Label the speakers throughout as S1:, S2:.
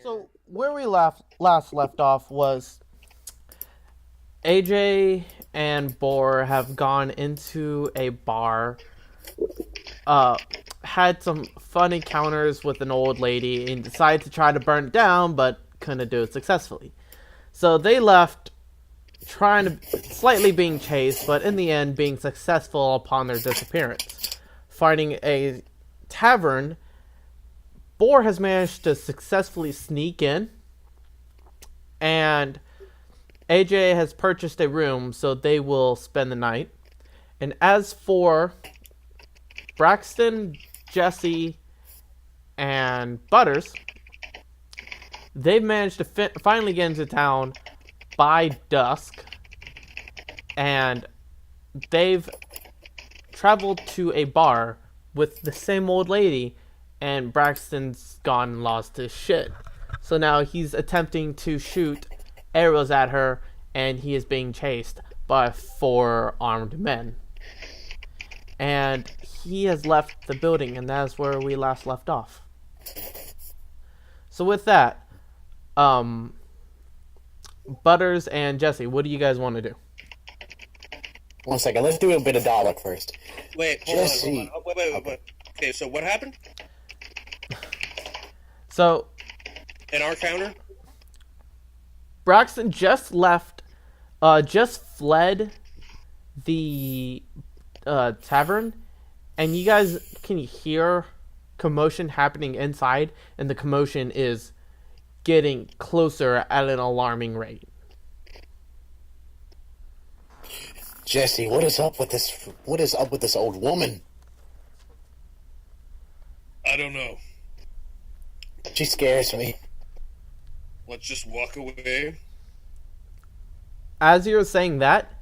S1: So where we last left off was AJ and Boar have gone into a bar, uh, had some fun encounters with an old lady, and decided to try to burn it down, but couldn't do it successfully. So they left, trying to slightly being chased, but in the end being successful upon their disappearance. Finding a tavern, Boar has managed to successfully sneak in, and AJ has purchased a room, so they will spend the night. And as for Braxton, Jesse, and Butters, they've managed to finally get into town by dusk, and they've traveled to a bar with the same old lady, and Braxton's gone and lost his shit. So now he's attempting to shoot arrows at her, and he is being chased by 4 armed men. And he has left the building, and that is where we last left off. So with that, Butters and Jesse, what do you guys want to do?
S2: 1 second, let's do a bit of dialogue first.
S3: Wait, hold on. Wait. Okay, so what happened?
S1: So,
S3: In our counter?
S1: Braxton just fled the tavern, and you guys can hear commotion happening inside, and the commotion is getting closer at an alarming rate.
S2: Jesse, what is up with this? What is up with this old woman?
S3: I don't know.
S2: She scares me.
S3: Let's just walk away.
S1: As you're saying that,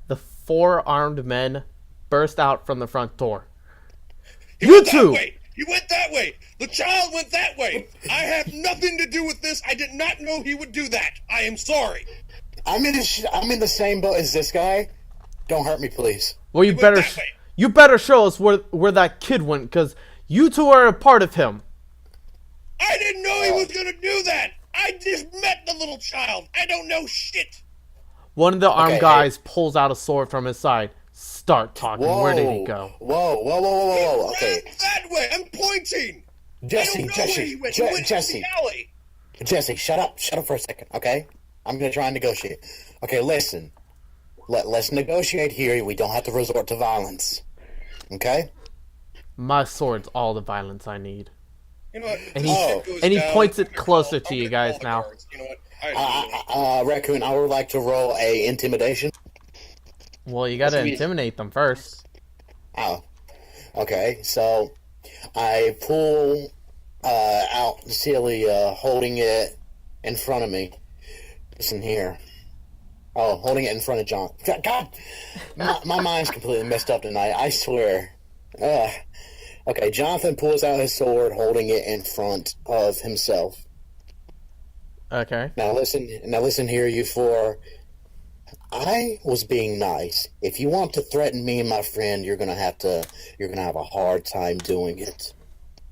S1: the 4 armed men burst out from the front door.
S3: He
S1: You
S3: went
S1: two!
S3: That way. He went that way! The child went that way! I have nothing to do with this. I did not know he would do that. I am sorry.
S2: I'm in the same boat as this guy. Don't hurt me, please.
S1: Well,
S3: He went that way.
S1: you better show us where that kid went, because you two are a part of him.
S3: I didn't know he was gonna do that! I just met the little child! I don't know shit!
S1: One of the armed
S2: Okay,
S1: guys pulls out a sword from his side. Start talking.
S2: Whoa.
S1: Where did he go?
S2: Whoa. Okay.
S3: Ran that way! I'm pointing!
S2: Jesse,
S3: I don't know where he went. He went
S2: Jesse.
S3: to the alley.
S2: Jesse, shut up for a second, okay? I'm gonna try and negotiate. Okay, listen. Let's negotiate here. We don't have to resort to violence. Okay?
S1: My sword's all the violence I need.
S3: You know what?
S1: And
S3: This
S1: he-
S3: shit goes
S1: and he
S3: down.
S1: points it
S3: I'm gonna
S1: closer
S3: call-
S1: to
S3: I'm
S1: you
S3: gonna call
S1: guys
S3: the
S1: now.
S3: guards. You know what?
S2: Raccoon, I would like to roll a intimidation.
S1: Well, you gotta intimidate them first.
S2: Oh. Okay, so I pull out Celia, holding it in front of me. Listen here. Oh, holding it in front of John. God! My mind's completely messed up tonight, I swear. Okay, Jonathan pulls out his sword, holding it in front of himself.
S1: Okay.
S2: Now listen here, you 4. I was being nice. If you want to threaten me and my friend, you're gonna have a hard time doing it.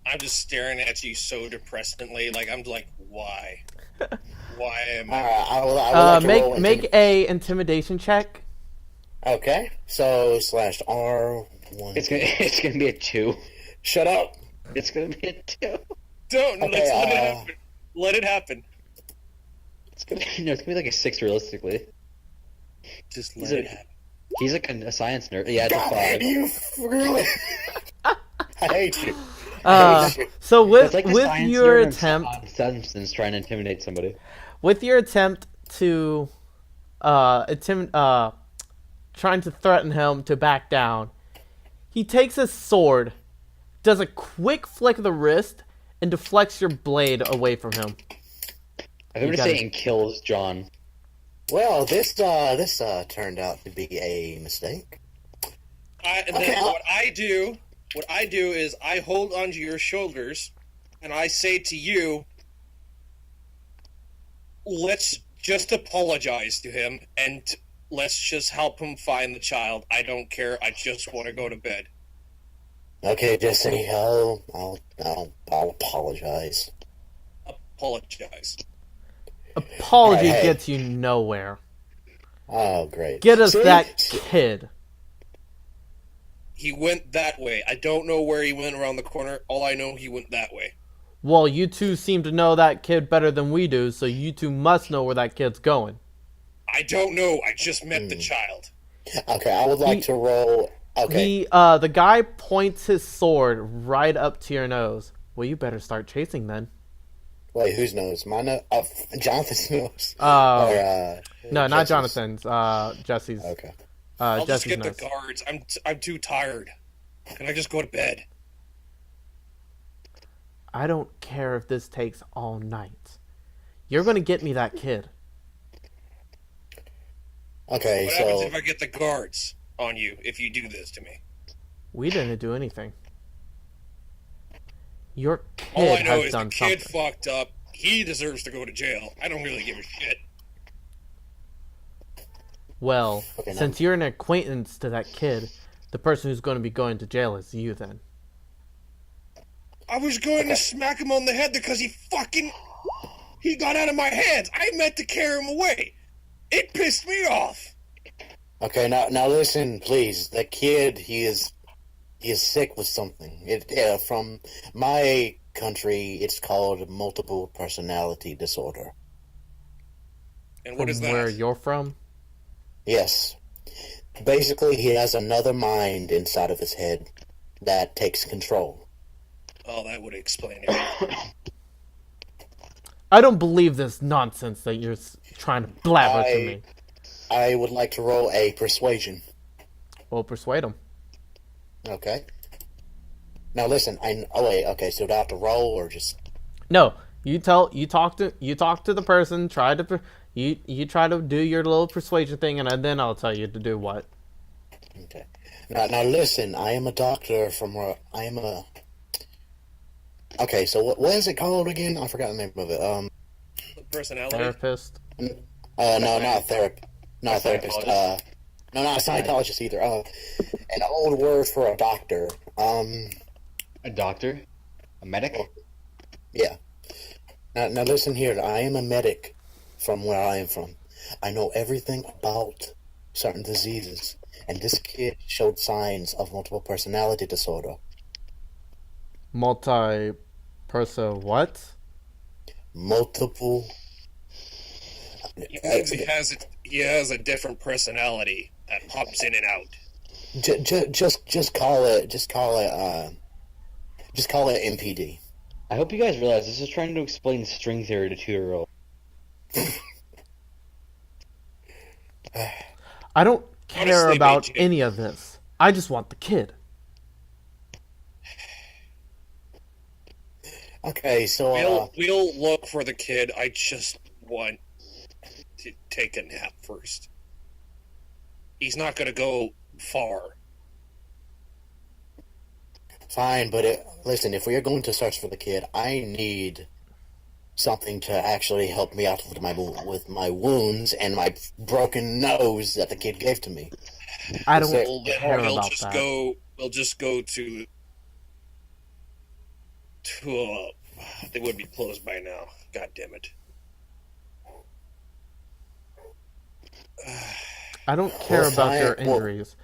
S3: I'm just staring at you so depressingly. Like, I'm like, why? Why am I?
S2: I would like to roll
S1: Make a intimidation check.
S2: Okay, so /R1.
S4: It's gonna be a 2.
S2: Shut up.
S4: It's gonna be a 2.
S3: Don't.
S2: Okay,
S3: Let's let it happen. Let it happen.
S4: It's gonna be like a 6 realistically.
S3: Just
S4: He's
S3: let
S4: a-
S3: it happen.
S4: He's like a science nerd. Yeah, it's a
S2: God,
S4: 5.
S2: you really. I hate you.
S1: So
S4: It's like the
S1: with
S4: science
S1: your
S4: nerd in
S1: attempt
S4: Simpsons trying to intimidate somebody.
S1: to trying to threaten him to back down, he takes his sword, does a quick flick of the wrist, and deflects your blade away from him.
S4: I'm gonna
S1: got
S4: say
S1: it.
S4: and kills John.
S2: Well, this turned out to be a mistake.
S3: And
S2: Okay,
S3: then what I do is I hold onto your shoulders, and I say to you, let's just apologize to him, and let's just help him find the child. I don't care. I just want to go to bed.
S2: Okay, Jesse, I'll apologize.
S3: apologize.
S1: Apology
S2: Hey.
S1: gets you nowhere.
S2: Oh, great.
S1: Get us
S2: See?
S1: that kid.
S3: He went that way. I don't know where he went around the corner. All I know, he went that way.
S1: Well, you two seem to know that kid better than we do, so you two must know where that kid's going.
S3: I don't know. I just met the child.
S2: Okay, I would like
S1: He-
S2: to roll. Okay.
S1: The guy points his sword right up to your nose. Well, you better start chasing then.
S2: Wait, whose nose? My nose? Jonathan's nose.
S1: No, not
S2: Jesse's.
S1: Jonathan's. Jesse's.
S2: Okay.
S3: I'll just
S1: Jesse's
S3: get
S1: nose.
S3: the guards. I'm too tired. Can I just go to bed?
S1: I don't care if this takes all night. You're gonna get me that kid.
S2: Okay,
S3: What happens
S2: so
S3: if I get the guards on you if you do this to me?
S1: We didn't do anything. Your
S3: All I
S1: kid
S3: know
S1: has
S3: is the
S1: done
S3: kid
S1: something.
S3: fucked up. He deserves to go to jail. I don't really give a shit.
S1: Well,
S2: Okay, now-
S1: since you're an acquaintance to that kid, the person who's going to be going to jail is you then.
S3: I was going to smack him on the head because he got out of my hands. I meant to carry him away. It pissed me off.
S2: okay, now listen, please. The kid, he is sick with something. From my country, it's called multiple personality disorder.
S3: And what is
S1: From
S3: that?
S1: where you're from?
S2: Yes. Basically, he has another mind inside of his head that takes control.
S3: Oh, that would explain it.
S1: I don't believe this nonsense that you're trying to blabber to me.
S2: I would like to roll a persuasion.
S1: Well, persuade him.
S2: Okay. Now listen, okay, so do I have to roll or just
S1: No, you talk to the person. You try to do your little persuasion thing, and then I'll tell you to do what.
S2: okay. Now listen, I am a doctor from where I am a. Okay, so what is it called again? I forgot the name of it.
S3: The personality.
S1: Therapist.
S2: No, not a therapist. Not a therapist. No, not a Scientologist either. An old word for a doctor.
S4: A doctor? A medic?
S2: Yeah. Now listen here. I am a medic from where I am from. I know everything about certain diseases, and this kid showed signs of multiple personality disorder.
S1: What?
S2: Multiple.
S3: It means he has a different personality that pops in and out.
S2: Just call it MPD.
S4: I hope you guys realize this is trying to explain string theory to 2-year-old.
S1: I don't care
S3: Honestly,
S1: about
S3: BJ.
S1: any of this. I just want the kid.
S2: Okay, so
S3: We'll look for the kid. I just want to take a nap first. He's not going to go far.
S2: fine, but listen, if we are going to search for the kid, I need something to actually help me out with my wounds and my broken nose that the kid gave to me.
S1: I don't
S2: We'll-
S1: care
S3: We'll
S1: about
S3: just
S1: that.
S3: We'll just go to they would be closed by now. God damn it.
S1: I don't care
S2: Well,
S1: about your
S2: fine. Well-
S1: injuries.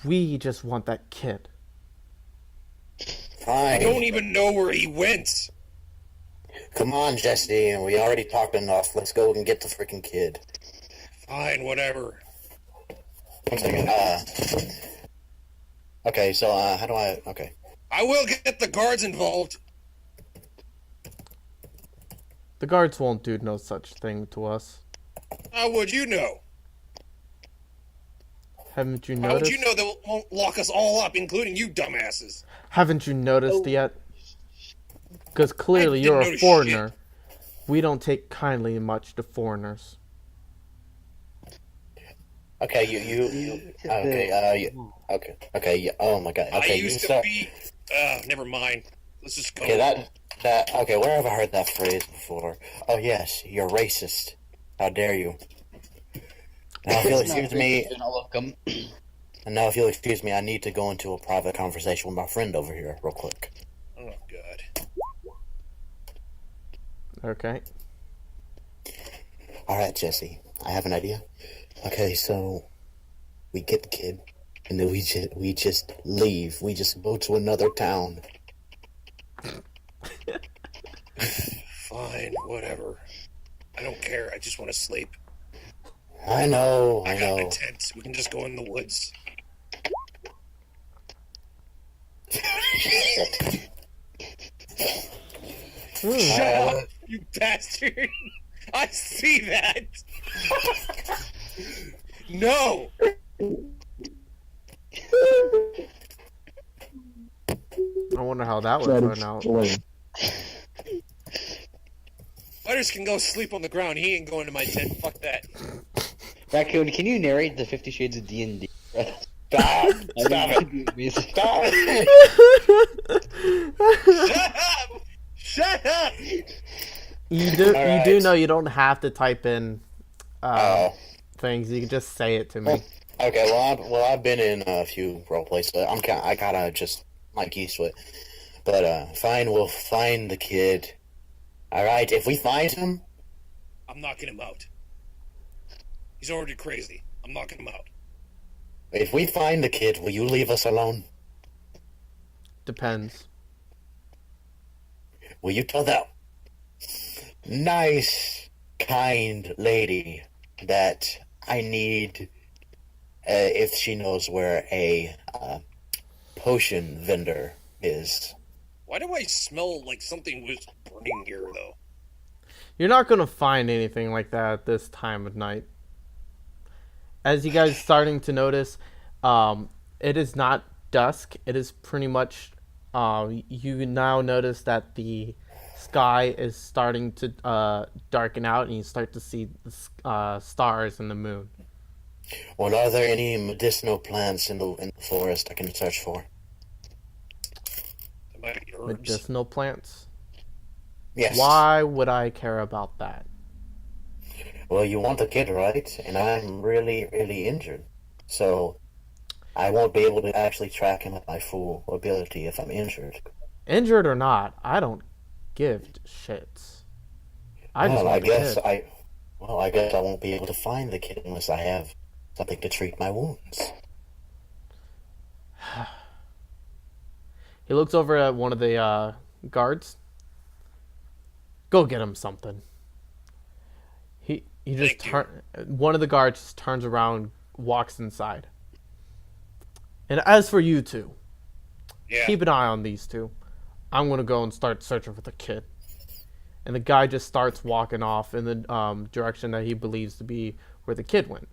S1: We just want that kid.
S3: I
S2: Fine.
S3: don't even know where he went.
S2: Come on, Jesse, we already talked enough. Let's go and get the freaking kid.
S3: Fine, whatever.
S2: One second. Okay, so how do I? Okay.
S3: I will get the guards involved.
S1: The guards won't do no such thing to us.
S3: How would you know?
S1: Haven't you
S3: How would
S1: noticed?
S3: you know they won't lock us all up, including you dumbasses?
S1: Haven't you noticed yet? Because clearly
S3: I
S1: you're
S3: didn't
S1: a
S3: notice
S1: foreigner. We don't take kindly much to foreigners.
S2: Okay, you okay, okay, yeah, oh my god, okay,
S3: I
S2: you
S3: used to
S2: start,
S3: be... never mind. Let's just go.
S2: okay, okay, where have I heard that phrase before? Oh yes, you're racist. How dare you? Now if you'll excuse me, now if you'll excuse me, I need to go into a private conversation with my friend over here real quick.
S3: Oh, God.
S1: Okay.
S2: All right, Jesse. I have an idea. Okay, so we get the kid, and then we just leave. We just go to another town.
S3: Fine, whatever. I don't care. I just want to sleep.
S2: I know.
S3: I got my tent. We can just go in the woods. Shut up, you bastard! I see that. No.
S1: I wonder how that would turn out.
S3: Butters can go sleep on the ground. He ain't going to my tent. Fuck that.
S4: Raccoon, can you narrate the 50 Shades of D&D?
S2: Stop! Stop it!
S4: Amazing.
S2: Stop it!
S3: Shut up! Shut up!
S1: You do
S2: Alright.
S1: know you don't have to type in
S2: Oh.
S1: things. You can just say it to me.
S2: Okay, I've been in a few role plays, so I gotta just like used to it. But fine, we'll find the kid. All right, if we find him,
S3: I'm knocking him out. He's already crazy. I'm knocking him out.
S2: if we find the kid, will you leave us alone?
S1: Depends.
S2: Will you tell that nice, kind lady that I need if she knows where a potion vendor is?
S3: Why do I smell like something was burning here, though?
S1: You're not going to find anything like that at this time of night. As you guys starting to notice, it is not dusk. It is pretty much, you now notice that the sky is starting to darken out and you start to see the stars and the moon.
S2: Well, are there any medicinal plants in the forest I can search for?
S3: There might be herbs.
S1: Medicinal plants?
S2: Yes.
S1: Why would I care about that?
S2: Well, you want the kid, right? And I'm really, really injured. So I won't be able to actually track him at my full ability if I'm injured.
S1: Injured or not, I don't give shits. I just
S2: Well,
S1: want the kid.
S2: I guess I won't be able to find the kid unless I have something to treat my wounds.
S1: He looks over at one of the guards. Go get him something. He just one of the guards just turns around, walks inside. And as for you two,
S3: Yeah.
S1: keep an eye on these two. I'm gonna go and start searching for the kid. And the guy just starts walking off in the direction that he believes to be where the kid went.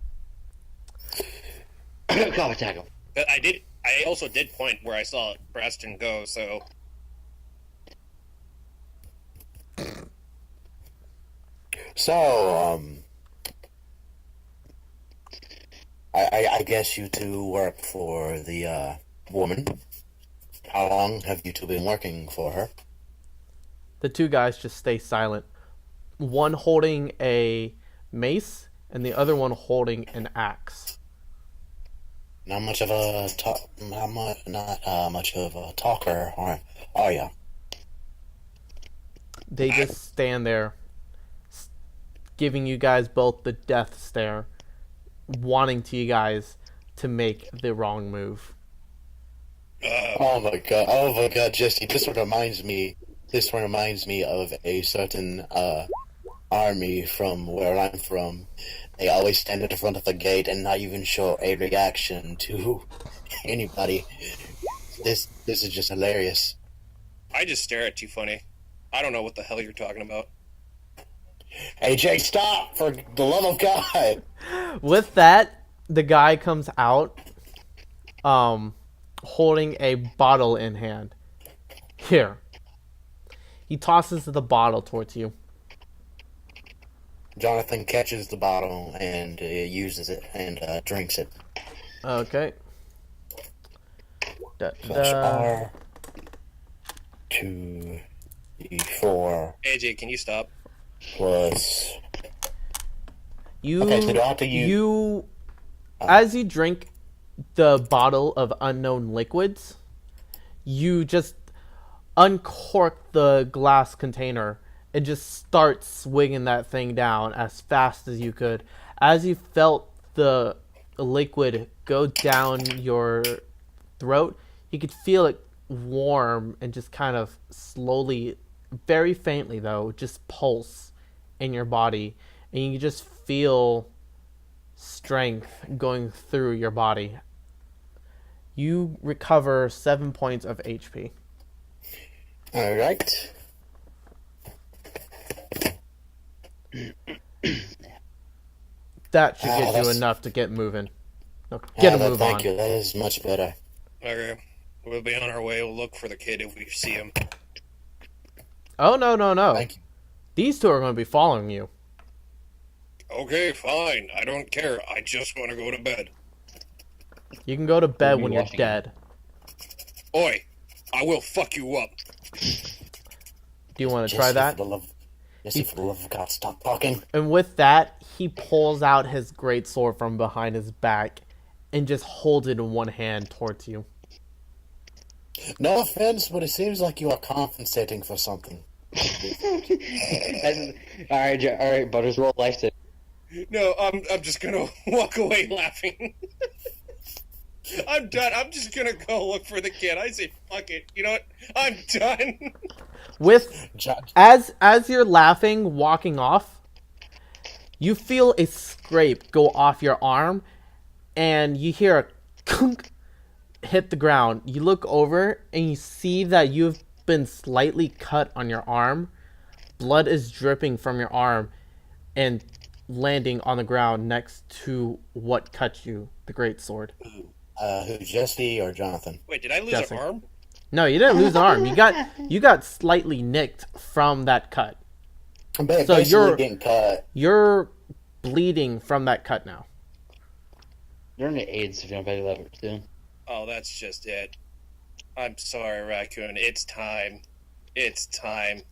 S4: Go attack him.
S3: I also did point where I saw Preston go, so
S2: So, I guess you two work for the woman. How long have you two been working for her?
S1: The two guys just stay silent. One holding a mace and the other one holding an axe.
S2: Not much of a talker, are ya?
S1: They just stand there, giving you guys both the death stare, wanting to you guys to make the wrong move.
S2: Oh my god, Jesse, this one reminds me of a certain army from where I'm from. They always stand at the front of the gate and not even show a reaction to anybody. This is just hilarious.
S3: I just stare at you funny. I don't know what the hell you're talking about.
S2: Hey Jay, stop, for the love of God.
S1: With that, the guy comes out, holding a bottle in hand. Here. He tosses the bottle towards you.
S2: Jonathan catches the bottle and uses it and drinks it.
S1: Okay.
S2: Plus R 2 D4
S3: AJ, can you stop?
S2: plus.
S1: You,
S2: Okay, so do I have to use-
S1: as you drink the bottle of unknown liquids, you just uncork the glass container and just start swinging that thing down as fast as you could. As you felt the liquid go down your throat, you could feel it warm and just kind of slowly, very faintly though, just pulse in your body, and you just feel strength going through your body. You recover 7 points of HP.
S2: All right.
S1: That should get you
S2: that's-
S1: enough to get moving. No, get a move on.
S2: Thank you. That is much better.
S3: Okay. We'll be on our way. We'll look for the kid if we see him.
S1: Oh, no.
S2: Thank you.
S1: These two are going to be following you.
S3: Okay, fine. I don't care. I just want to go to bed.
S1: You can go to bed
S4: We'll be
S1: when you're
S4: watching
S1: dead.
S3: Oi, I will fuck you up.
S1: Do you want to try that?
S2: Jesse, for the love of God, stop talking.
S1: And with that, he pulls out his great sword from behind his back and just holds it in one hand towards you.
S2: No offense, but it seems like you are compensating for something.
S4: Alright, Butters, roll life save.
S3: No, I'm just gonna walk away laughing. I'm done. I'm just gonna go look for the kid. I say, fuck it. You know what? I'm done.
S1: With
S2: Judge.
S1: as you're laughing, walking off, you feel a scrape go off your arm, and you hear a kunk hit the ground. You look over and you see that you've been slightly cut on your arm. Blood is dripping from your arm and landing on the ground next to what cut you, the great sword.
S2: Who, Jesse or Jonathan?
S3: Wait, did I lose
S1: Jesse.
S3: an arm?
S1: No, you didn't lose an arm. You got slightly nicked from that cut.
S2: I'm
S1: So
S2: basically
S1: you're-
S2: getting cut.
S1: You're bleeding from that cut now.
S4: You're into AIDS if you don't pay level too.
S3: Oh, that's just it. I'm sorry, Raccoon. It's time. It's time.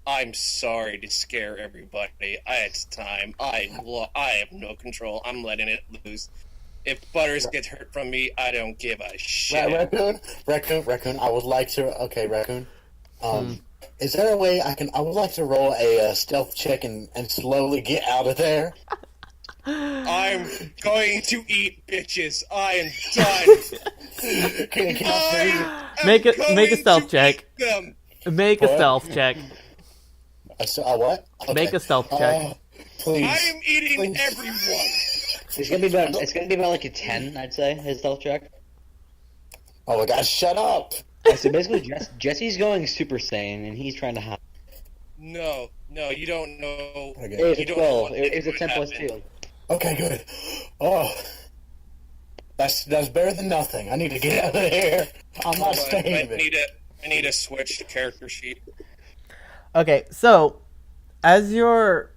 S3: I'm sorry to scare everybody. It's time. I have no control. I'm letting it loose. If Butters gets hurt from me, I don't give a shit.
S2: Raccoon. I would like to. Okay, Raccoon. Is there a way I would like to roll a stealth check and slowly get out of there.
S3: I'm going to eat bitches. I am done.
S2: Can I please?
S1: Make a
S3: going
S1: stealth
S3: to
S1: check.
S3: eat them.
S1: Make a
S2: What?
S1: stealth check.
S2: What? Okay.
S1: Make a stealth check.
S2: Please.
S3: I am eating
S2: Please.
S3: everyone.
S4: It's gonna be about like a 10, I'd say, his stealth check.
S2: Oh my God! Shut up.
S4: So basically, Jesse's going Super Saiyan, and he's trying to have.
S3: No, you don't know.
S2: Okay.
S4: It was
S3: You
S4: a
S3: don't
S4: 12.
S3: know what
S4: It was a
S3: would
S4: 10 plus
S3: happen.
S4: 2.
S2: Okay, good. Oh, that's better than nothing. I need to get out of here. I'm not staying there.
S3: I need a switch to character sheet.
S1: Okay, so as you're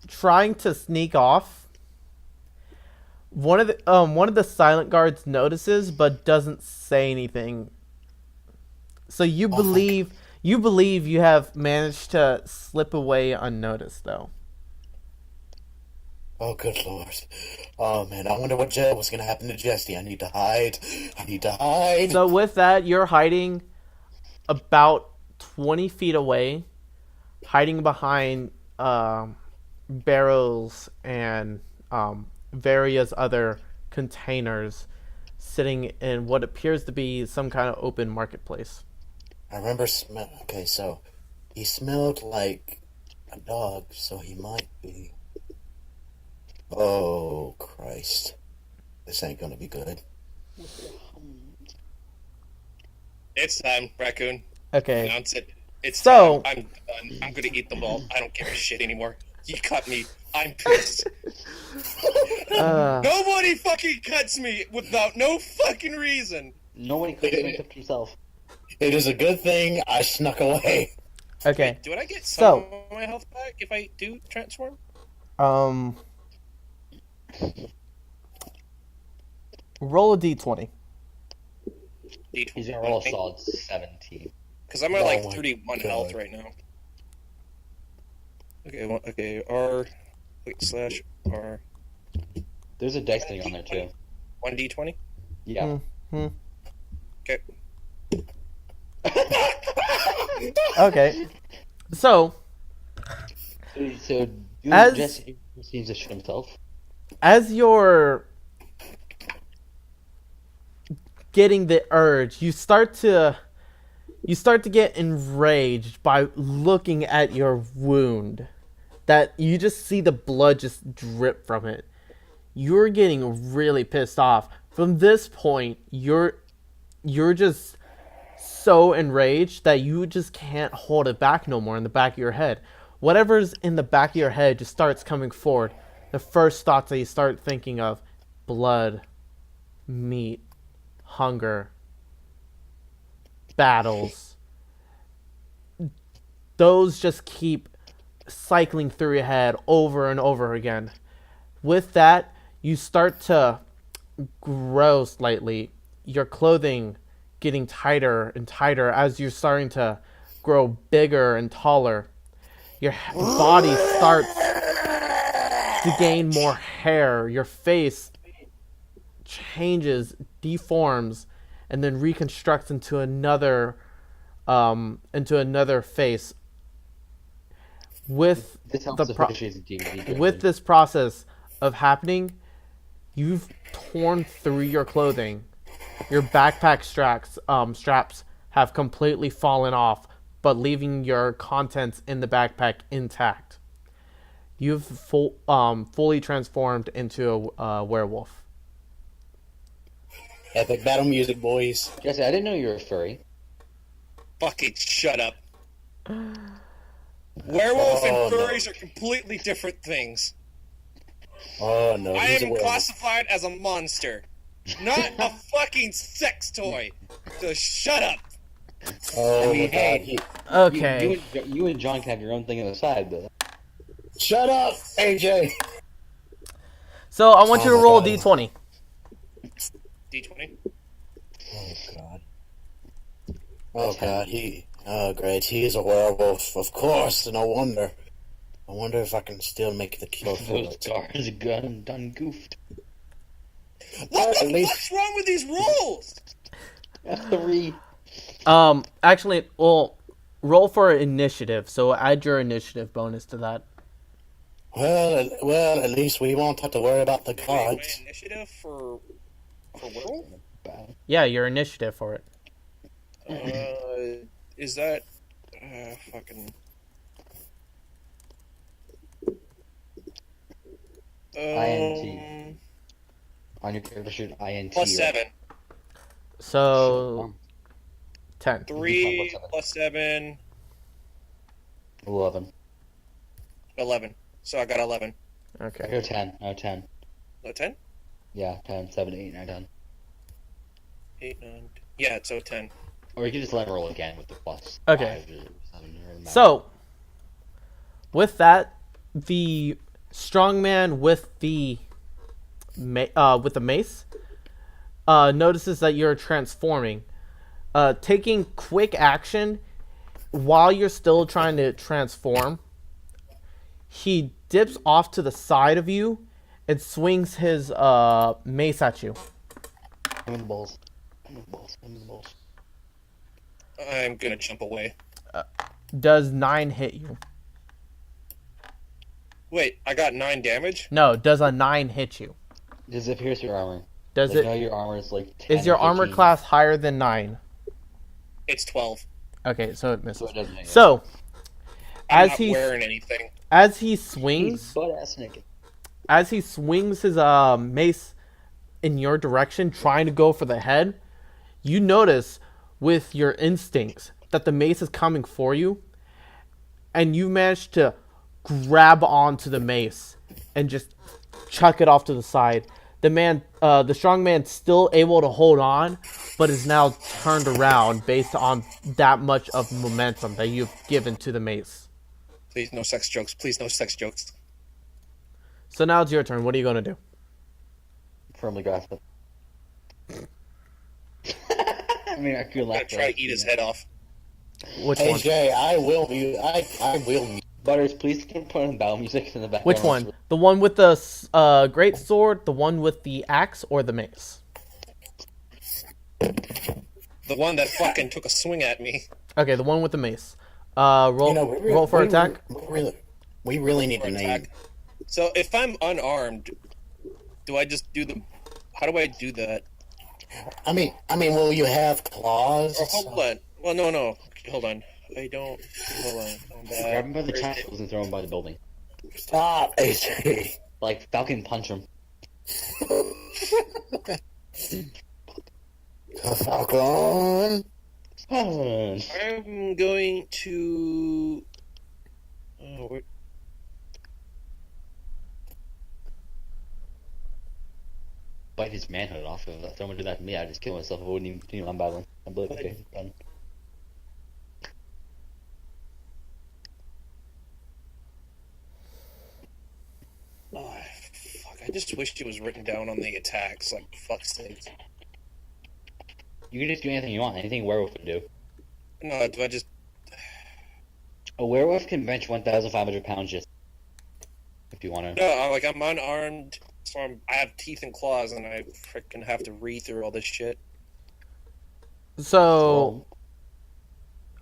S1: trying to sneak off, one of the silent guards notices but doesn't say anything. So you believe you have managed to slip away unnoticed, though.
S2: Oh, good Lord. Oh, man, I wonder what was going to happen to Jesse. I need to hide.
S1: So with that, you're hiding about 20 feet away, hiding behind barrels and various other containers, sitting in what appears to be some kind of open marketplace.
S2: I remember okay, so he smelled like a dog, so he might be... Oh, Christ. This ain't gonna be good.
S3: It's time, Raccoon.
S1: Okay.
S3: Announce it. It's
S1: So-
S3: time. I'm done. I'm gonna eat them all. I don't give a shit anymore. You cut me. I'm pissed. Nobody fucking cuts me without no fucking reason.
S4: Nobody could have except himself.
S2: It is a good thing I snuck away.
S1: Okay.
S3: Do I get
S1: So-
S3: some of my health back if I do transform?
S1: Roll a d20.
S4: He's gonna roll a solid 17.
S3: Because I'm at like
S2: Oh my
S3: 31
S2: God.
S3: health right now. Okay, R. Wait, slash R.
S4: There's a dice thing on there too.
S3: 1d20?
S4: Yeah.
S3: Okay.
S1: Okay. So,
S4: So,
S1: As-
S4: Jesse seems to shoot himself.
S1: as you're getting the urge, you start to get enraged by looking at your wound. That you just see the blood just drip from it. You're getting really pissed off. From this point, you're just so enraged that you just can't hold it back no more in the back of your head. Whatever's in the back of your head just starts coming forward. The first thoughts that you start thinking of: blood, meat, hunger, battles. Those just keep cycling through your head over and over again. With that, you start to grow slightly. Your clothing getting tighter and tighter as you're starting to grow bigger and taller. Your body starts to gain more hair. Your face changes, deforms, and then reconstructs into another face. With
S4: This sounds
S1: the
S4: suspicious as a D&D
S1: with this process of happening, you've torn through your clothing. Your backpack straps have completely fallen off, but leaving your contents in the backpack intact. You've fully transformed into a werewolf.
S2: Epic battle music, boys.
S4: Jesse, I didn't know you were a furry.
S3: Fucking shut up. Werewolf
S2: Oh,
S3: and
S2: no.
S3: furries are completely different things.
S2: Oh no,
S3: I
S2: he's a
S3: am
S2: werewolf.
S3: classified as a monster, not a fucking sex toy. So shut up.
S2: Oh
S4: I mean,
S2: my
S4: hey.
S2: god.
S1: Okay.
S4: You and John can have your own thing on the side, but
S2: Shut up, AJ.
S1: So I want you
S2: Oh
S1: to
S2: my
S1: roll a
S2: God.
S1: d20.
S3: D20.
S2: Oh god. Oh god, oh great, he is a werewolf, of course, no wonder. I wonder if I can still make the kill for
S4: those
S2: it.
S4: scars done goofed.
S3: What
S2: At
S3: the
S2: least-
S3: fuck's wrong with these rolls?
S4: That's 3.
S1: Actually, well, roll for initiative. So add your initiative bonus to that.
S2: Well, at least we won't have to worry about the
S3: Wait, my
S2: gods.
S3: initiative for werewolf?
S1: Yeah, your initiative for it.
S3: Is that fucking?
S4: INT. On your character sheet, INT.
S3: Plus 7.
S1: So 10.
S3: 3
S4: 7.
S3: plus 7,
S4: 11.
S3: 11. So I got 11.
S1: Okay.
S4: Go 10. No, 10.
S3: No, 10?
S4: Yeah, 10, 7, 8, 9, 10.
S3: 8, 9. Yeah, so 10.
S4: Or you can just let him roll again with the plus.
S1: Okay.
S4: 5 or 7, or matter.
S1: So with that, the strongman with the mace notices that you're transforming. Taking quick action while you're still trying to transform, he dips off to the side of you and swings his mace at you.
S4: I'm in the balls. I'm in the balls. I'm in the balls.
S3: I'm gonna jump away.
S1: Does 9 hit you?
S3: Wait, I got 9 damage?
S1: No, does a 9 hit you?
S4: Does it pierce your armor?
S1: Does
S4: Like,
S1: it?
S4: no, your armor is like 10
S1: Is your
S4: or
S1: armor
S4: 15,
S1: class higher than 9?
S3: It's 12.
S1: Okay, so it
S4: So
S1: misses.
S4: it doesn't hit you.
S1: So
S3: I'm
S1: as
S3: not
S1: he
S3: wearing anything.
S1: as he
S4: He's
S1: swings
S4: butt-ass naked.
S1: his mace in your direction, trying to go for the head, you notice with your instincts that the mace is coming for you, and you manage to grab onto the mace and just chuck it off to the side. The strong man, still able to hold on, but is now turned around based on that much of momentum that you've given to the mace.
S3: Please, no sex jokes. Please, no sex jokes.
S1: So now it's your turn. What are you going to do?
S4: Firmly grasp it. I mean, I could
S3: I'm
S4: laugh.
S3: gonna try to eat his head off.
S1: Which one?
S2: AJ, I will mute. I will mute.
S4: Butters, please can put on battle music in the background.
S1: Which one? The one with the great sword, the one with the axe, or the mace?
S3: The one that fucking took a swing at me.
S1: Okay, the one with the mace. Roll
S2: You know,
S1: roll for attack.
S2: We really need
S3: For
S2: to name.
S3: attack. So if I'm unarmed, do I just do the? How do I do that?
S2: I mean, will you have claws?
S3: Or hold on. Well, no. Hold on. I don't. Hold on.
S4: Grab him by the tentacles and throw him by the building.
S2: Stop, AJ.
S4: Like Falcon punch him.
S2: Falcon.
S3: I'm going to. Oh, wait.
S4: Bite his manhood off. If someone did that to me, I'd just kill myself. I wouldn't even continue on battling. I'd be like, okay, done.
S3: Oh, fuck! I just wished it was written down on the attacks. Like fuck's sake.
S4: You can just do anything you want. Anything a werewolf would do.
S3: No, do I just?
S4: A werewolf can bench 1,500 pounds just if you want to.
S3: No, like I'm unarmed, so I have teeth and claws, and I freaking have to read through all this shit.
S1: So,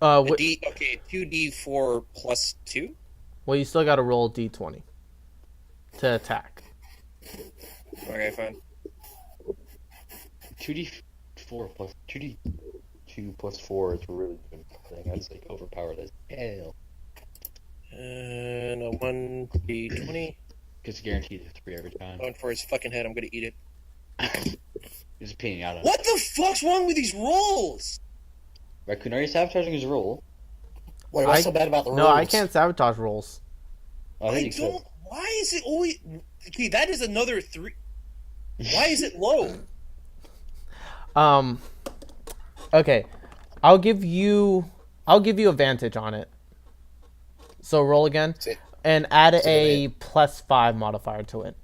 S3: Okay, 2d4 plus 2?
S1: well, you still got to roll d20 to attack.
S3: Okay, fine.
S4: 2d4 plus 2d2 plus 4 is really good thing. That's like overpowered as hell.
S3: And a 1d20.
S4: It's guaranteed 3 every time.
S3: Going for his fucking head, I'm gonna eat it.
S4: Just peeing out of it.
S3: What the fuck's wrong with these rolls?
S4: Raccoon, are you sabotaging his roll?
S2: Wait, what's so bad about the rules?
S1: No, I can't sabotage rolls.
S4: Oh, I
S3: I
S4: think you
S3: don't. Why is it always? Okay, that is another 3. Why is it low?
S1: Okay, I'll give you advantage on it. So roll again,
S2: See-
S1: and add
S2: see
S1: a +5 modifier to it.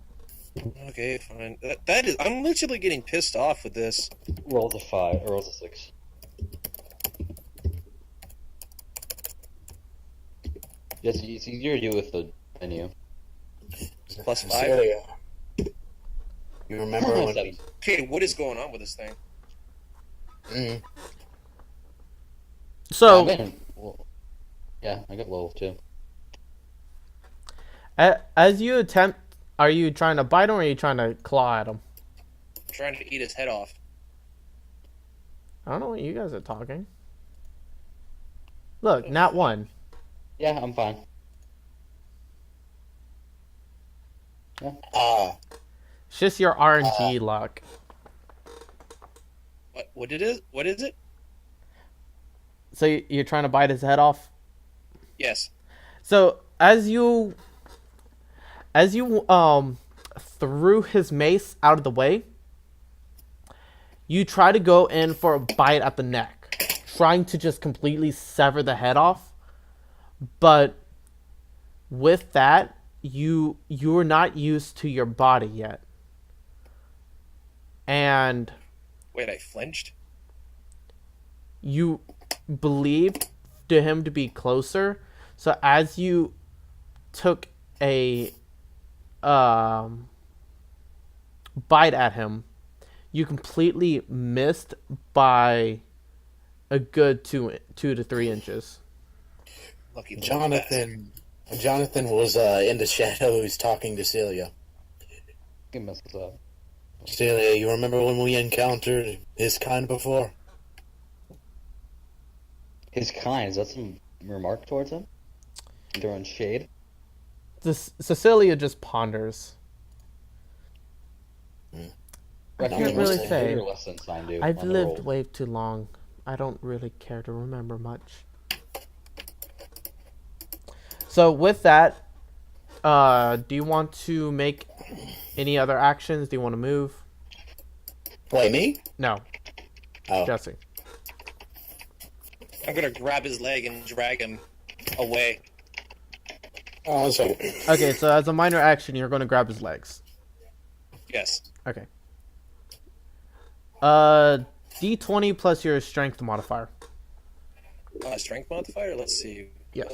S3: Okay, fine. That is. I'm literally getting pissed off with this.
S4: Rolls a 5, or rolls a 6. Yes, it's easier to do with the menu.
S3: Plus 5.
S2: Celia, you remember when?
S4: 7.
S3: Okay, what is going on with this thing?
S2: Mm,
S1: So,
S4: Yeah, I got low too.
S1: as you attempt, are you trying to bite him or are you trying to claw at him?
S3: I'm trying to eat his head off.
S1: I don't know what you guys are talking. Look, not one.
S4: Yeah, I'm fine.
S1: It's just your RNG luck.
S3: What it is? What is it?
S1: So you're trying to bite his head off?
S3: Yes.
S1: So as you threw his mace out of the way, you try to go in for a bite at the neck, trying to just completely sever the head off. But with that, you're not used to your body yet. And
S3: Wait, I flinched.
S1: you believed to him to be closer. So as you took a bite at him, you completely missed by a good 2 to 3 inches.
S3: Lucky little bastard.
S2: Jonathan was in the shadows talking to Celia.
S4: You messed this up.
S2: Celia, you remember when we encountered his kind before?
S4: His kind, is that some remark towards him? Throwing shade?
S1: Cecilia just ponders. I
S4: Raccoon,
S1: can't
S4: what's
S1: really
S4: the
S1: say.
S4: greater lesson sign do
S1: I've
S4: on the
S1: lived
S4: roll?
S1: way too long. I don't really care to remember much. So with that, do you want to make any other actions? Do you want to move?
S2: Wait, me?
S1: No,
S2: Oh.
S1: Jesse.
S3: I'm gonna grab his leg and drag him away.
S2: Oh, so
S1: Okay, so as a minor action, you're going to grab his legs.
S3: Yes.
S1: Okay. D20 plus your strength modifier.
S3: Strength modifier. Let's see.
S1: Yes.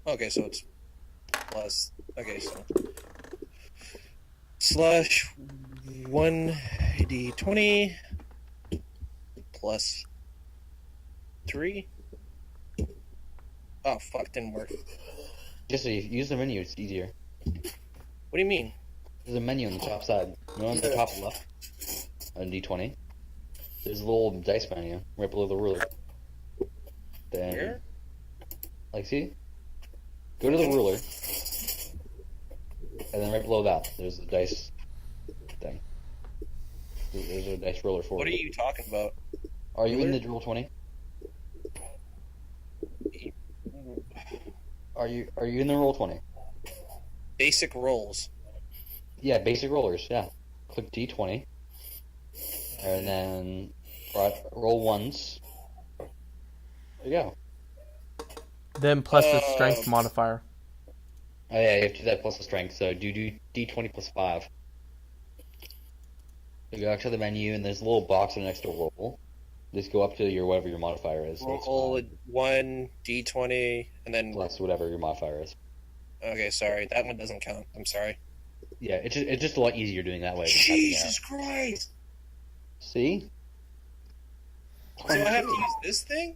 S3: Okay, so it's plus. Okay, so slash 1d20 plus 3. Oh fuck, didn't work.
S4: Jesse, use the menu. It's easier.
S3: What do you mean?
S4: There's a menu on the top side. You know, on the top left, on D20. There's a little dice menu right below the ruler. Then,
S3: Where?
S4: like, see? Go to the ruler, and then right below that, there's a dice thing. There's a dice roller for
S3: What are
S4: it.
S3: you talking about?
S4: Are you in the roll 20? Are you in the roll 20?
S3: Basic rolls.
S4: Yeah, basic rollers. Yeah, click D20, and then roll ones. There you go.
S1: Then plus the strength modifier.
S4: Oh yeah, you have to do that plus the strength. So do D20 plus 5. You go back to the menu, and there's a little box next to roll. Just go up to your whatever your modifier is. So it's
S3: Roll
S4: 5
S3: 1 d20 and then.
S4: plus whatever your modifier is.
S3: Okay, sorry, that one doesn't count. I'm sorry.
S4: Yeah, it's just a lot easier doing that way. than typing it out.
S3: Jesus Christ!
S4: See?
S3: So I have to use this thing?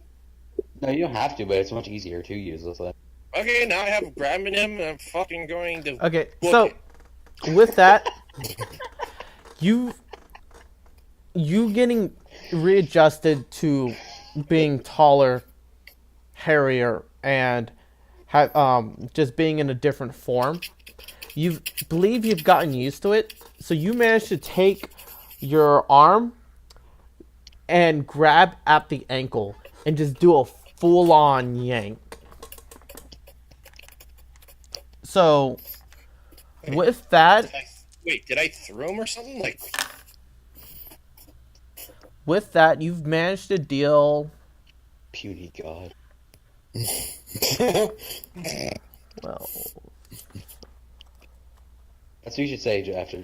S4: No, you don't have to, but it's much easier to use this way.
S3: Okay, now I have grabbing him and I'm fucking going to.
S1: Okay,
S3: book
S1: so
S3: it.
S1: with that, you getting readjusted to being taller, hairier, and just being in a different form. You believe you've gotten used to it, so you managed to take your arm and grab at the ankle and just do a full-on yank. So, with that,
S3: Did I throw him or something? Like,
S1: you've managed to deal,
S4: Puny god.
S1: well,
S4: That's what you should say after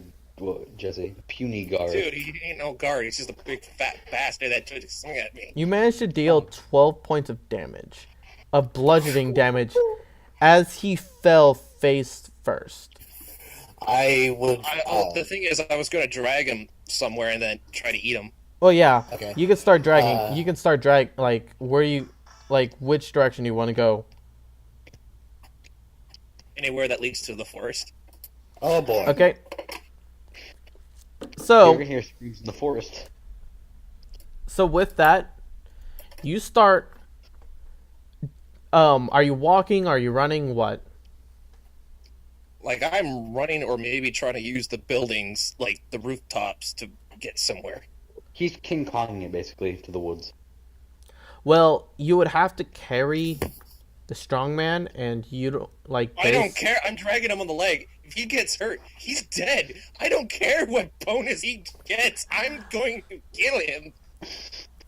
S4: Jesse. Puny guard.
S3: dude, he ain't no guard. He's just a big fat bastard that tried to swing at me.
S1: you managed to deal 12 points of damage, of bludgeoning damage, as he fell face first.
S3: The thing is, I was going to drag him somewhere and then try to eat him.
S1: Well, yeah,
S2: Okay.
S1: you can start dragging. You can start which direction you want to go.
S3: Anywhere that leads to the forest.
S2: Oh boy.
S1: Okay.
S4: You're
S1: So,
S4: gonna hear screams in the forest.
S1: with that, you start. Are you walking? Are you running? What?
S3: Like, I'm running or maybe trying to use the buildings, like the rooftops, to get somewhere.
S4: He's King Konging it basically to the woods.
S1: Well, you would have to carry the strongman, and you don't like.
S3: I don't care. I'm dragging him on the leg. If he gets hurt, he's dead. I don't care what bonus he gets. I'm going to kill him.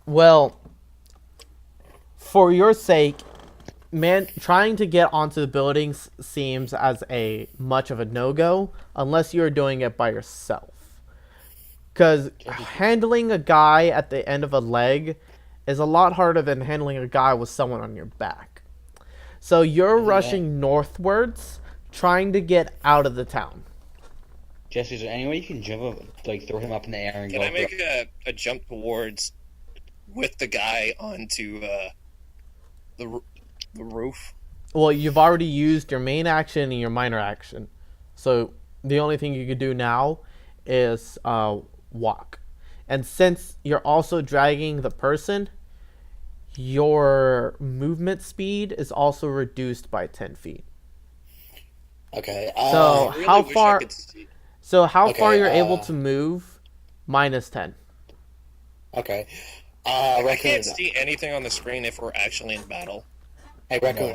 S1: Well, for your sake, man, trying to get onto the buildings seems as a much of a no-go unless you're doing it by yourself. Because handling a guy at the end of a leg is a lot harder than handling a guy with someone on your back. So you're rushing northwards, trying to get out of the town.
S4: Jesse, is there any way you can jump up, like throw him up in the air and
S3: Can
S4: go?
S3: I make a jump towards with the guy onto the roof?
S1: Well, you've already used your main action and your minor action. So the only thing you could do now is walk. And since you're also dragging the person, your movement speed is also reduced by 10 feet.
S2: Okay.
S1: So
S3: I really
S1: how
S3: wish I
S1: far?
S3: could see-
S1: So how
S2: Okay,
S1: far you're able to move? Minus 10.
S2: Okay.
S3: I
S2: Raccoon.
S3: can't see anything on the screen if we're actually in battle.
S2: Hey, Raccoon.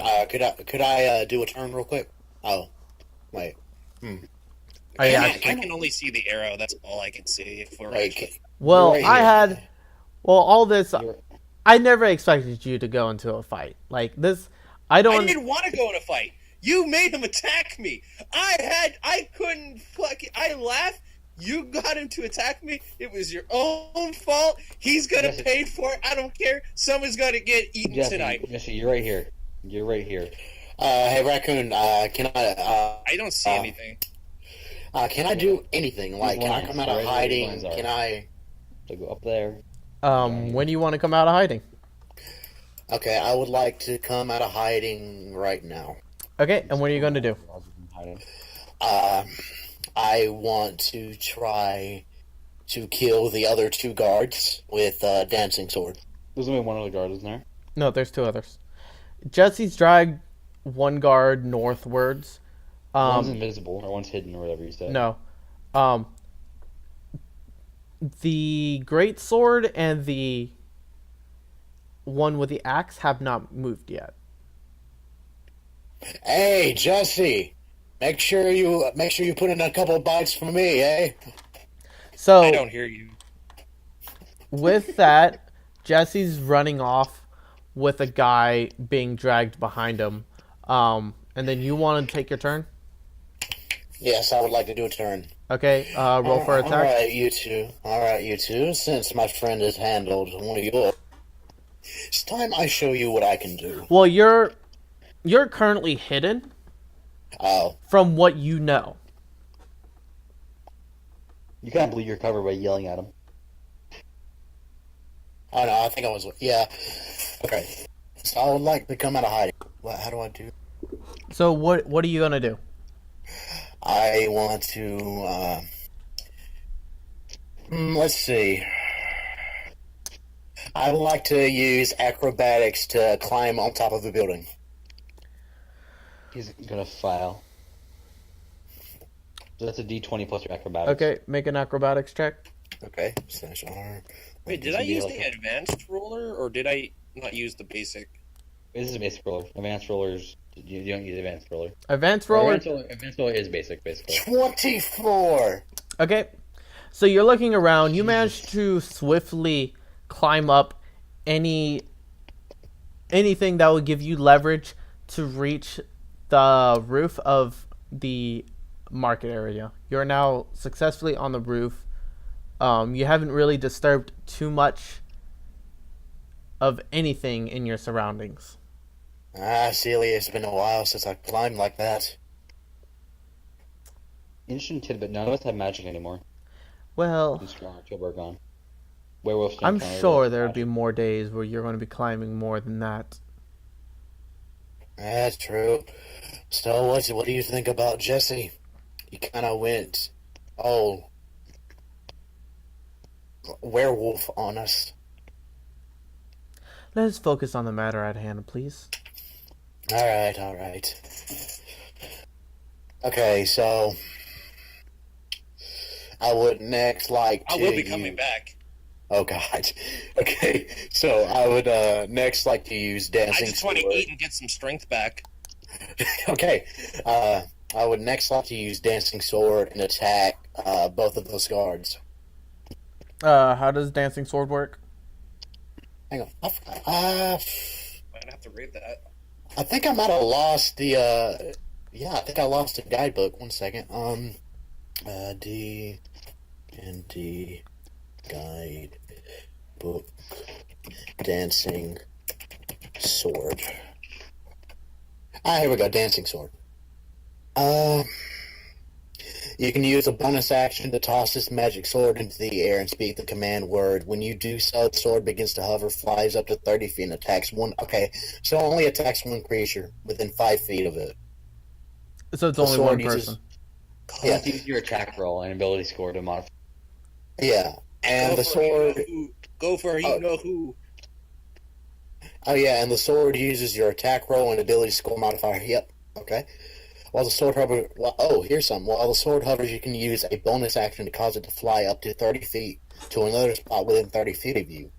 S2: Could I do a turn real quick? Oh, wait.
S1: Oh, yeah.
S3: I can only see the arrow. That's all I can see. If we're actually...
S2: Like,
S1: Well,
S2: right
S1: I
S2: here.
S1: had. Well, all this.
S4: You're-
S1: I never expected you to go into a fight like this. I
S3: I
S1: don't.
S3: didn't want to go in a fight. You made him attack me. I couldn't fucking. I laughed. You got him to attack me. It was your own fault. He's gonna
S4: Jesse.
S3: pay for it. I don't care. Someone's gonna get eaten tonight.
S4: Jesse, you're right here. You're right here.
S2: hey, Raccoon. Can
S3: I don't see anything.
S2: can I do anything? Like, can I come out of
S4: Right where the
S2: hiding?
S4: lines are.
S2: Can I?
S4: So go up there.
S1: When do you want to come out of hiding?
S2: Okay, I would like to come out of hiding right now.
S1: Okay, and what are you going to do?
S2: Uh, I want to try to kill the other two guards with dancing sword.
S4: There's only one other guard, isn't there?
S1: No, there's two others. Jesse's dragged one guard northwards.
S4: One's invisible, or one's hidden, or whatever you said.
S1: No. The great sword and the one with the axe have not moved yet.
S2: Hey, Jesse, make sure you put in a couple bites for me, eh?
S1: So
S3: I don't hear you.
S1: with that, Jesse's running off with a guy being dragged behind him. And then you want to take your turn?
S2: Yes, I would like to do a turn.
S1: Okay, roll for attack.
S2: All right, you two. Since my friend has handled one of yours, it's time I show you what I can do.
S1: Well, you're currently hidden
S2: Oh,
S1: from what you know.
S4: You kind of blew your cover by yelling at him.
S2: oh no, I think I was. Yeah. Okay. So I would like to come out of hiding. How do I do?
S1: So what are you gonna do?
S2: I want to. Let's see. I would like to use acrobatics to climb on top of a building.
S4: He's gonna file. So that's a D20 plus your acrobatics.
S1: Okay, make an acrobatics check.
S2: Okay. Slash R.
S3: Wait, did I use the advanced roller, or did I not use the basic?
S4: This is a basic roller. Advanced rollers, you don't use advanced roller.
S1: Advanced roller.
S4: Advanced roller is basic, basically.
S2: 24.
S1: Okay, so you're looking around. You manage to swiftly climb up anything that would give you leverage to reach the roof of the market area. You're now successfully on the roof. You haven't really disturbed too much of anything in your surroundings.
S2: Celia, it's been a while since I climbed like that.
S4: Interesting tidbit, none of us have magic anymore.
S1: Well,
S4: Since October are gone. Werewolf
S1: I'm
S4: strength counter,
S1: sure there would
S4: magic.
S1: be more days where you're going to be climbing more than that.
S2: That's true. So, what do you think about Jesse? He kind of went, werewolf on us.
S1: Let's focus on the matter at hand, please.
S2: All right. Okay, so I would next like to.
S3: I will be coming back.
S2: Oh God. Okay, so I would next like to use
S3: I
S2: dancing.
S3: just want to
S2: sword.
S3: eat and get some strength back.
S2: Okay, I would next like to use dancing sword and attack both of those guards.
S1: How does dancing sword work?
S2: Hang on.
S3: Might have to read that.
S2: I think I might have lost the. I think I lost the guidebook. 1 second. D and D guidebook dancing sword. Here we go. Dancing sword. You can use a bonus action to toss this magic sword into the air and speak the command word. When you do so, the sword begins to hover, flies up to 30 feet, and attacks one. Okay, so it only attacks one creature within 5 feet of it.
S1: So it's
S2: The
S1: only
S2: sword
S1: one
S2: uses-
S1: person.
S2: Yeah.
S4: Let's use your attack roll and ability score to modify.
S2: Yeah, and the sword.
S3: Go for you know who.
S2: Oh yeah, and the sword uses your attack roll and ability score modifier. Yep. Okay. While the sword hovers, here's something. While the sword hovers, you can use a bonus action to cause it to fly up to 30 feet to another spot within 30 feet of you.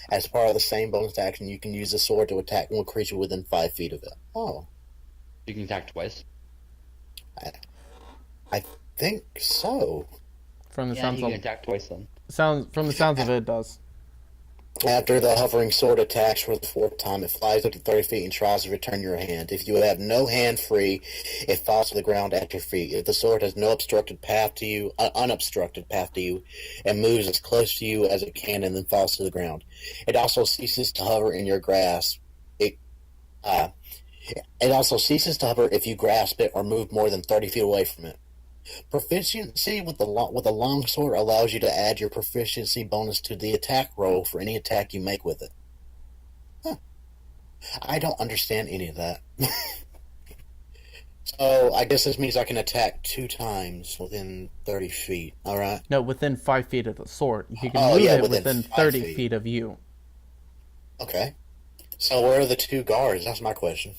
S2: As part of the same bonus action, you can use the sword to attack one creature within 5 feet of it. Oh,
S4: You can attack twice.
S2: I think so.
S1: From the
S4: Yeah,
S1: sounds
S4: you can
S1: of
S4: attack twice then.
S1: from the sounds of it, it does.
S2: After the hovering sword attacks for the fourth time, it flies up to 30 feet and tries to return your hand. If you have no hand free, it falls to the ground at your feet. If the sword has no obstructed path to you, unobstructed path to you, and moves as close to you as it can and then falls to the ground. It also ceases to hover in your grasp. It also ceases to hover if you grasp it or move more than 30 feet away from it. Proficiency with a long sword allows you to add your proficiency bonus to the attack roll for any attack you make with it. Huh. I don't understand any of that. So I guess this means I can attack 2 times within 30 feet. All right.
S1: No, within 5 feet of the sword. You can
S2: Oh,
S1: move
S2: yeah,
S1: it
S2: within
S1: within
S2: 5
S1: 30
S2: feet.
S1: feet of you.
S2: Okay. So where are the 2 guards? That's my question.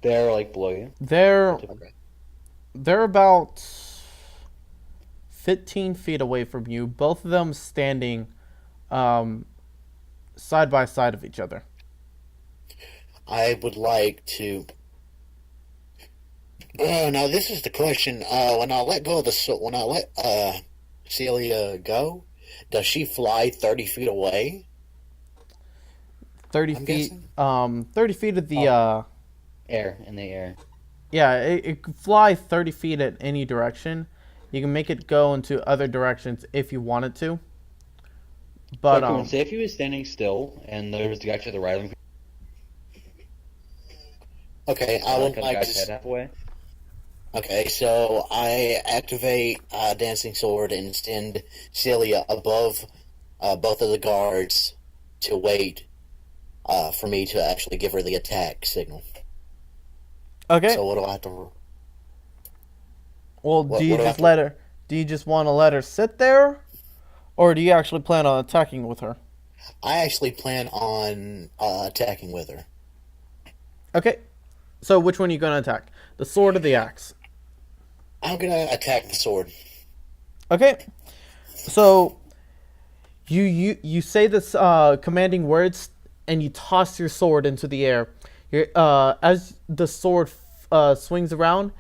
S4: They're like below you.
S1: They're
S2: Okay.
S1: they're about 15 feet away from you. Both of them standing side by side of each other.
S2: I would like to. Now this is the question. When I let go of when I let Celia go, does she fly 30 feet away?
S1: 30
S2: I'm
S1: feet.
S2: guessing.
S1: 30 feet of the
S4: Air in the air.
S1: yeah. It could fly 30 feet at any direction. You can make it go into other directions if you wanted to. But
S4: Raccoon, say if he was standing still and there was the guy to the right of him,
S2: Okay, I would
S4: cut the
S2: like
S4: guy's
S2: to.
S4: head halfway.
S2: Okay, so I activate Dancing Sword and send Celia above both of the guards to wait for me to actually give her the attack signal.
S1: okay.
S2: So what do I have to?
S1: Well,
S2: what-
S1: do you
S2: what do I
S1: just
S2: have to-
S1: let her? Do you just want to let her sit there, or do you actually plan on attacking with her?
S2: I actually plan on attacking with her.
S1: Okay. So which one are you going to attack? The sword or the axe?
S2: I'm gonna attack the sword.
S1: Okay. So you say this commanding words and you toss your sword into the air. As the sword swings around,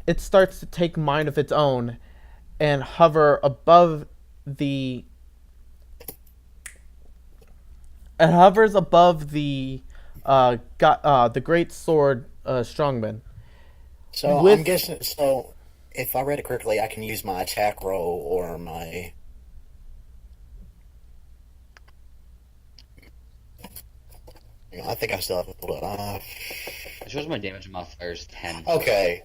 S1: it starts to take mind of its own and hover above the. It hovers above the the great sword strongman.
S2: So
S1: With-
S2: I'm guessing. So if I read it correctly, I can use my attack roll or my. I think I still have to pull it off.
S4: It shows my damage modifier is 10.
S2: Okay.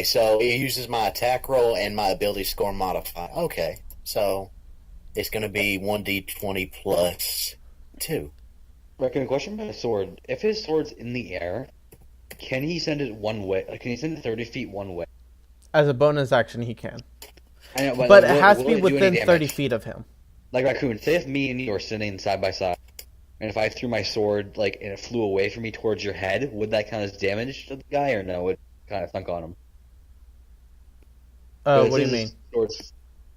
S2: So it uses my attack roll and my ability score modifier. Okay. So it's going to be 1d20 plus 2.
S4: Raccoon, question about his sword. If his sword's in the air, can he send it one way? Like, can he send it 30 feet one way?
S1: As a bonus action, he can.
S4: I know,
S1: But
S4: like,
S1: it has to
S4: will
S1: be
S4: do any
S1: within
S4: damage?
S1: 30 feet of him.
S4: Like Raccoon, say if me and you are sitting side by side, and if I threw my sword, like, and it flew away from me towards your head, would that count as damage to the guy, or no? It kind of thunk on him.
S1: What do you mean?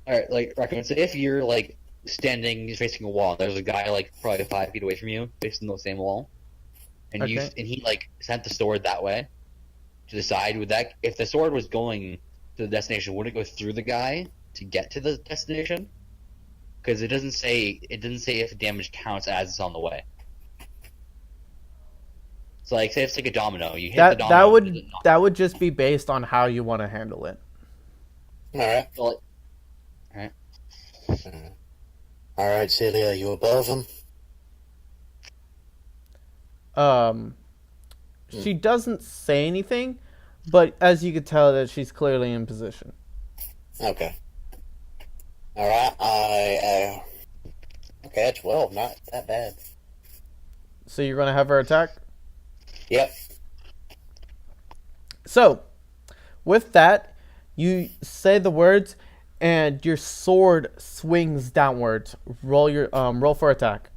S4: Alright, like, Raccoon, say if you're, like, standing facing a wall, there's a guy, like, probably 5 feet away from you, facing the same wall, and
S1: Okay.
S4: and he, like, sent the sword that way, to the side, would that, if the sword was going to the destination, would it go through the guy to get to the destination? Because it doesn't say if damage counts as it's on the way. So, like, say it's like a domino, you hit the domino.
S1: That would just be based on how you want to handle it.
S2: Alright.
S4: So, like,
S2: Alright, Celia, you above him?
S1: She doesn't say anything, but as you could tell that she's clearly in position.
S2: Okay. Alright, okay, 12, not that bad.
S1: So you're going to have her attack?
S2: Yep.
S1: So, with that, you say the words and your sword swings downwards. Roll for attack.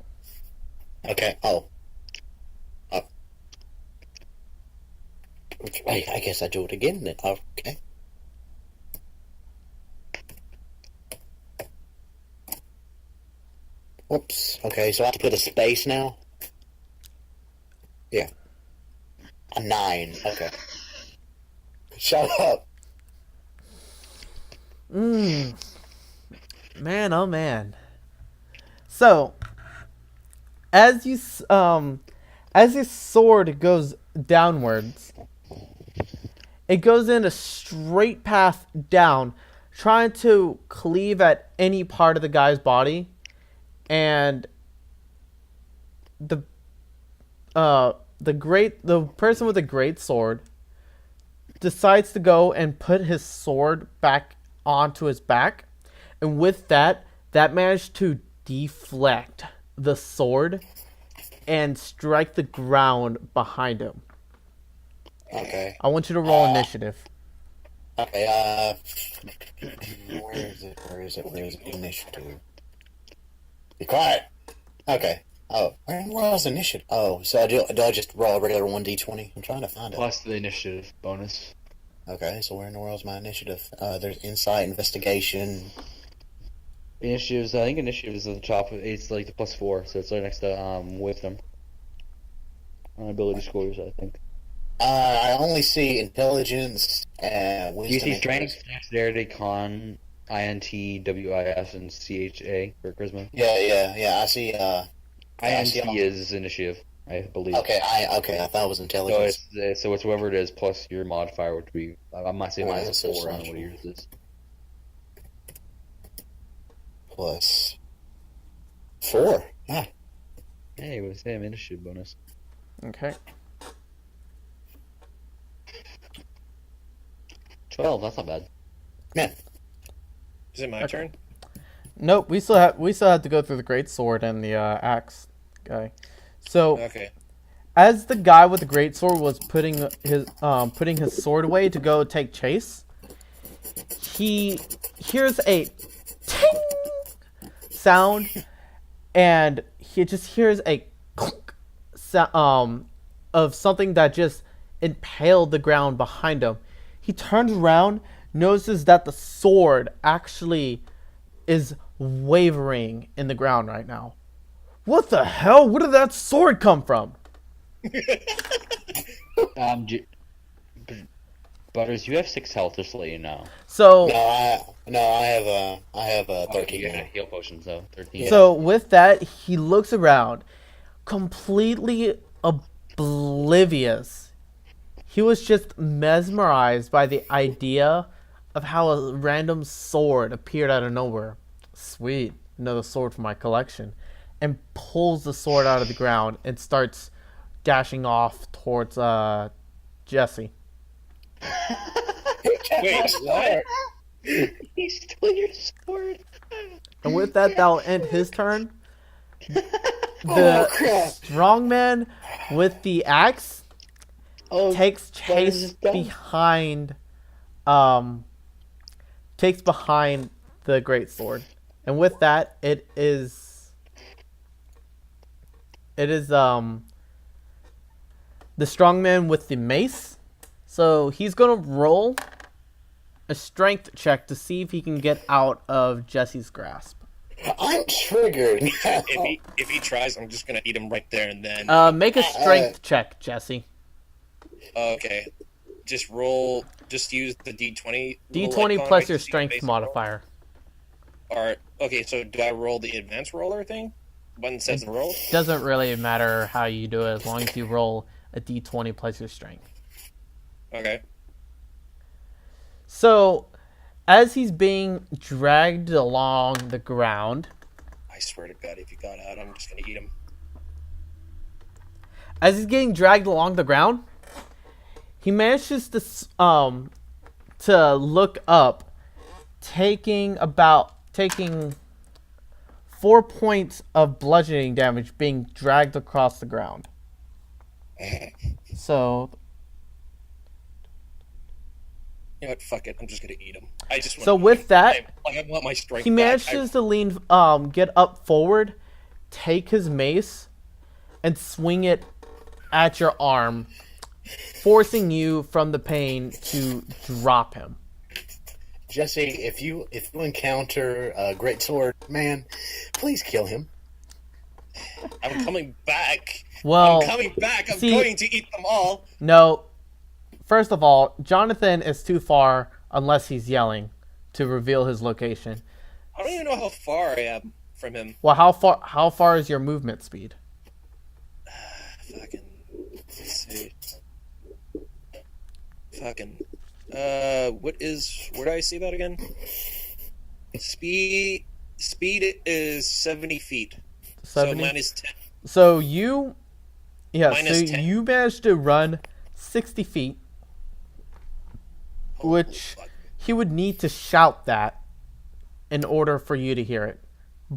S2: Okay, oh. Wait, I guess I do it again then. Okay. Whoops. Okay, so I have to put a space now? Yeah. A 9. Okay. Shut up.
S1: Man, oh man. So, as your sword goes downwards, it goes in a straight path down, trying to cleave at any part of the guy's body, and the person with the great sword decides to go and put his sword back onto his back, and with that managed to deflect the sword and strike the ground behind him.
S2: Okay.
S1: I want you to roll initiative.
S2: Okay, where is it? Where is it? Where is it? Initiative. Be quiet! Okay. Oh, where in the world is initiative? Oh, so do I just roll a regular 1d20? I'm trying to find it.
S4: Plus the initiative bonus.
S2: Okay, so where in the world is my initiative? There's insight, investigation.
S4: Initiatives, I think initiative is at the top. It's like the +4, so it's right next to wisdom. On ability scores, I think.
S2: I only see intelligence and wisdom.
S4: You see strength, dexterity, con, int, wis, and cha for charisma.
S2: Yeah. I see.
S4: INT is initiative, I believe.
S2: Okay, I thought it was intelligence.
S4: So it's whoever it is plus your modifier, which would be I might say
S2: Alright,
S4: minus
S2: so
S4: 4 on
S2: social.
S4: what yours is.
S2: Plus 4. Ah,
S4: Hey, it was same initiative bonus.
S1: Okay.
S4: 12, that's not bad.
S2: man.
S3: Is it my turn?
S1: Nope. We still have to go through the great sword and the axe guy. So
S3: Okay.
S1: as the guy with the great sword was putting his sword away to go take chase, he hears a ting sound, and he just hears a clunk of something that just impaled the ground behind him. He turns around, notices that the sword actually is wavering in the ground right now. What the hell? Where did that sword come from?
S4: Butters, you have 6 health, just to let you know.
S1: So
S2: I have a 13.
S4: You got a
S2: now.
S4: heal potion, so 13.
S1: So with that, he looks around, completely oblivious. He was just mesmerized by the idea of how a random sword appeared out of nowhere. Sweet, another sword for my collection. And pulls the sword out of the ground and starts dashing off towards Jesse.
S3: Wait, what?
S4: He stole your sword.
S1: And with that, that'll end his turn. The
S2: Oh, crap.
S1: strongman with the axe takes
S4: Butters is
S1: chase
S4: done.
S1: behind the great sword. And with that, it is the strongman with the mace. So he's gonna roll a strength check to see if he can get out of Jesse's grasp.
S2: I'm triggered.
S3: If he tries, I'm just gonna eat him right there and then.
S1: Make a strength check, Jesse.
S3: Okay. Just roll. Just use the D20. little
S1: D20
S3: icon,
S1: plus
S3: right,
S1: your
S3: to see the
S1: strength
S3: basic
S1: modifier.
S3: roll? Alright. Okay, so do I roll the advanced roller thing? Button says roll.
S1: Doesn't really matter how you do it as long as you roll a D20 plus your strength.
S3: Okay.
S1: So, as he's being dragged along the ground,
S3: I swear to God, if he got out, I'm just gonna eat him.
S1: as he's getting dragged along the ground, he manages to look up, taking 4 points of bludgeoning damage being dragged across the ground. So,
S3: You know what? Fuck it. I'm just gonna eat him. I just.
S1: So
S3: wanna-
S1: with that,
S3: I want my strength.
S1: he
S3: back.
S1: manages to lean, get up forward, take his mace, and swing it at your arm, forcing you from the pain to drop him.
S2: Jesse, if you encounter a great sword man, please kill him.
S3: I'm coming back.
S1: Well,
S3: I'm coming back. I'm
S1: see-
S3: going to eat them all.
S1: No. First of all, Jonathan is too far unless he's yelling to reveal his location.
S3: I don't even know how far I am from him.
S1: Well, how far is your movement speed?
S3: Fucking. Let's see. Fucking. What is? Where do I see that again? Speed is 70 feet.
S1: 70?
S3: So minus 10.
S1: So you
S3: Minus 10.
S1: you managed to run 60 feet, which
S3: fuck.
S1: he would need to shout that in order for you to hear it.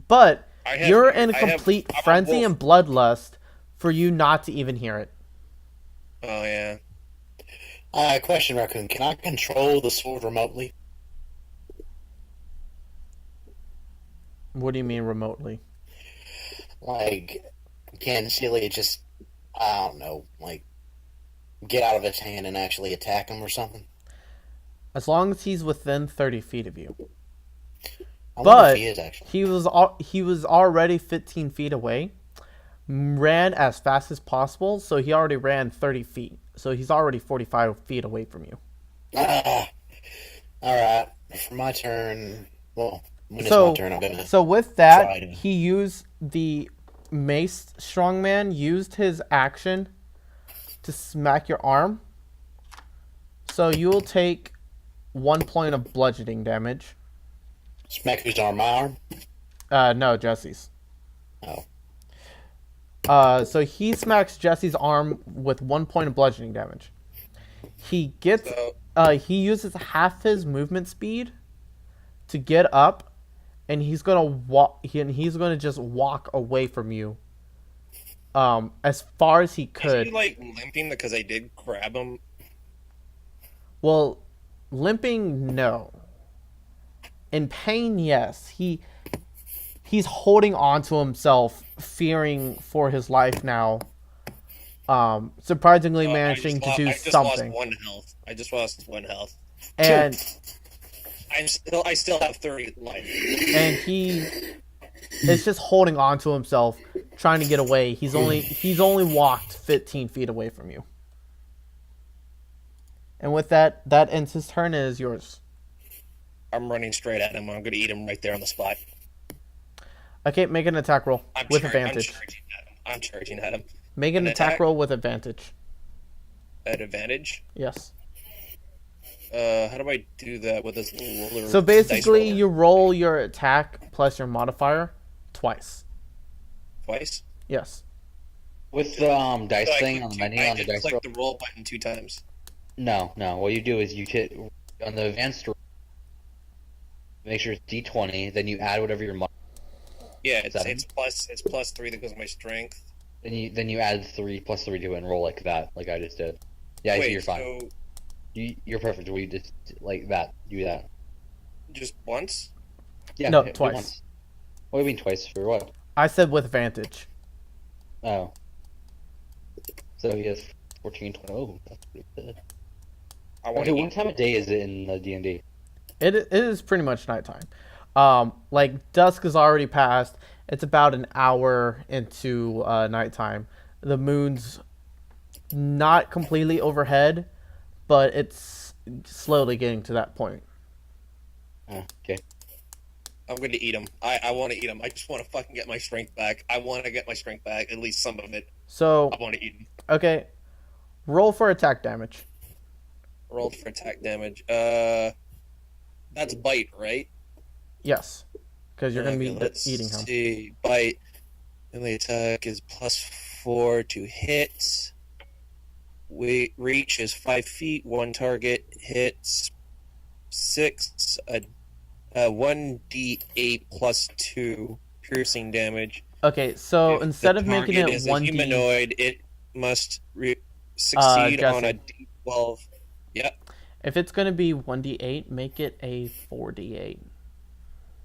S1: But
S3: I have-
S1: you're in
S3: I have-
S1: complete
S3: I'm a
S1: frenzy
S3: wolf.
S1: and bloodlust for you not to even hear it.
S3: Oh yeah.
S2: Question, Raccoon. Can I control the sword remotely?
S1: What do you mean remotely?
S2: Like, can Celia just, I don't know, like, get out of his hand and actually attack him or something?
S1: As long as he's within 30 feet of you.
S2: I wonder
S1: But
S2: if he is, actually.
S1: he was already 15 feet away, ran as fast as possible, so he already ran 30 feet. So he's already 45 feet away from you.
S2: Alright. For my turn, well, when it's
S1: So,
S2: my turn, I'm gonna...
S1: so with
S2: try
S1: that,
S2: to-
S1: he used the mace strongman, used his action to smack your arm. So you will take 1 point of bludgeoning damage.
S2: Smack whose arm? My arm?
S1: No, Jesse's.
S2: Oh.
S1: So he smacks Jesse's arm with 1 point of bludgeoning damage. He gets,
S3: So
S1: he uses half his movement speed to get up, and he's gonna walk. He's gonna just walk away from you, as far as he
S3: is
S1: could.
S3: he like limping because I did grab him?
S1: Well, limping, no. In pain, yes. He's holding on to himself, fearing for his life now. Surprisingly managing to do
S3: I just
S1: something.
S3: lost 1 health. I just lost 1 health.
S1: And
S3: I still have 30 life.
S1: he is just holding on to himself, trying to get away. He's only walked 15 feet away from you. And with that ends his turn and is yours.
S3: I'm running straight at him. I'm gonna eat him right there on the spot.
S1: Okay, make an attack roll with advantage.
S3: I'm charging at him.
S1: Make an
S3: An
S1: attack
S3: attack?
S1: roll with advantage.
S3: At advantage.
S1: Yes.
S3: How do I do that with this little
S1: So
S3: dice
S1: basically,
S3: roller?
S1: you roll your attack plus your modifier twice.
S3: Twice.
S1: Yes.
S4: With the dice
S3: So I
S4: thing
S3: click
S4: on the
S3: two-
S4: menu
S3: I
S4: on the
S3: just
S4: dice
S3: click
S4: roll.
S3: the roll button 2 times.
S4: No. What you do is you hit on the advanced roll, make sure it's D20, then you add whatever your
S3: Yeah,
S4: Seven.
S3: it's plus 3 that goes my strength.
S4: then you add 3 plus 3 to it and roll like that, like I just did. Yeah, I see you're fine.
S3: So
S4: You're perfect. We just like that. Do that.
S3: just once?
S4: Yeah.
S1: No,
S4: hit
S1: twice.
S4: once. What do you mean twice? For what?
S1: I said with advantage.
S4: Oh. So he has 14, 20. Oh, that's pretty good.
S3: I want
S4: Okay,
S3: to
S4: what
S3: eat.
S4: time of day is it in the D&D?
S1: It is pretty much nighttime. Like dusk is already passed. It's about an hour into nighttime. The moon's not completely overhead, but it's slowly getting to that point.
S4: Oh, okay.
S3: I'm going to eat him. I want to eat him. I just want to fucking get my strength back. I want to get my strength back, at least some of it.
S1: So,
S3: I want to eat him.
S1: okay, roll for attack damage.
S3: Rolled for attack damage. That's bite, right?
S1: Yes, because you're going to
S3: Okay,
S1: be
S3: let's
S1: eating him.
S3: see. Bite. Melee attack is plus 4 to hit. Reach is 5 feet. 1 target hits 6. 1d8 plus 2 piercing damage.
S1: Okay, so
S3: If
S1: instead
S3: the
S1: of making
S3: target
S1: it
S3: is a
S1: 1d,
S3: humanoid, it must succeed on a
S1: Jesse.
S3: d12.
S1: if it's going to be 1d8, make it a 4d8.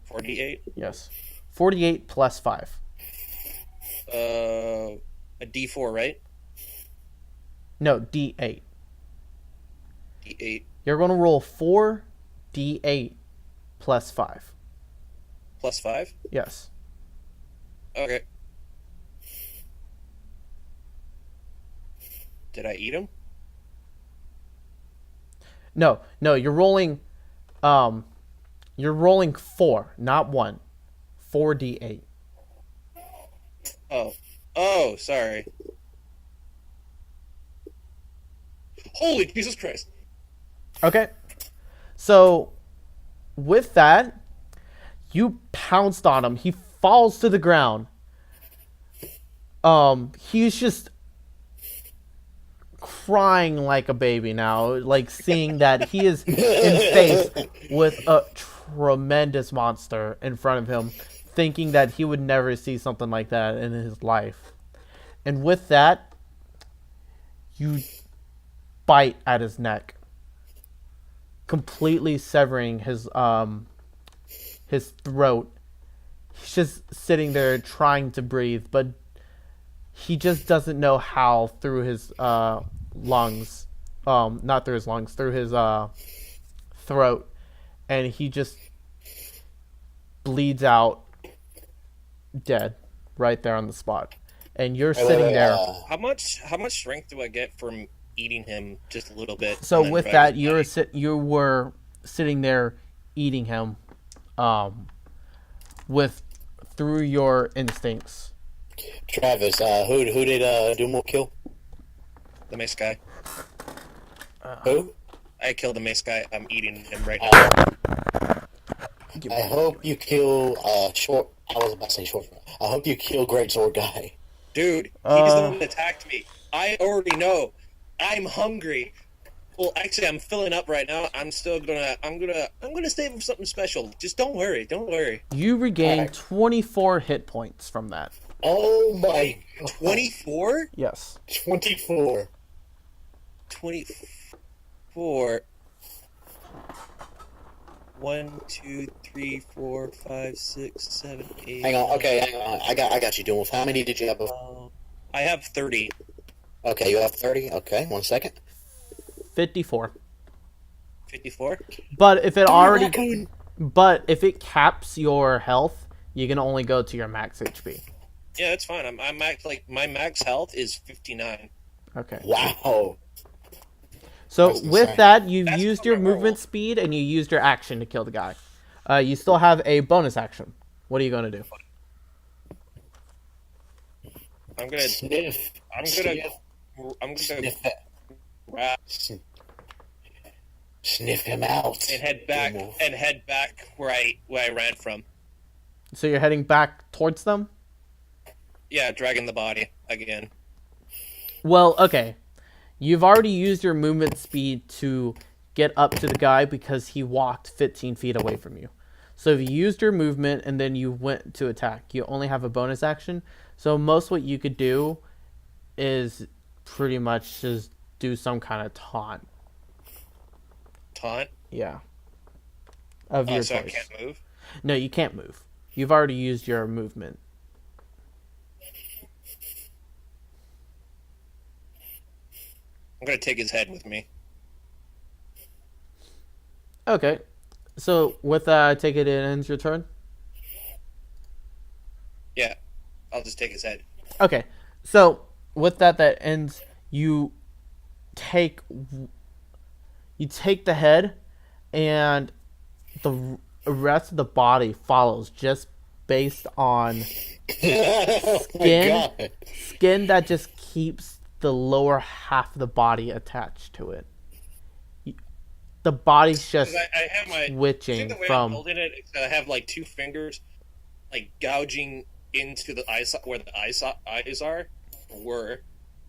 S3: 48.
S1: Yes. 48 plus 5.
S3: A d4, right?
S1: No, d8.
S3: D8
S1: You're going to roll 4d8 plus 5.
S3: plus 5.
S1: Yes.
S3: Okay. Did I eat him?
S1: No, you're rolling 4, not 1. 4d8.
S3: Oh, sorry. Holy Jesus Christ!
S1: Okay. So with that, you pounced on him. He falls to the ground. He's just crying like a baby now, like seeing that he is in face with a tremendous monster in front of him, thinking that he would never see something like that in his life. And with that, you bite at his neck, completely severing his throat. He's just sitting there trying to breathe, but he just doesn't know how through his lungs, not through his lungs, through his throat, and he just bleeds out dead right there on the spot. And you're sitting there.
S3: How much strength do I get from eating him just a little bit?
S1: So with that, you were sitting there eating him, through your instincts.
S2: Travis, who did Dumo kill?
S3: The mace guy.
S2: Who?
S3: I killed the mace guy. I'm eating him right now.
S2: I hope you kill short. I was about to say short. I hope you kill Great Sword guy.
S3: Dude, he's the one that attacked me. I already know. I'm hungry. Well, actually, I'm filling up right now. I'm gonna save him something special. Just don't worry. Don't worry.
S1: You regain 24 hit points from that.
S2: Oh my!
S3: 24?
S1: Yes.
S2: 24.
S3: 24. 1, 2, 3, 4, 5, 6, 7, 8.
S2: Hang on. Okay, hang on. I got you, Dumo. How many did you have before?
S3: I have 30.
S2: Okay, you have 30. Okay, 1 second.
S1: 54.
S3: 54?
S1: But if it caps your health, you can only go to your max HP.
S3: Yeah, that's fine. I'm my max health is 59.
S1: Okay.
S2: Wow.
S1: So
S2: That's
S1: with
S2: insane.
S1: that, you've
S3: That's
S1: used
S3: not
S1: your
S3: my roll.
S1: movement speed and you used your action to kill the guy. You still have a bonus action. What are you going to do?
S3: I'm gonna
S2: Sniff. Sniff it.
S3: grab
S2: Sniff him out.
S3: and head back
S2: Dumo.
S3: where I ran from.
S1: So you're heading back towards them?
S3: Yeah, dragging the body again.
S1: Well, okay. You've already used your movement speed to get up to the guy because he walked 15 feet away from you. So if you used your movement and then you went to attack, you only have a bonus action. So most what you could do is pretty much just do some kind of taunt.
S3: Taunt?
S1: Yeah. Of your
S3: So I
S1: choice.
S3: can't move?
S1: No, you can't move. You've already used your movement.
S3: I'm gonna take his head with me.
S1: Okay. So with that, I take it ends your turn?
S3: Yeah, I'll just take his head.
S1: Okay. So with that ends. You take the head, and the rest of the body follows just based on
S2: Oh my
S1: Skin?
S2: god.
S1: skin that just keeps the lower half of the body attached to it. The body's just
S3: 'Cause I have my. See
S1: switching
S3: the way I'm
S1: from.
S3: holding it? I have like two fingers, like gouging into the eyes where the eyes were.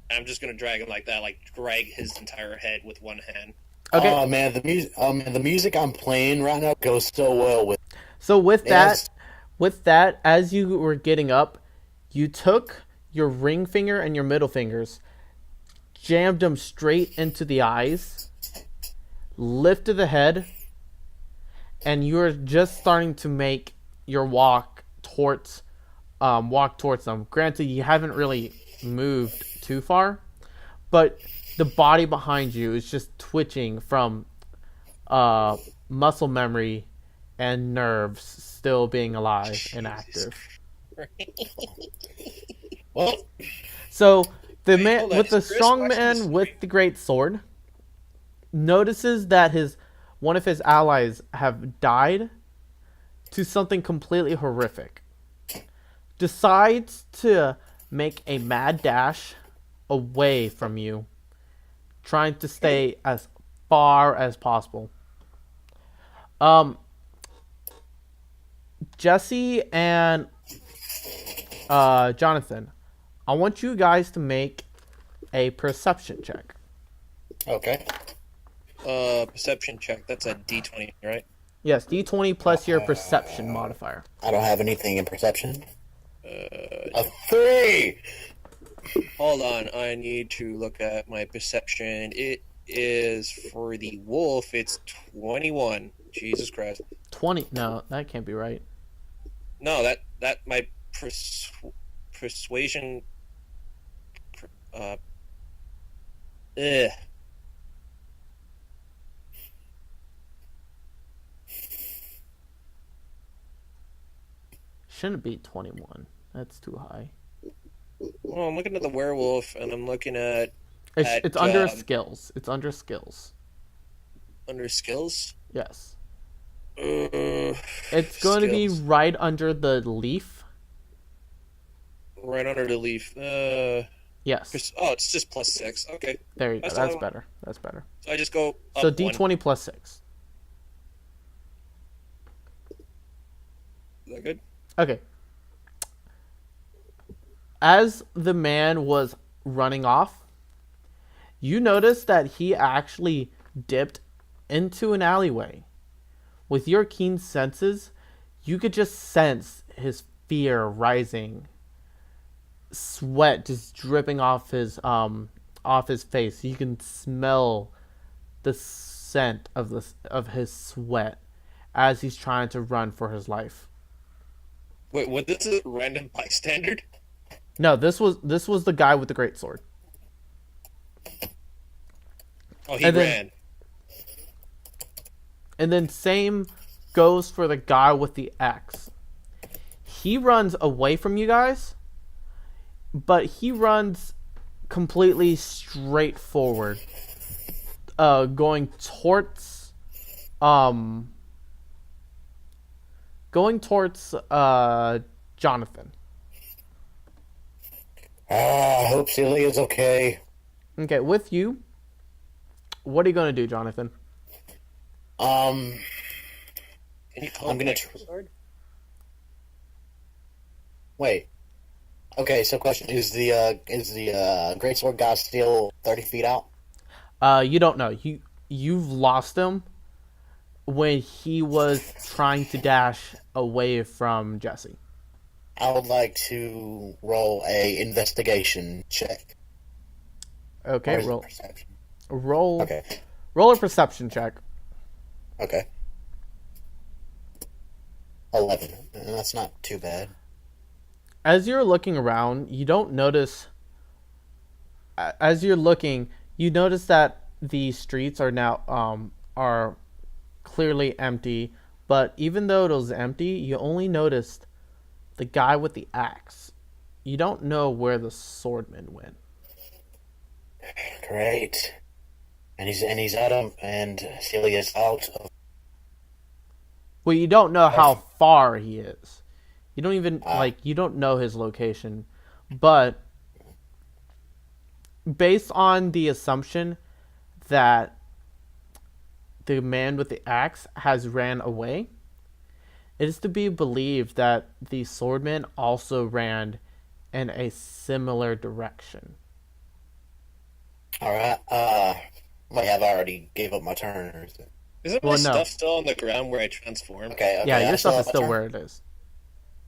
S3: And I'm just gonna drag him like that, like drag his entire head with one hand.
S1: Okay.
S2: Oh man, the music. Oh man, the music I'm playing right now goes so well with.
S1: So with
S2: Yes.
S1: that, as you were getting up, you took your ring finger and your middle fingers, jammed them straight into the eyes, lifted the head, and you were just starting to make your walk towards them. Granted, you haven't really moved too far, but the body behind you is just twitching from muscle memory and nerves still being alive and active.
S2: Well,
S1: So the
S3: Wait,
S1: man
S3: hold on,
S1: with the
S3: is Chris
S1: strong
S3: watching
S1: man
S3: this
S1: with
S3: stream?
S1: the great sword notices that one of his allies have died to something completely horrific. Decides to make a mad dash away from you, trying to stay as far as possible. Jesse and Jonathan, I want you guys to make a perception check.
S2: okay.
S3: Perception check. That's a D20, right?
S1: Yes, D20 plus your perception modifier.
S2: I don't have anything in perception. A 3.
S3: Hold on, I need to look at my perception. It is for the wolf. It's 21. Jesus Christ.
S1: 20. No, that can't be right.
S3: No, that my persuasion. Uh. Ugh.
S1: Shouldn't be 21. That's too high.
S3: Well, I'm looking at the werewolf, and I'm looking at
S1: It's under skills. It's under skills.
S3: under skills.
S1: Yes.
S3: Uh,
S1: It's going to be
S3: skills.
S1: right under the leaf.
S3: Right under the leaf.
S1: Yes.
S3: Oh, it's just +6. Okay,
S1: There you go.
S3: That's all I
S1: That's
S3: want.
S1: better. That's better.
S3: so I just go up
S1: So
S3: one.
S1: D20 plus 6.
S3: Is that good?
S1: Okay. As the man was running off, you noticed that he actually dipped into an alleyway. With your keen senses, you could just sense his fear rising, sweat just dripping off his face. You can smell the scent of his sweat as he's trying to run for his life.
S3: Wait, was this a random bystander?
S1: No, this was the guy with the great sword.
S3: Oh, he
S1: And then-
S3: ran.
S1: And then same goes for the guy with the axe. He runs away from you guys, but he runs completely straight forward, going towards Jonathan.
S2: I hope Celia's okay.
S1: Okay, with you, what are you gonna do, Jonathan?
S2: Um,
S3: Can you call
S2: I'm gonna
S3: back
S2: tr-
S3: sword?
S2: wait. Okay, so question: Is the greatsword guy still 30 feet out?
S1: You don't know. You've lost him when he was trying to dash away from Jesse.
S2: I would like to roll a investigation check. Or
S1: Okay,
S2: is it
S1: roll
S2: perception?
S1: roll
S2: Okay.
S1: roll a perception check.
S2: Okay. 11. That's not too bad.
S1: As you're looking around, you don't notice. As you're looking, you notice that the streets are now are clearly empty. But even though it was empty, you only noticed the guy with the axe. You don't know where the swordman went.
S2: Great. And he's out of, and Celia's out of.
S1: Well, you don't know how far he is. You don't even you don't know his location. But based on the assumption that the man with the axe has ran away, it is to be believed that the swordman also ran in a similar direction.
S2: All right. Wait, I've already gave up my turn. Or is it?
S3: Isn't my
S1: Well, no.
S3: stuff still on the ground where I transformed?
S2: Okay.
S1: Yeah,
S2: I
S1: your
S2: still
S1: stuff
S2: have
S1: is
S2: my
S1: still
S2: turn?
S1: where it is.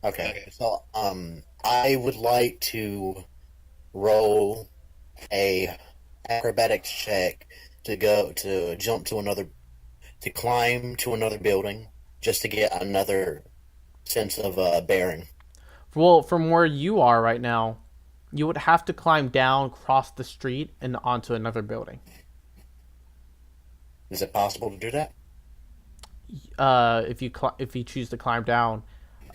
S2: Okay.
S3: Okay.
S2: So, I would like to roll a acrobatics check to climb to another building, just to get another sense of bearing.
S1: Well, from where you are right now, you would have to climb down, cross the street, and onto another building.
S2: Is it possible to do that?
S1: If you choose to climb down,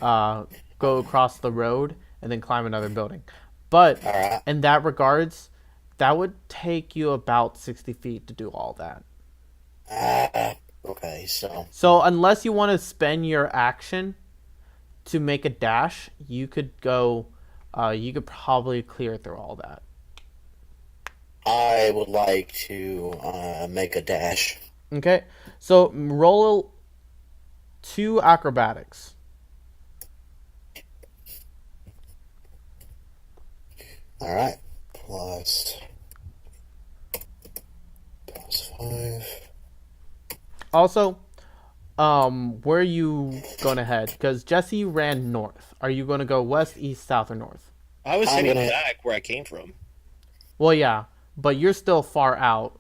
S1: go across the road and then climb another building. But
S2: All right.
S1: in that regards, that would take you about 60 feet to do all that.
S2: Okay. So,
S1: So unless you want to spend your action to make a dash, you could go. You could probably clear through all that.
S2: I would like to make a dash.
S1: Okay. So roll 2 acrobatics.
S2: All right. Plus 5.
S1: Also, where are you going to head? Because Jesse ran north. Are you going to go west, east, south, or north?
S3: I was
S2: I'm
S3: heading
S2: gonna-
S3: back where I came from.
S1: Well, yeah, but you're still far out,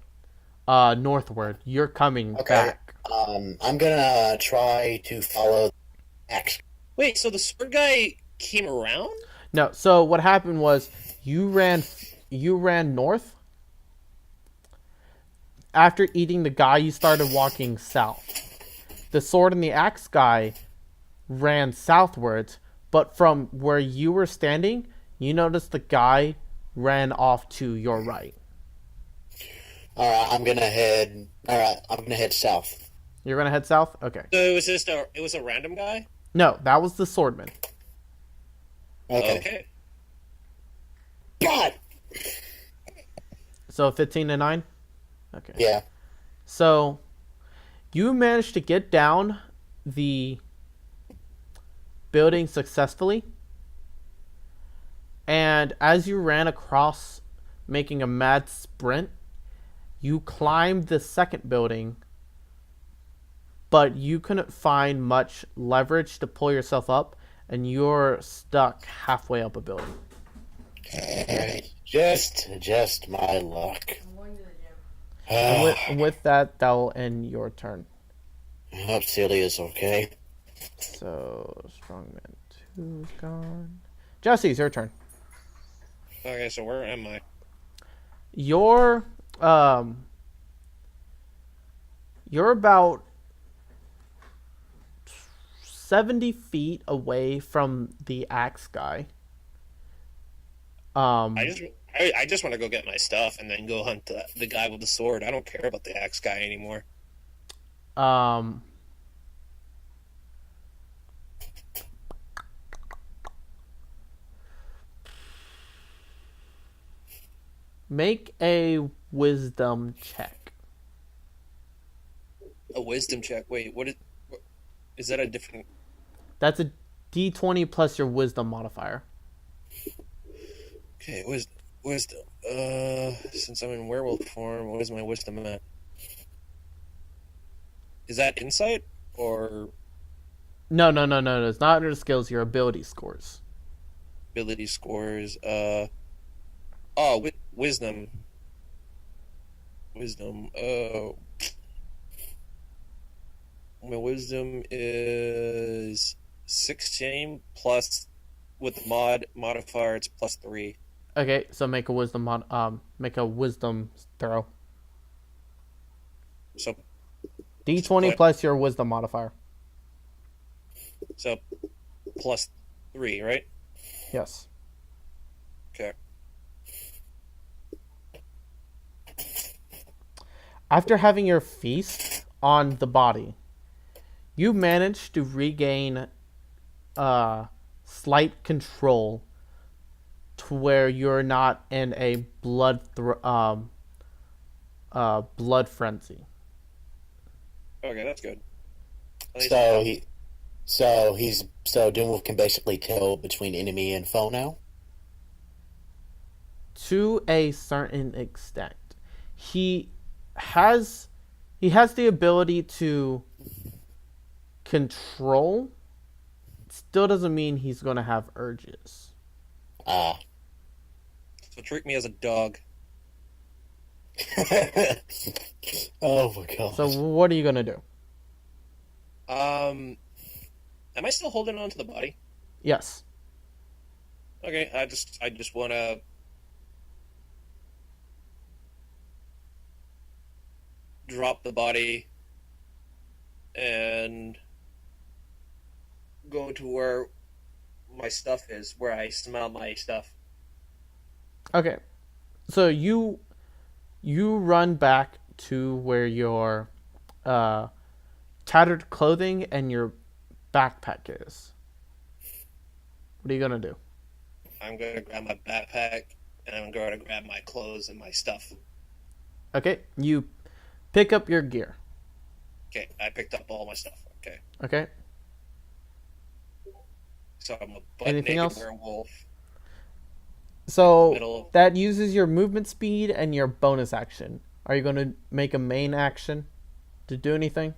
S1: northward. You're coming
S2: Okay.
S1: back.
S2: I'm gonna try to follow X.
S3: Wait, so the sword guy came around?
S1: No, so what happened was you ran north. After eating the guy, you started walking south. The sword and the axe guy ran southwards, but from where you were standing, you noticed the guy ran off to your right.
S2: All right, I'm gonna head. All right, I'm gonna head south.
S1: You're gonna head south? Okay.
S3: So it was just a random guy?
S1: No, that was the swordman.
S2: Okay. God.
S1: So 15 to 9? Okay.
S2: Yeah.
S1: So you managed to get down the building successfully. And as you ran across, making a mad sprint, you climbed the second building, but you couldn't find much leverage to pull yourself up, and you're stuck halfway up a building.
S2: Just my luck.
S1: With that, that will end your turn.
S2: I hope Celia's okay.
S1: So, Strongman 2 is gone. Jesse, it's your turn.
S3: Okay, so where am I?
S1: You're about 70 feet away from the axe guy.
S3: I just want to go get my stuff and then go hunt the guy with the sword. I don't care about the axe guy anymore.
S1: Make a wisdom check.
S3: A wisdom check. Wait, is that a different?
S1: That's a d20 plus your wisdom modifier.
S3: Okay, wisdom. Since I'm in werewolf form, what is my wisdom at? Is that insight or
S1: No. It's not under skills, your ability scores.
S3: ability scores? Wisdom. Wisdom. My wisdom is 16 plus with the modifier. It's plus 3.
S1: Okay, so make a wisdom throw.
S3: So
S1: D20 plus your wisdom modifier.
S3: So plus 3, right?
S1: Yes.
S3: Okay.
S1: After having your feast on the body, you manage to regain slight control to where you're not in a blood frenzy.
S3: Okay, that's good. At least-
S2: So Doomwolf can basically tell between enemy and foe now.
S1: To a certain extent, he has the ability to control. Still doesn't mean he's going to have urges.
S2: Ah.
S3: So treat me as a dog.
S2: Oh my god.
S1: So what are you going to do?
S3: Am I still holding on to the body?
S1: Yes.
S3: Okay, I just want to drop the body and go to where my stuff is, where I smell my stuff.
S1: Okay. So you run back to where your tattered clothing and your backpack is. What are you going to do?
S3: I'm going to grab my backpack and I'm going to grab my clothes and my stuff.
S1: Okay. You pick up your gear.
S3: Okay, I picked up all my stuff. Okay.
S1: Okay.
S3: So I'm a butt
S1: Anything
S3: naked
S1: else?
S3: werewolf.
S1: So
S3: Middle.
S1: that uses your movement speed and your bonus action. Are you going to make a main action to do anything?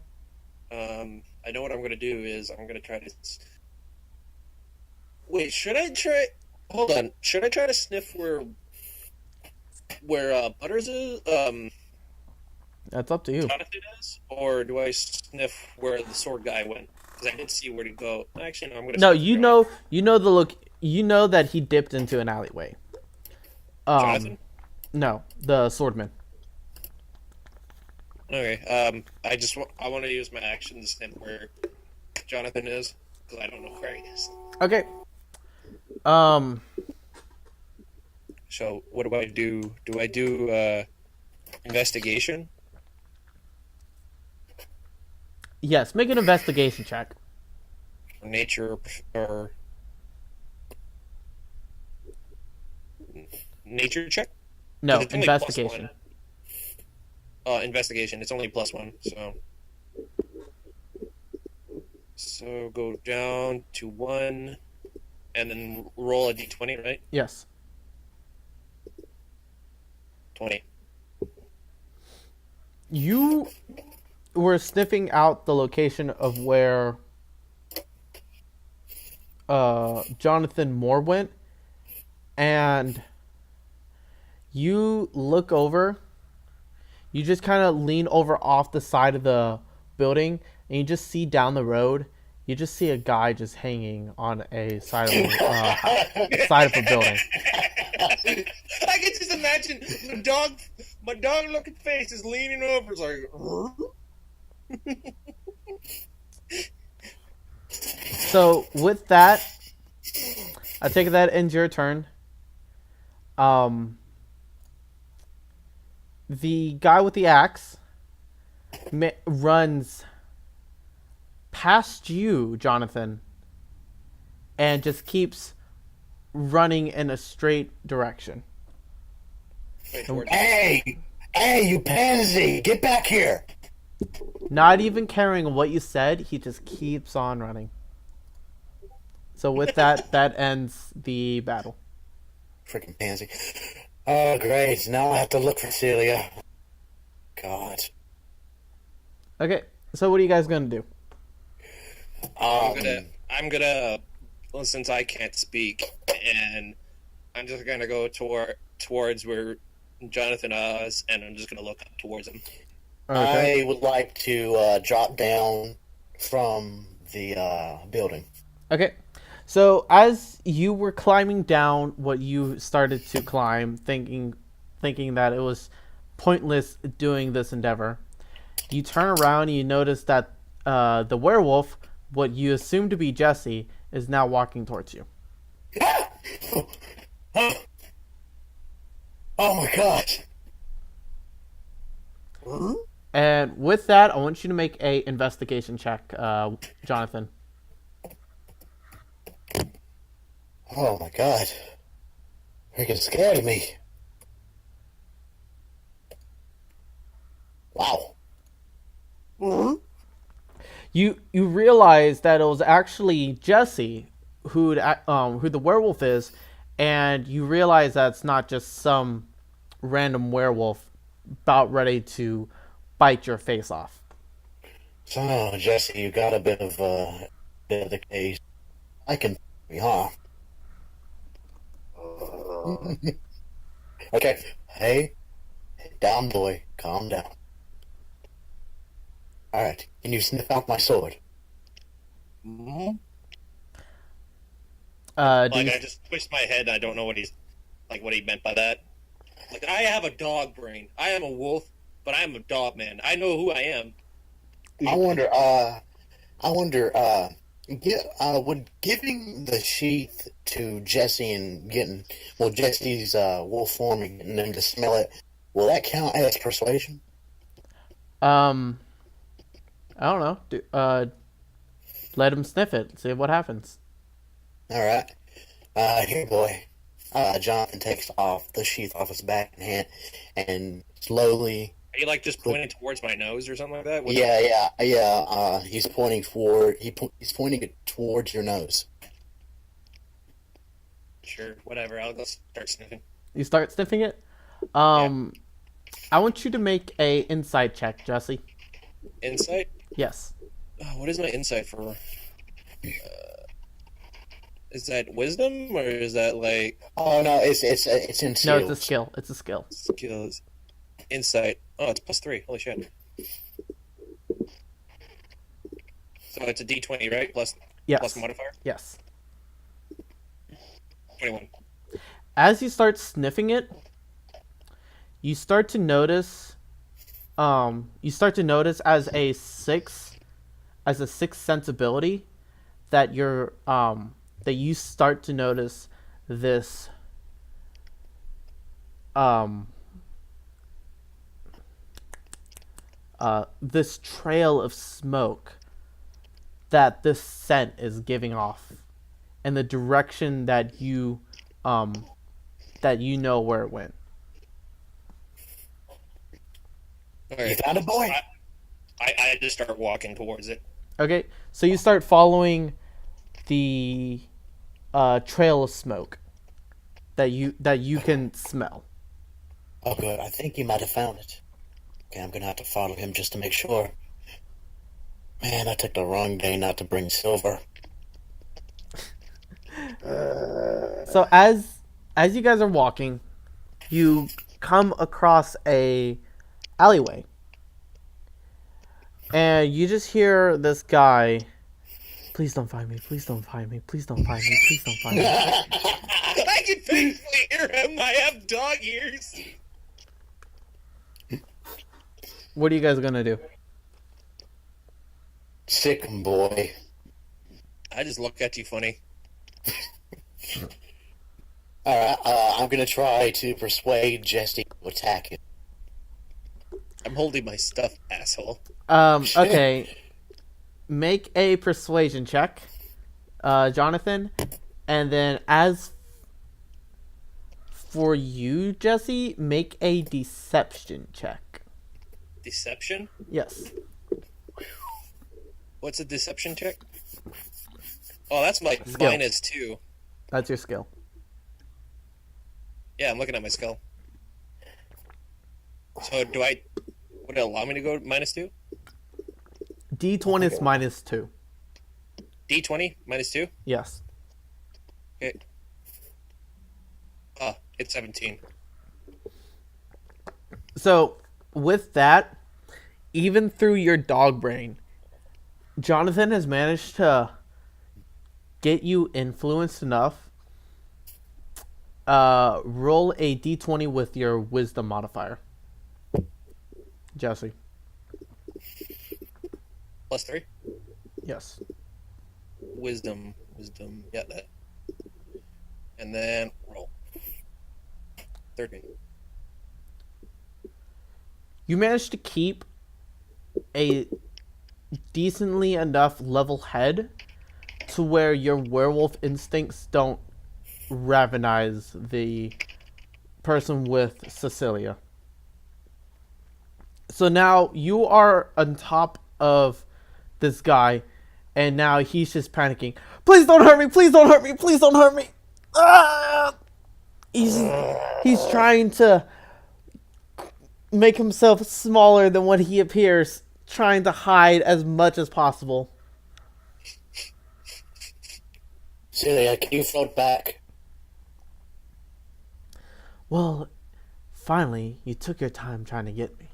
S3: I know what I'm going to do is I'm going to try to... Wait, should I try... Hold on. Should I try to sniff where where Butters is,
S1: That's up to you.
S3: Jonathan is, or do I sniff where the sword guy went? Because I did see where to go. Actually, no, I'm gonna.
S1: No,
S3: sniff
S1: you
S3: Jonathan.
S1: know the look. You know that he dipped into an alleyway.
S3: Jonathan.
S1: No, the swordman.
S3: Okay. I want to use my action to sniff where Jonathan is because I don't know where he is.
S1: Okay.
S3: So what do I do? Do I do investigation?
S1: Yes, make an investigation check.
S3: Nature or nature check?
S1: No,
S3: It's only plus
S1: investigation.
S3: one. Investigation. It's only +1, so. So go down to 1, and then roll a d20, right?
S1: Yes.
S3: 20.
S1: You were sniffing out the location of where Jonathan Moore went, and you look over. You just kind of lean over off the side of the building, and you just see down the road. You just see a guy just hanging on a side of a building.
S3: I can just imagine my dog looking face is leaning over. It's like,
S1: So with that, I take that ends your turn. The guy with the axe runs past you, Jonathan, and just keeps running in a straight direction.
S3: wait, towards-
S2: Hey, you pansy, get back here!
S1: Not even caring what you said, he just keeps on running. So with that, that ends the battle.
S2: Freaking pansy. Oh, great. Now I have to look for Celia. God.
S1: Okay, so what are you guys gonna do?
S3: I'm gonna, well, since I can't speak, and I'm just gonna go towards where Jonathan is, and I'm just gonna look up towards him.
S1: Okay.
S2: I would like to drop down from the building.
S1: Okay. So as you were climbing down what you started to climb, thinking that it was pointless doing this endeavor, you turn around and you notice that the werewolf, what you assume to be Jesse, is now walking towards you.
S2: Oh my God.
S1: And with that, I want you to make a investigation check, Jonathan.
S2: Oh my God. Freaking scared me. Wow.
S1: You realize that it was actually Jesse who the werewolf is, and you realize that it's not just some random werewolf about ready to bite your face off.
S2: So, Jesse, you got a bit of the case. I can be, huh? Okay. Hey, down, boy. Calm down. All right. Can you sniff out my sword?
S3: Mm-hmm.
S1: Do
S3: Like,
S1: you-
S3: I just twist my head, and I don't know what he meant by that. Like, I have a dog brain. I am a wolf, but I am a dog man. I know who I am.
S2: I wonder. Would giving the sheath to Jesse and getting Jesse's wolf form and getting them to smell it, will that count as persuasion?
S1: I don't know. Let him sniff it. See what happens.
S2: All right. Here, boy. Jonathan takes off the sheath off his back and hand, and slowly.
S3: Are you, like, just pointing towards my nose or something like that?
S2: Yeah. He's pointing forward. He's pointing it towards your nose.
S3: Sure, whatever. I'll go start sniffing.
S1: You start sniffing it. I want you to make a insight check, Jesse.
S3: Insight?
S1: Yes.
S3: What is my insight for? Is that wisdom or is that like
S2: Oh no, it's in
S1: No,
S2: skills.
S1: it's a skill. It's a skill.
S3: skills? Insight. Oh, it's +3. Holy shit. So it's a D20, right? Plus
S1: Yes.
S3: modifier.
S1: Yes.
S3: 21.
S1: As you start sniffing it, you start to notice as a sixth sensibility that you start to notice this this trail of smoke that this scent is giving off in the direction that you know where it went.
S3: All
S2: You
S3: right.
S2: found it, boy?
S3: I just start walking towards it.
S1: Okay, so you start following the trail of smoke that you can smell.
S2: Oh, good. I think you might have found it. Okay, I'm gonna have to follow him just to make sure. Man, I took the wrong day not to bring silver.
S1: So as you guys are walking, you come across a alleyway, and you just hear this guy, "Please don't find me! Please don't find me! Please don't find me! Please don't find me!"
S3: I can faithfully hear him. I have dog ears.
S1: What are you guys gonna do?
S2: Sick boy.
S3: I just look at you funny.
S2: Alright, I'm gonna try to persuade Jesse to attack him.
S3: I'm holding my stuff, asshole.
S1: Okay. Make a persuasion check, Jonathan, and then as for you, Jesse, make a deception check.
S3: Deception?
S1: Yes.
S3: What's a deception check? Oh, that's my
S1: Skill.
S3: -2.
S1: That's your skill.
S3: Yeah, I'm looking at my skull. So would it allow me to go -2?
S1: D20 is -2.
S3: D20 -2?
S1: Yes.
S3: Okay. Oh, it's 17.
S1: So, with that, even through your dog brain, Jonathan has managed to get you influenced enough. Roll a d20 with your wisdom modifier. Jesse.
S3: +3?
S1: Yes.
S3: Wisdom. Yeah, that. And then roll. 13.
S1: You managed to keep a decently enough level head to where your werewolf instincts don't ravenize the person with Cecilia. So now you are on top of this guy, and now he's just panicking. Please don't hurt me! Please don't hurt me! Please don't hurt me! Ah! He's trying to make himself smaller than what he appears, trying to hide as much as possible.
S2: Celia, can you float back?
S1: Well, finally, you took your time trying to get me.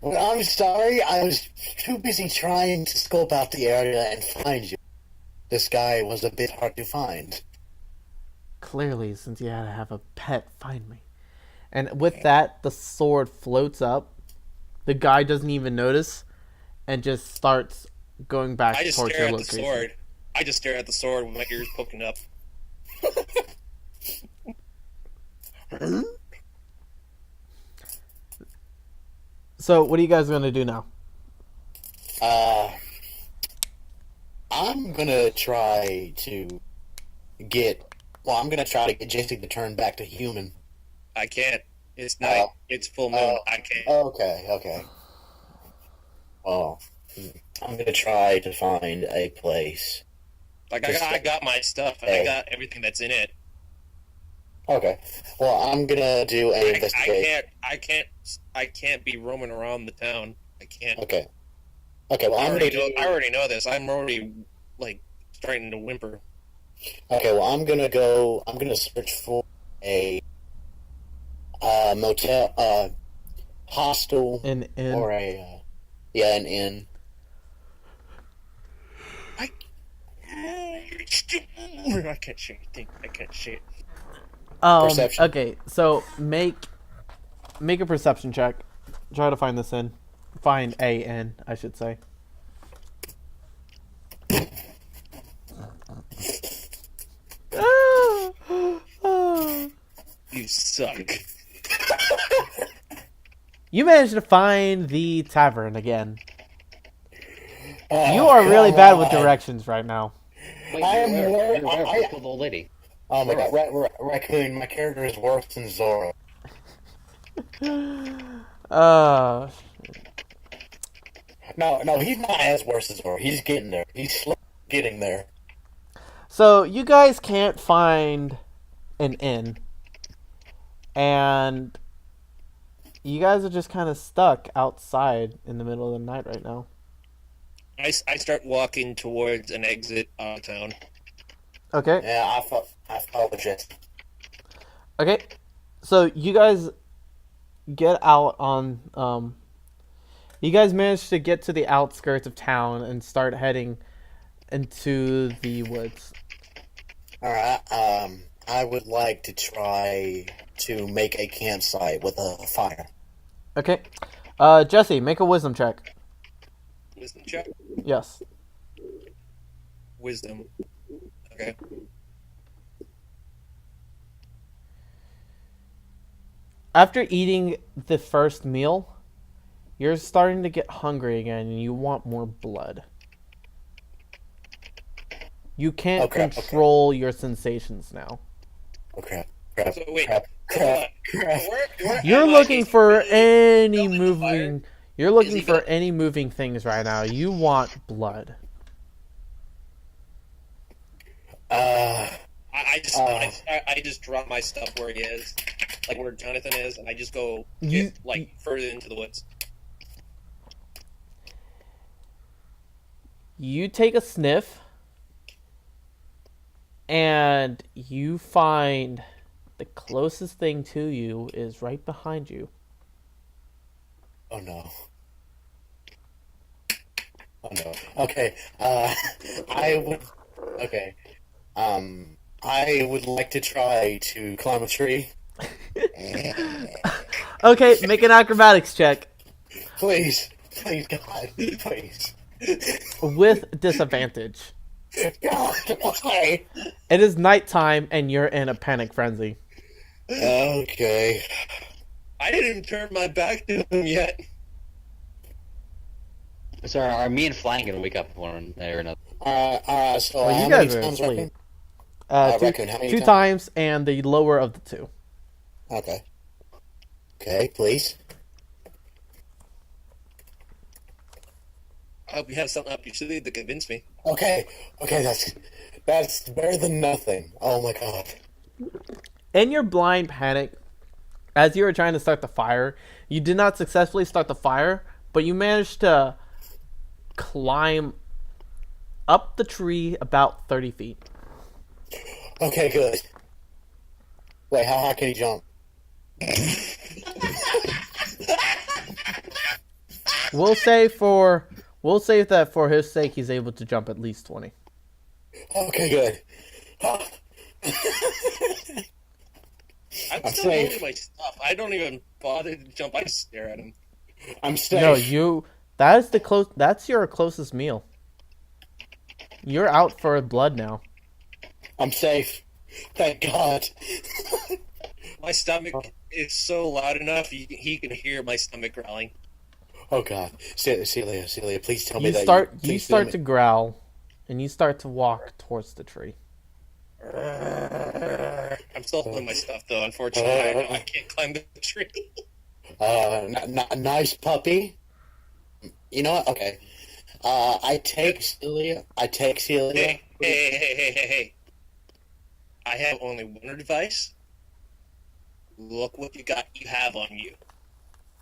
S2: Well, I'm sorry, I was too busy trying to scope out the area and find you. This guy was a bit hard to find.
S1: Clearly, since you had to have a pet find me. And with that, the sword floats up. The guy doesn't even notice and just starts going back
S3: I just
S1: towards
S3: stare
S1: your
S3: at the
S1: location.
S3: sword. I just stare at the sword with my ears poking up.
S1: So, what are you guys going to do now?
S2: I'm gonna try to I'm gonna try to get Jesse to turn back to human.
S3: I can't. It's night. It's full moon. I can't.
S2: Okay. Well, I'm gonna try to find a place.
S3: Like I got my stuff. And I got everything that's in it.
S2: Okay. Well, I'm gonna do an investigation.
S3: I can't be roaming around the town. I can't.
S2: Okay. Well,
S3: I already know this. I'm already like starting to whimper.
S2: Okay, well, I'm gonna search for a motel, hostel,
S1: An inn.
S2: or a yeah, an inn.
S3: I can't shoot anything. I can't shoot.
S2: Perception.
S1: Okay, so make a perception check. Try to find this inn. Find a inn, I should say.
S3: You suck.
S1: You managed to find the tavern again.
S2: Oh,
S1: You are really
S2: come
S1: bad with
S2: on.
S1: directions right now.
S4: Wait,
S2: I am
S4: you're
S2: more-
S4: where? You're where?
S2: I-
S4: Where's the old lady?
S2: Oh my god, Raccoon, my character is worse than Zoro.
S1: Uh,
S2: No, he's not as worse as Zoro. He's getting there. He's slowly getting there.
S1: so you guys can't find an inn, and you guys are just kind of stuck outside in the middle of the night right now.
S3: I start walking towards an exit out of town.
S1: Okay.
S2: Yeah, I apologize.
S1: Okay. So you guys get out on you guys manage to get to the outskirts of town and start heading into the woods.
S2: Alright, I would like to try to make a campsite with a fire.
S1: Okay. Jesse, make a wisdom check.
S3: Wisdom check.
S1: Yes.
S3: Wisdom. Okay.
S1: After eating the first meal, you're starting to get hungry again and you want more blood. You can't
S2: Okay.
S1: control your sensations now.
S2: Okay. Crap,
S3: So wait.
S2: crap, crap, crap.
S3: Where
S1: You're
S3: am I
S1: looking for any
S3: building a
S1: moving.
S3: fire?
S1: You're looking
S3: he
S1: for
S3: built-
S1: any moving things right now. You want blood.
S3: I just drop my stuff where he is, like where Jonathan is, and I just go
S1: You-
S3: further into the woods.
S1: You take a sniff, and you find the closest thing to you is right behind you.
S2: Oh no. Oh no. Okay. I would. Okay. I would like to try to climb a tree.
S1: Okay, make an acrobatics check
S2: Please, God, please.
S1: with disadvantage.
S2: God, why?
S1: It is nighttime, and you're in a panic frenzy.
S2: Okay.
S3: I didn't turn my back to him yet.
S4: So are me and Flying gonna wake up one day or another?
S2: So
S1: Well,
S2: how
S1: you
S2: many
S1: guys are
S2: times,
S1: asleep.
S2: Raccoon?
S1: Two,
S2: Raccoon, how many
S1: two
S2: times?
S1: times, and the lower of the two.
S2: Okay. Okay, please.
S3: I hope you have something up your sleeve to convince me.
S2: Okay, that's better than nothing. Oh my god.
S1: In your blind panic, as you were trying to start the fire, you did not successfully start the fire, but you managed to climb up the tree about 30 feet.
S2: Okay, good. Wait, how high can he jump?
S1: We'll say that for his sake, he's able to jump at least 20.
S2: Okay, good.
S3: I'm
S2: I'm
S3: still
S2: safe.
S3: holding my stuff. I don't even bother to jump. I just stare at him.
S2: I'm safe.
S1: No, that's your closest meal. You're out for blood now.
S2: I'm safe. Thank God.
S3: My stomach is so loud enough he can hear my stomach growling.
S2: Oh God, Celia, please tell me
S1: You
S2: that
S1: start
S2: please
S1: you
S2: tell
S1: start
S2: me-
S1: to growl, and you start to walk towards the tree.
S3: I'm still holding my stuff though. Unfortunately, I can't climb the tree.
S2: Nice puppy. You know what? Okay. I take Celia.
S3: Hey. I have only one advice. Look what you have on you.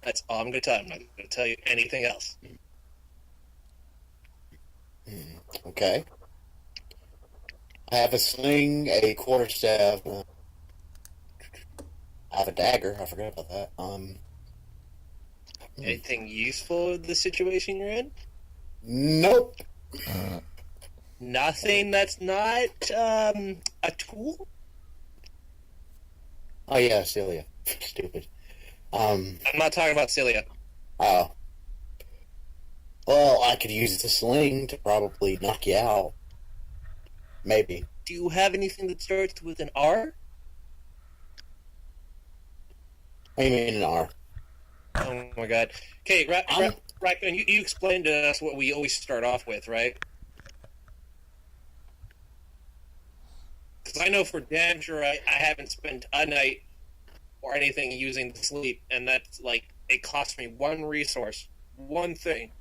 S3: That's all I'm going to tell you. I'm not going to tell you anything else.
S2: Okay. I have a sling, a quarterstaff. I have a dagger. I forgot about that.
S3: Anything useful in the situation you're in?
S2: Nope.
S3: Nothing that's not a tool?
S2: Oh yeah, Celia. Stupid.
S3: I'm not talking about Celia.
S2: Oh. Well, I could use the sling to probably knock you out. Maybe.
S3: Do you have anything that starts with an R?
S2: What do you mean an R?
S3: Oh my god. Okay, Raccoon, you explained to us what we always start off with, right? Because I know for damn sure I haven't spent a night or anything using the sleep, and that's like, it cost me one resource. One thing.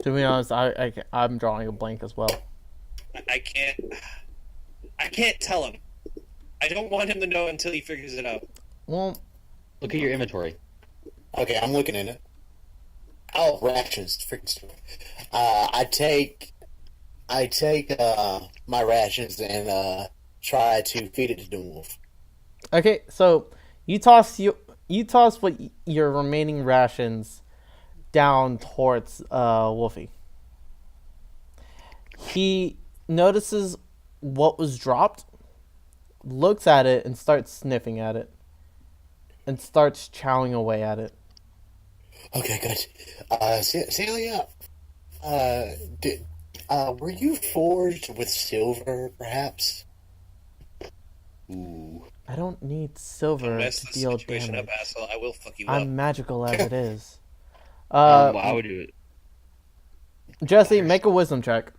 S1: To be honest, I'm drawing a blank as well.
S3: I can't tell him. I don't want him to know until he figures it out.
S1: Well,
S4: Look at your inventory.
S2: Okay, I'm looking in it. Oh, rations. Freaking stupid. I take my rations and try to feed it to Doom Wolf.
S1: okay, so you toss what your remaining rations down towards Wolfie. He notices what was dropped, looks at it, and starts sniffing at it, and starts chowing away at it.
S2: Okay, good. Celia, were you forged with silver, perhaps?
S4: Ooh.
S1: I don't need silver
S3: Mess
S1: to
S3: the
S1: deal
S3: situation
S1: damage.
S3: up, asshole. I will fuck you up.
S1: I'm magical as it is.
S4: I would do it.
S1: Jesse, make a wisdom check.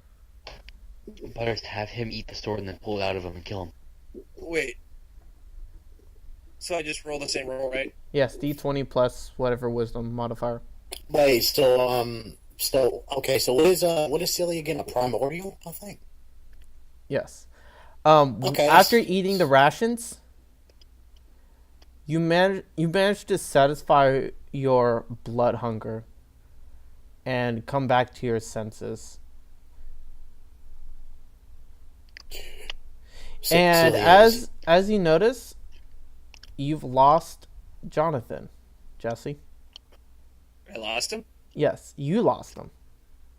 S4: Butters, have him eat the sword and then pull it out of him and kill him.
S3: Wait. So I just roll the same roll, right?
S1: Yes, D20 plus whatever wisdom modifier.
S2: Wait, so okay, so what is Celia again? A primordial, I think.
S1: Yes.
S2: Okay,
S1: After eating the rations, you manage to satisfy your blood hunger and come back to your senses. And
S2: Celia,
S1: as you notice, you've lost Jonathan, Jesse.
S3: I lost him?
S1: Yes, you lost him.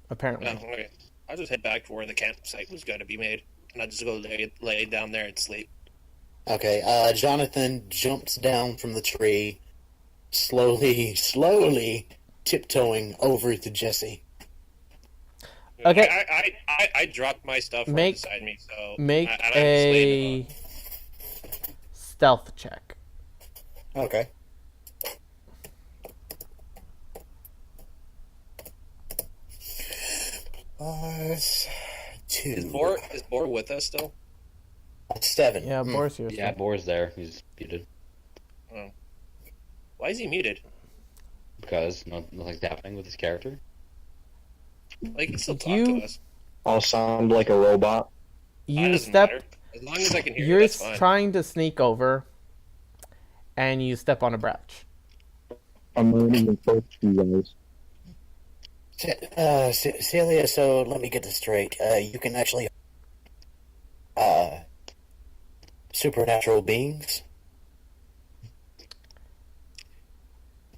S1: Apparently.
S3: Oh, okay. I'll just head back to where the campsite was going to be made. And I'll just go lay down there and sleep.
S2: Okay, Jonathan jumps down from the tree, slowly tiptoeing over to Jesse.
S1: Okay.
S3: I dropped my stuff right
S1: Make-
S3: beside me, so
S1: Make
S3: I just laid it
S1: a stealth check.
S2: Okay. Two.
S3: Is Boar with us still?
S2: 7.
S1: Yeah, Boris here.
S4: Yeah, Boar's there. He's muted.
S3: Why is he muted?
S4: Because nothing's happening with his character.
S3: Like, he can still talk
S1: You-
S3: to us.
S5: I'll sound like a robot.
S3: That
S1: You
S3: doesn't
S1: step.
S3: matter. As long as I can hear you,
S1: You're
S3: that's fine.
S1: trying to sneak over, and you step on a branch.
S5: I'm running in close to you guys.
S2: Celia, so let me get this straight. You can actually supernatural beings?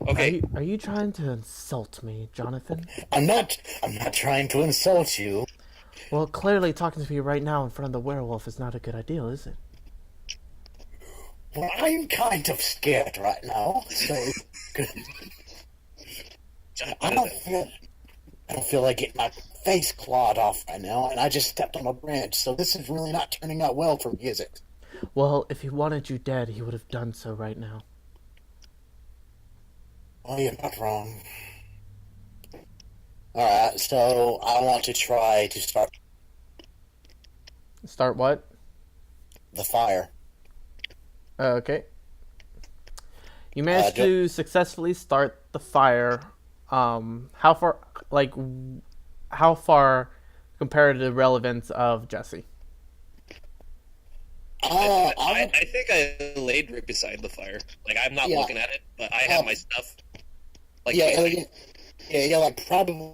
S3: Okay,
S1: Are you trying to insult me, Jonathan?
S2: I'm not trying to insult you.
S1: Well, clearly talking to me right now in front of the werewolf is not a good idea, is it?
S2: Well, I'm kind of scared right now. So I don't feel like getting my face clawed off right now, and I just stepped on a branch, so this is really not turning out well for me, is it?
S1: Well, if he wanted you dead, he would have done so right now.
S2: Well, you're not wrong. Alright, so I want to try to start
S1: Start what?
S2: the fire.
S1: Okay. You managed
S2: Jo-
S1: to successfully start the fire. How far compared to the relevance of Jesse?
S3: I think I laid right beside the fire. Like, I'm not
S2: Yeah.
S3: looking at it, but I have my stuff. Like,
S2: yeah,
S3: behind
S2: like probably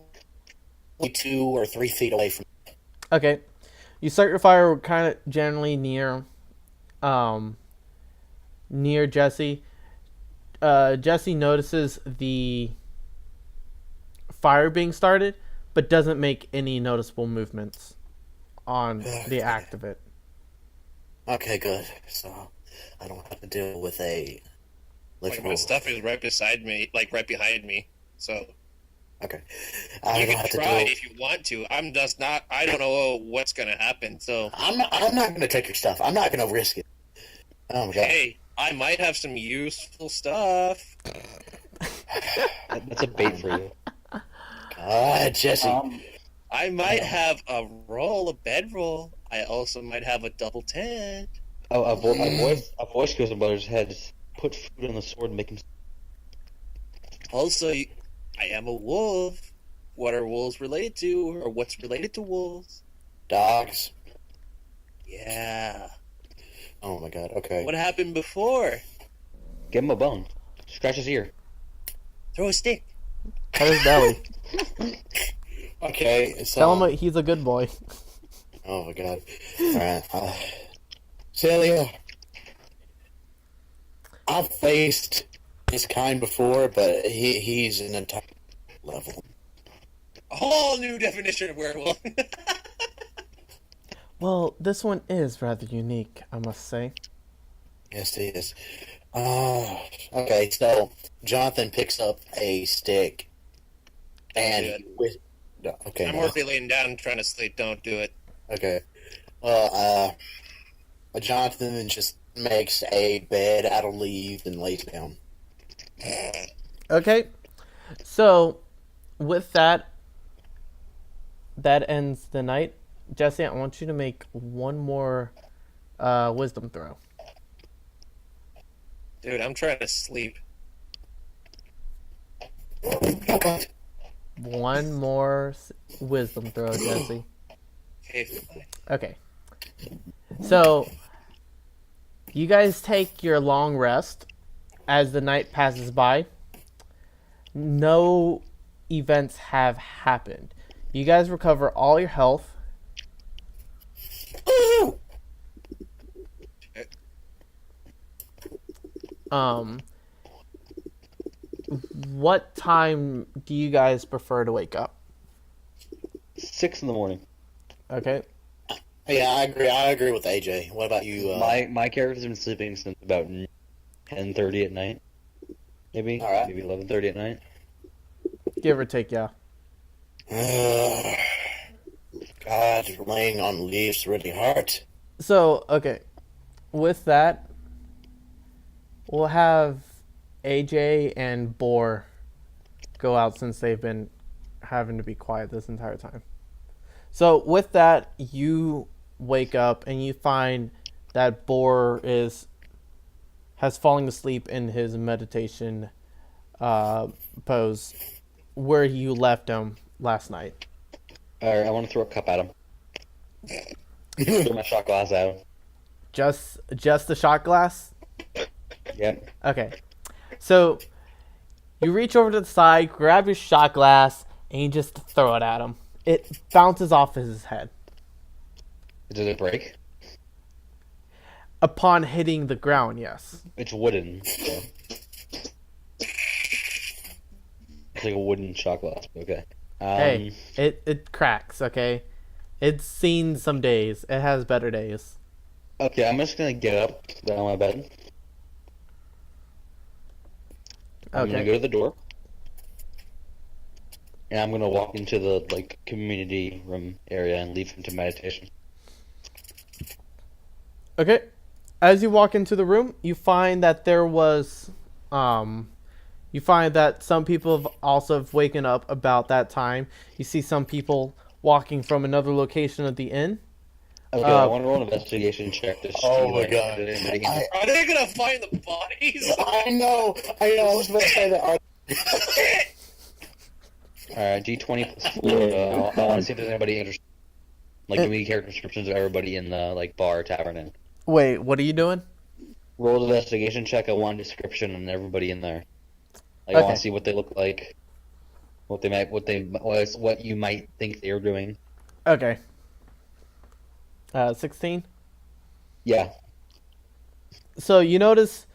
S2: 2 or 3 feet away from.
S1: Okay. You start your fire kind of generally near Jesse. Jesse notices the fire being started, but doesn't make any noticeable movements on the act of it.
S2: Okay, good. So I don't have to deal with a
S3: Like,
S2: literal.
S3: my stuff is right beside me, like right behind me. So
S2: Okay. I
S3: you
S2: don't
S3: can
S2: have to
S3: try
S2: deal.
S3: if you want to. I'm just not. I don't know what's gonna happen. So
S2: I'm not gonna take your stuff. I'm not gonna risk it. Oh my god.
S3: hey, I might have some useful stuff.
S4: That's a bait for you.
S2: Jesse.
S3: I might have a roll, a bedroll. I also might have a double tent.
S4: A voice goes in Butter's head. Put food on the sword and make him.
S3: Also, I am a wolf. What are wolves related to, or what's related to wolves?
S2: Dogs.
S3: Yeah.
S2: Oh my god. Okay.
S3: What happened before?
S4: Give him a bone. Scratch his ear.
S3: Throw a stick.
S1: Cut his belly.
S2: Okay. So.
S1: Tell him he's a good boy.
S2: Oh my god. Alright. Celia. I've faced this kind before, but he's an entire level.
S3: A whole new definition of werewolf.
S1: Well, this one is rather unique, I must say.
S2: Yes, he is. Okay, so Jonathan picks up a stick, and
S3: Good.
S2: with okay,
S3: I'm
S2: no.
S3: already laying down trying to sleep. Don't do it.
S2: Okay. Well, Jonathan just makes a bed out of leaves and lays down.
S1: Okay, so with that ends the night. Jesse, I want you to make one more wisdom throw.
S3: Dude, I'm trying to sleep.
S1: One more wisdom throw, Jesse.
S3: Okay, fine.
S1: Okay. So, you guys take your long rest as the night passes by. No events have happened. You guys recover all your health. What time do you guys prefer to wake up?
S4: 6 in the morning.
S1: Okay.
S2: Yeah, I agree with AJ. What about you?
S4: My character's been sleeping since about 10:30 at night. Maybe.
S2: All right.
S4: Maybe 11:30 at night.
S1: Give or take, yeah.
S2: God, laying on leaves really hard.
S1: So, okay. With that, we'll have AJ and Boar go out since they've been having to be quiet this entire time. So, with that, you wake up and you find that Boar has fallen asleep in his meditation pose where you left him last night.
S4: Alright, I want to throw a cup at him. Throw my shot glass at him.
S1: Just the shot glass?
S4: Yep.
S1: Okay. So you reach over to the side, grab your shot glass, and you just throw it at him. It bounces off his head.
S4: Does it break?
S1: Upon hitting the ground, yes.
S4: It's wooden. So. It's like a wooden shot glass. Okay.
S1: Hey, it cracks, okay? It's seen some days. It has better days.
S4: Okay, I'm just gonna get up, down on my bed. I'm gonna
S1: Okay.
S4: go to the door, and I'm gonna walk into the community room area and leave him to meditation.
S1: Okay. As you walk into the room, you find that you find that some people have also waken up about that time. You see some people walking from another location of the inn.
S4: Okay, I want to roll an investigation check to see
S2: Oh my God.
S4: did anybody
S3: Are they gonna find the bodies?
S2: I know. I was about to say that.
S4: Alright, D20 plus 4. I want to see if there's anybody interested. Give me character descriptions of everybody in the bar, tavern, inn.
S1: Wait, what are you doing?
S4: Roll an investigation check. I want a description on everybody in there. I
S1: Okay.
S4: want to see what they look like, what you might think they are doing.
S1: Okay. 16.
S4: Yeah.
S1: So you notice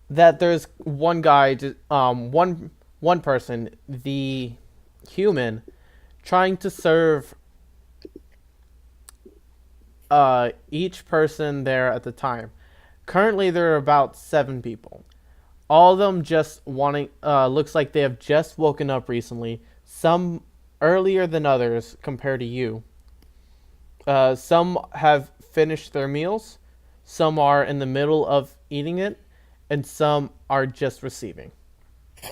S1: that there's one guy, one person, the human, trying to serve each person there at the time. Currently, there are about 7 people. All of them just wanting. Looks like they have just woken up recently. Some earlier than others compared to you. Some have finished their meals. Some are in the middle of eating it, and some are just receiving.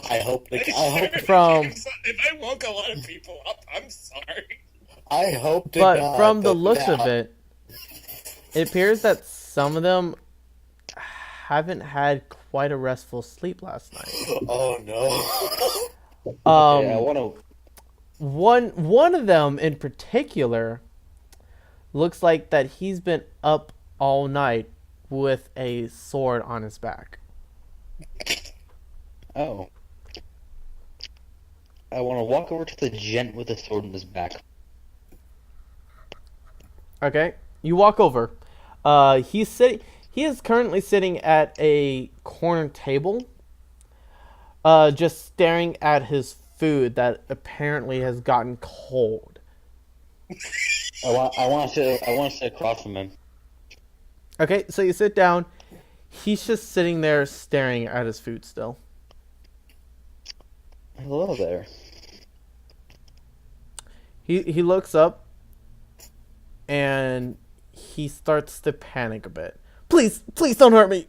S2: I hope
S1: From
S3: If I woke a lot of people up, I'm sorry.
S2: I hope to
S1: But
S2: God
S1: from the
S2: that
S1: looks of
S2: that-
S1: it appears that some of them haven't had quite a restful sleep last night.
S2: Oh no.
S4: Yeah, I want to.
S1: One of them in particular looks like that he's been up all night with a sword on his back.
S4: Oh. I want to walk over to the gent with the sword in his back.
S1: Okay, you walk over. He is currently sitting at a corner table, just staring at his food that apparently has gotten cold.
S4: I want to sit across from him.
S1: Okay, so you sit down. He's just sitting there staring at his food still.
S4: Hello there.
S1: He looks up and he starts to panic a bit. Please don't hurt me.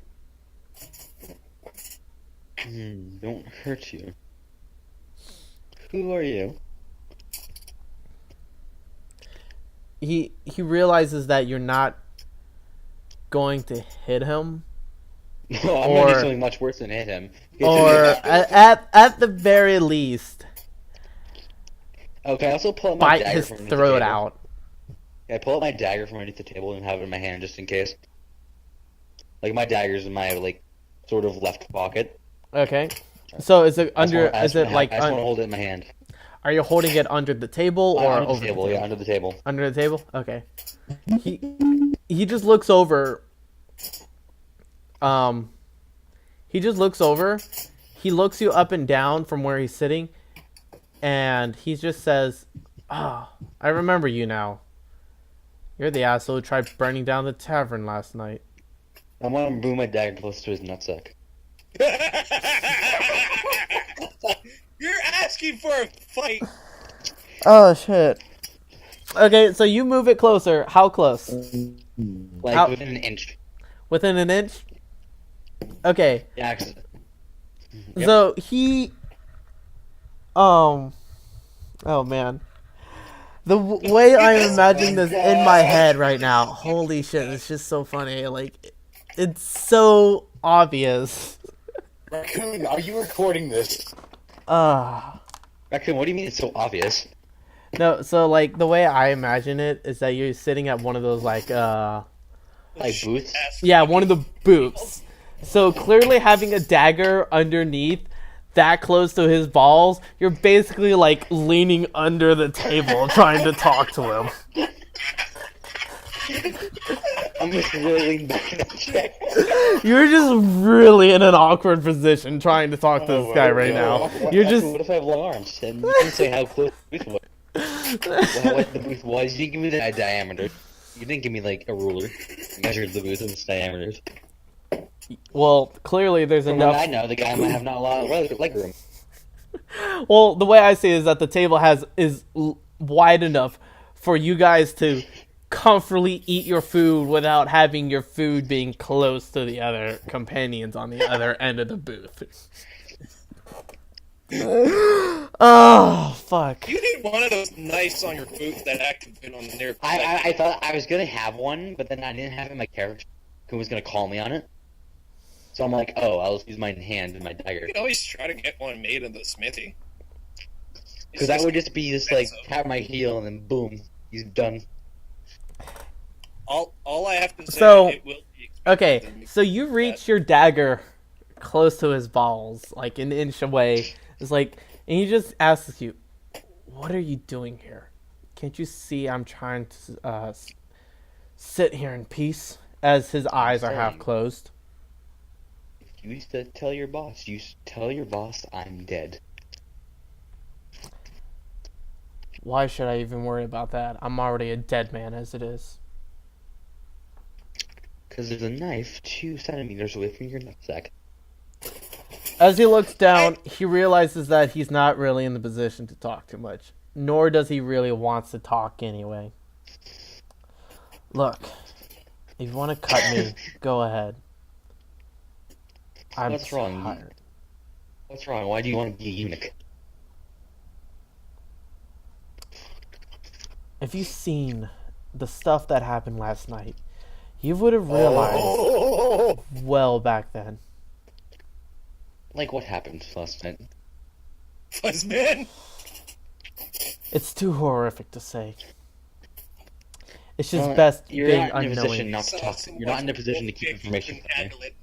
S4: Don't hurt you. Who are you?
S1: He realizes that you're not going to hit him,
S4: I'm gonna
S1: Or-
S4: do something much worse than hit him.
S1: or at the very least,
S4: Okay, I also pull out my
S1: bite
S4: dagger
S1: his
S4: from underneath the
S1: throat
S4: table.
S1: out.
S4: Yeah, I pull out my dagger from underneath the table and have it in my hand just in case. Like my dagger's in my sort of left pocket.
S1: Okay. So is it
S4: I just
S1: under?
S4: wanna- I
S1: Is
S4: just
S1: it
S4: wanna
S1: like?
S4: I just want to hold it in my hand.
S1: Are you holding it under the table or
S4: Under
S1: over
S4: the table? Yeah, under the table.
S1: Under the table? Okay. He just looks over. He just looks over. He looks you up and down from where he's sitting, and he just says, "Ah, I remember you now. You're the asshole who tried burning down the tavern last night."
S4: I want to move my dagger close to his nutsack.
S3: You're asking for a fight.
S1: Oh shit. Okay, so you move it closer. How close?
S4: Like
S1: How-
S4: within an inch.
S1: Within an inch? Okay.
S4: Yeah, 'cause- Yep.
S1: So he oh man. The way I'm imagining this in my head right now. Holy shit, it's just so funny. Like it's so obvious.
S2: Raccoon, are you recording this?
S4: Raccoon, what do you mean it's so obvious?
S1: No, so like the way I imagine it is that you're sitting at one of those like
S4: Like boots?
S1: yeah, one of the booths. So clearly having a dagger underneath that close to his balls, you're basically like leaning under the table trying to talk to him.
S4: I'm just really leaning back in the chair.
S1: You're just really in an awkward position trying to talk to this guy right now. You're just
S4: What if I have long arms? And you didn't say how close the booth was. What the booth was. You didn't give me the diameter. You didn't give me like a ruler. You measured the booth and its diameters.
S1: well, clearly there's
S4: From what I
S1: enough.
S4: know, the guy might have not a lot of leg room.
S1: Well, the way I see it is that the table is wide enough for you guys to comfortably eat your food without having your food being close to the other companions on the other end of the booth. Oh fuck.
S3: You need one of those knives on your boot that activate on the near.
S4: I thought I was gonna have one, but then I didn't have it in my character who was gonna call me on it. So I'm like, oh, I'll just use my hand and my dagger.
S3: You can always try to get one made in the smithy.
S4: Because that would just be just like tap my heel and then boom, he's done.
S3: all I have to say.
S1: So-
S3: it will be
S1: Okay, so you reach your dagger close to his balls, like an inch away. It's like, and he just asks you, "What are you doing here? Can't you see I'm trying to sit here in peace as his eyes are half
S4: saying.
S1: closed.
S4: You used to tell your boss. I'm dead.
S1: Why should I even worry about that? I'm already a dead man as it is.
S4: Because there's a knife 2 centimeters away from your nutsack.
S1: As he looks down, he realizes that he's not really in the position to talk too much. Nor does he really want to talk anyway. Look, if you want to cut me, go ahead. I'm
S4: What's wrong?
S1: tired.
S4: What's wrong? Why do you want to be a eunuch?
S1: If you've seen the stuff that happened last night, you would have realized
S2: Oh,
S1: well back then.
S4: Like what happened last night?
S3: Fuzzman!
S1: It's too horrific to say. It's just
S4: Well,
S1: best
S4: You're
S1: being
S4: not in a position
S1: unknowing.
S4: not to talk. You're not in a position to keep information from me.
S3: Handle it.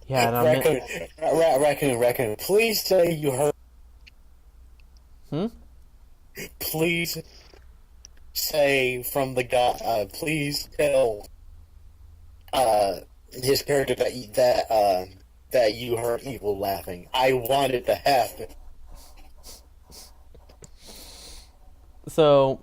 S1: Yeah, and
S2: Raccoon, please say you heard.
S1: Hmm?
S2: Please say from the guy. Please tell his character that you heard evil laughing. I want it to happen.
S1: So,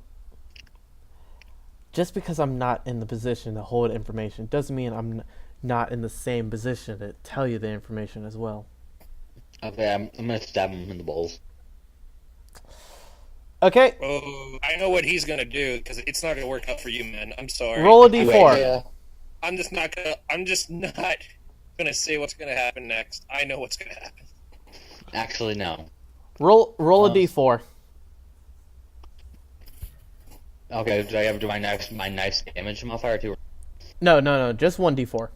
S1: just because I'm not in the position to hold information doesn't mean I'm not in the same position to tell you the information as well.
S4: Okay, I'm gonna stab him in the balls.
S1: Okay,
S3: Oh, I know what he's gonna do because it's not gonna work out for you, man. I'm sorry.
S1: roll a d4.
S2: Yeah.
S3: I'm just not gonna say what's gonna happen next. I know what's gonna happen.
S4: Actually, no.
S1: Roll a d4.
S4: Okay, do I have to do my knife's damage modifier too?
S1: No, just 1d4.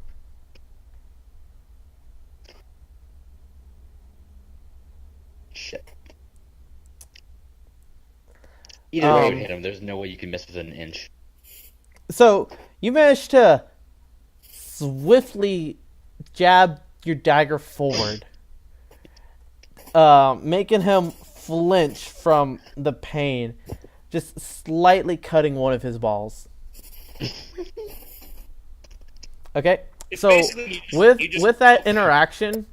S4: Shit. Either way, it would
S1: Um,
S4: hit him. There's no way you can miss within an inch.
S1: So, you managed to swiftly jab your dagger forward, making him flinch from the pain, just slightly cutting one of his balls. Okay,
S3: It's
S1: so
S3: basically you just-
S1: with that interaction,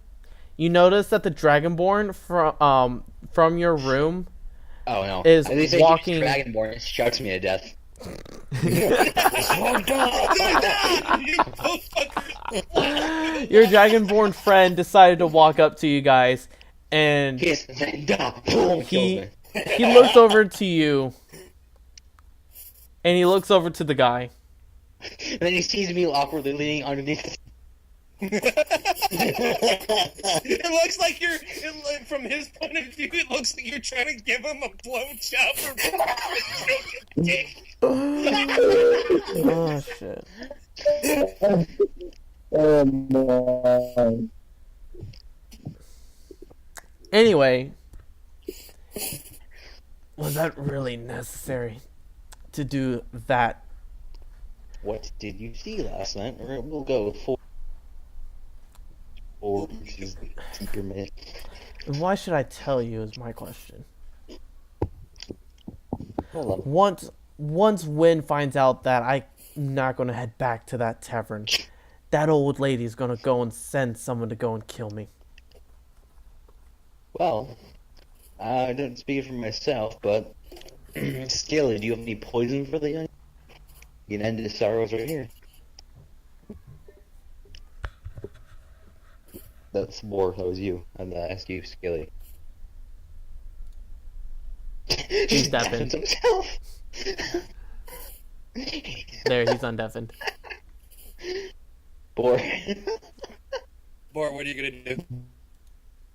S1: you notice that the Dragonborn from your room
S4: Oh no!
S1: Is
S4: At least
S1: walking-
S4: Dragonborn shouts me to death.
S1: your Dragonborn friend decided to walk up to you guys, and
S4: Kiss and boom, kills
S1: he
S4: me.
S1: he looks over to you, and he looks over to the guy.
S4: And then he sees me awkwardly leaning underneath.
S3: It looks like from his point of view, it looks like you're trying to give him a blowjob or choke his dick.
S1: Oh shit!
S5: Oh no.
S1: Anyway, was that really necessary to do that?
S4: What did you see last night? Or we'll go with 4. 4 inches per minute.
S1: Why should I tell you? Is my question.
S4: Hold on.
S1: Once Wynn finds out that I'm not gonna head back to that tavern, that old lady's gonna go and send someone to go and kill me.
S4: Well, I don't speak for myself, but Scaly, do you have any poison for the young? You can end his sorrows right here. That's more. That was you. I'm gonna ask you, Scaly.
S1: He's deafened.
S4: himself.
S1: There, he's undeafened.
S4: Boy.
S3: Bor, what are you gonna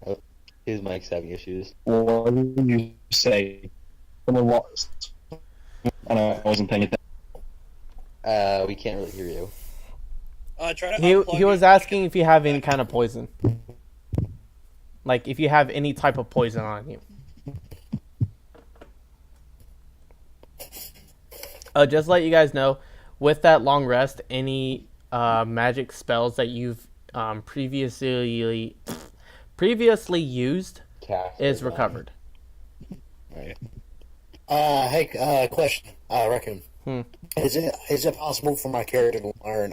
S3: do?
S4: His mic's having issues.
S5: What did you say? Someone lost. I wasn't paying attention.
S4: We can't really hear you.
S3: Try to
S1: He
S3: unplug
S1: was
S3: it.
S1: asking if you have any kind of poison. Like, if you have any type of poison on you. Just to let you guys know, with that long rest, any magic spells that you've previously used
S4: Cast
S1: is
S4: on.
S1: recovered.
S4: Right.
S2: Hey, question. Raccoon. Is it possible for my character to learn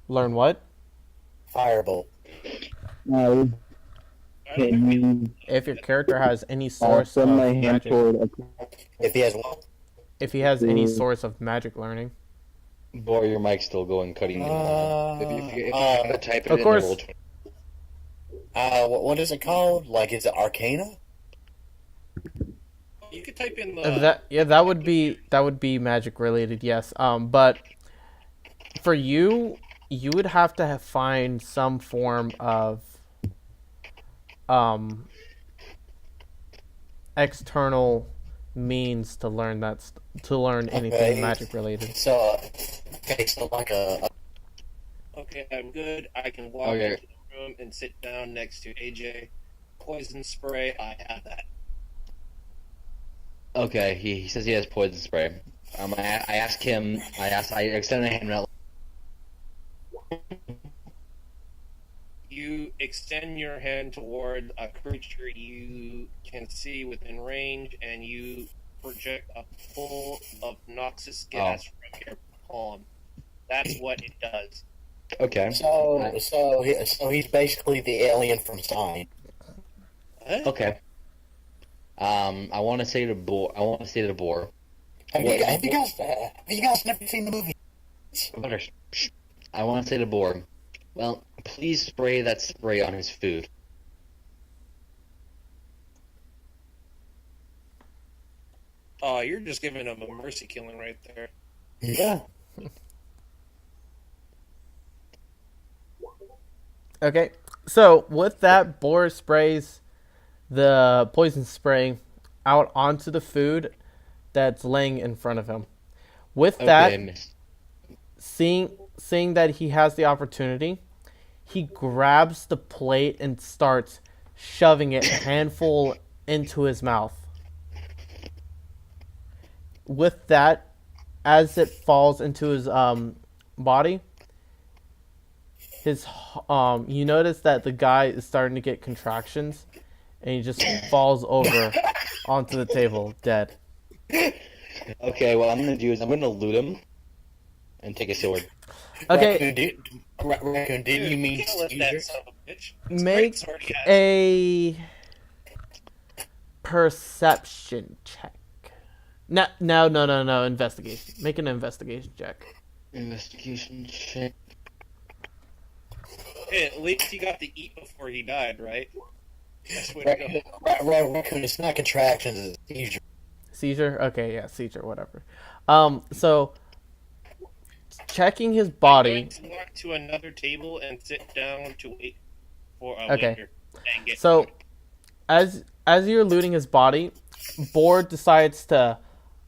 S1: Learn what?
S2: firebolt?
S5: No. Can you
S1: If your character has any source of
S5: send my hand
S1: magic.
S5: toward a
S2: If he has one.
S1: If he has any source of magic learning.
S4: Boy, your mic's still going, cutting. If you type it
S1: Of
S4: in
S1: course.
S4: the roll 20.
S2: What is it called? Like, is it Arcana?
S3: You could type in the.
S1: That would be magic related, yes. But for you would have to find some form of external means to learn anything
S2: Okay.
S1: magic related.
S2: So like a
S3: Okay, I'm good. I can walk
S4: Okay.
S3: into the room and sit down next to AJ. Poison spray, I have that.
S4: Okay, he says he has poison spray. I extend a hand out.
S3: You extend your hand toward a creature you can see within range, and you project a pull of noxious gas from your palm. That's what it does.
S4: Okay.
S2: so he's basically the alien from Sign.
S3: Huh?
S4: Okay. I want to say to Boar.
S2: Have you guys never seen the movie?
S4: I want to say to Boar. Well, please spray that spray on his food.
S3: Oh, you're just giving him a mercy killing right there.
S2: Yeah.
S1: Okay, so with that, Boris sprays the poison spray out onto the food that's laying in front of him. With that,
S4: Okay, miss.
S1: seeing that he has the opportunity, he grabs the plate and starts shoving it handful into his mouth. With that, as it falls into his body, you notice that the guy is starting to get contractions, and he just falls over onto the table, dead.
S4: Okay, what I'm gonna do is I'm gonna loot him and take a sword.
S1: Okay,
S2: Raccoon, didn't you mean
S3: Kill it,
S2: Caesar?
S3: that son of a bitch. It's
S1: make
S3: great sword he has.
S1: a perception check. No, investigation. Make an investigation check.
S4: Investigation check.
S3: Hey, at least he got to eat before he died, right? That's way to go.
S2: Raccoon, it's not contractions, it's seizure.
S1: Seizure? Okay, yeah, seizure, whatever. So checking his body.
S3: I'm going to walk to another table and sit down to wait for a
S1: Okay.
S3: waiter and get
S1: So
S3: food.
S1: as you're looting his body, Board decides to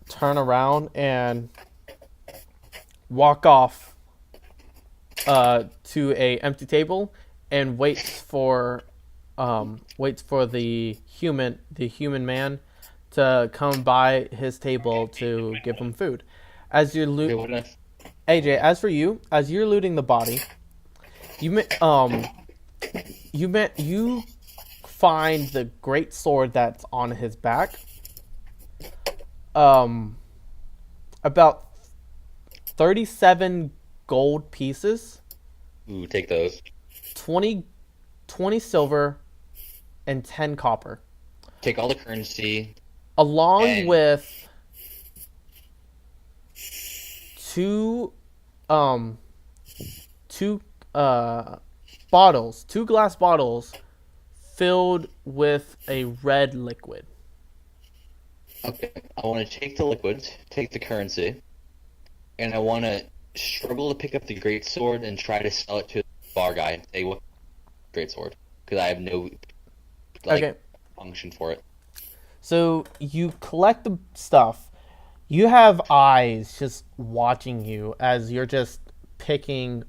S1: turn around and walk off to a empty table and waits for the human man to come by his table to give him food. As you're
S4: Okay,
S1: loot,
S4: what if-
S1: AJ, as for you, as you're looting the body, you find the great sword that's on his back. About 37 gold pieces,
S4: Ooh, take those.
S1: 20 silver, and 10 copper,
S4: Take all the currency.
S1: along
S4: And-
S1: with two bottles, two glass bottles filled with a red liquid.
S4: Okay, I want to take the liquids, take the currency, and I want to struggle to pick up the great sword and try to sell it to the bar guy and say, "What great sword?" Because I have no
S1: Okay.
S4: function for it.
S1: So you collect the stuff. You have eyes just watching you as you're just picking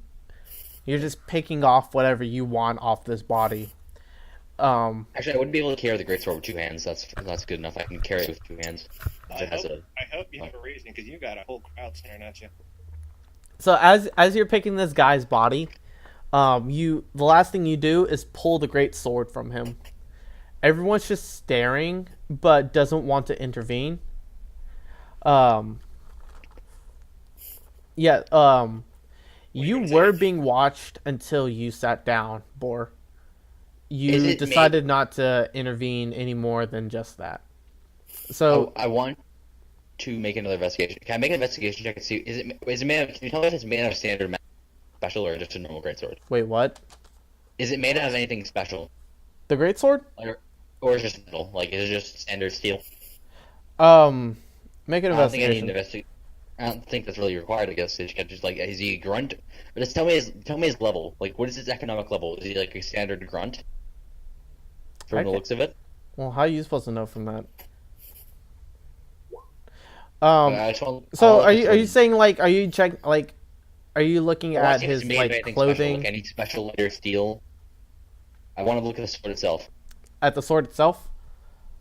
S1: off whatever you want off this body.
S4: Actually, I wouldn't be able to carry the great sword with two hands. That's good enough. I can carry it with two hands.
S3: I
S4: It has
S3: hope you have a reason, because you got a whole crowd staring at you.
S1: So as you're picking this guy's body, the last thing you do is pull the great sword from him. Everyone's just staring, but doesn't want to intervene. Yeah, you
S3: you
S1: were
S3: saying?
S1: being watched until you sat down, Boar.
S4: Is
S1: You
S4: it
S1: decided not to intervene any more than just that. So,
S4: I want to make another investigation. Can I make an investigation check and see is it made of? Can you tell me if it's made out of standard special or just a normal greatsword?
S1: wait, what?
S4: Is it made out of anything special,
S1: The greatsword?
S4: or is it just metal? Like is it just standard steel?
S1: Make an
S4: I don't think I need
S1: investigation.
S4: an investigation. I don't think that's really required. I guess you can just like is he a grunt? But just tell me his level. Like what is his economic level? Is he like a standard grunt? From the
S1: Okay.
S4: looks of it.
S1: Well, how are you supposed to know from that?
S4: I just want, I
S1: So
S4: want to look
S1: are
S4: at
S1: you saying like are you looking
S4: I want to
S1: at
S4: see if it's
S1: his
S4: made of
S1: like
S4: anything special,
S1: clothing
S4: like any special layer of steel. I want to look at the sword itself.
S1: at the sword itself?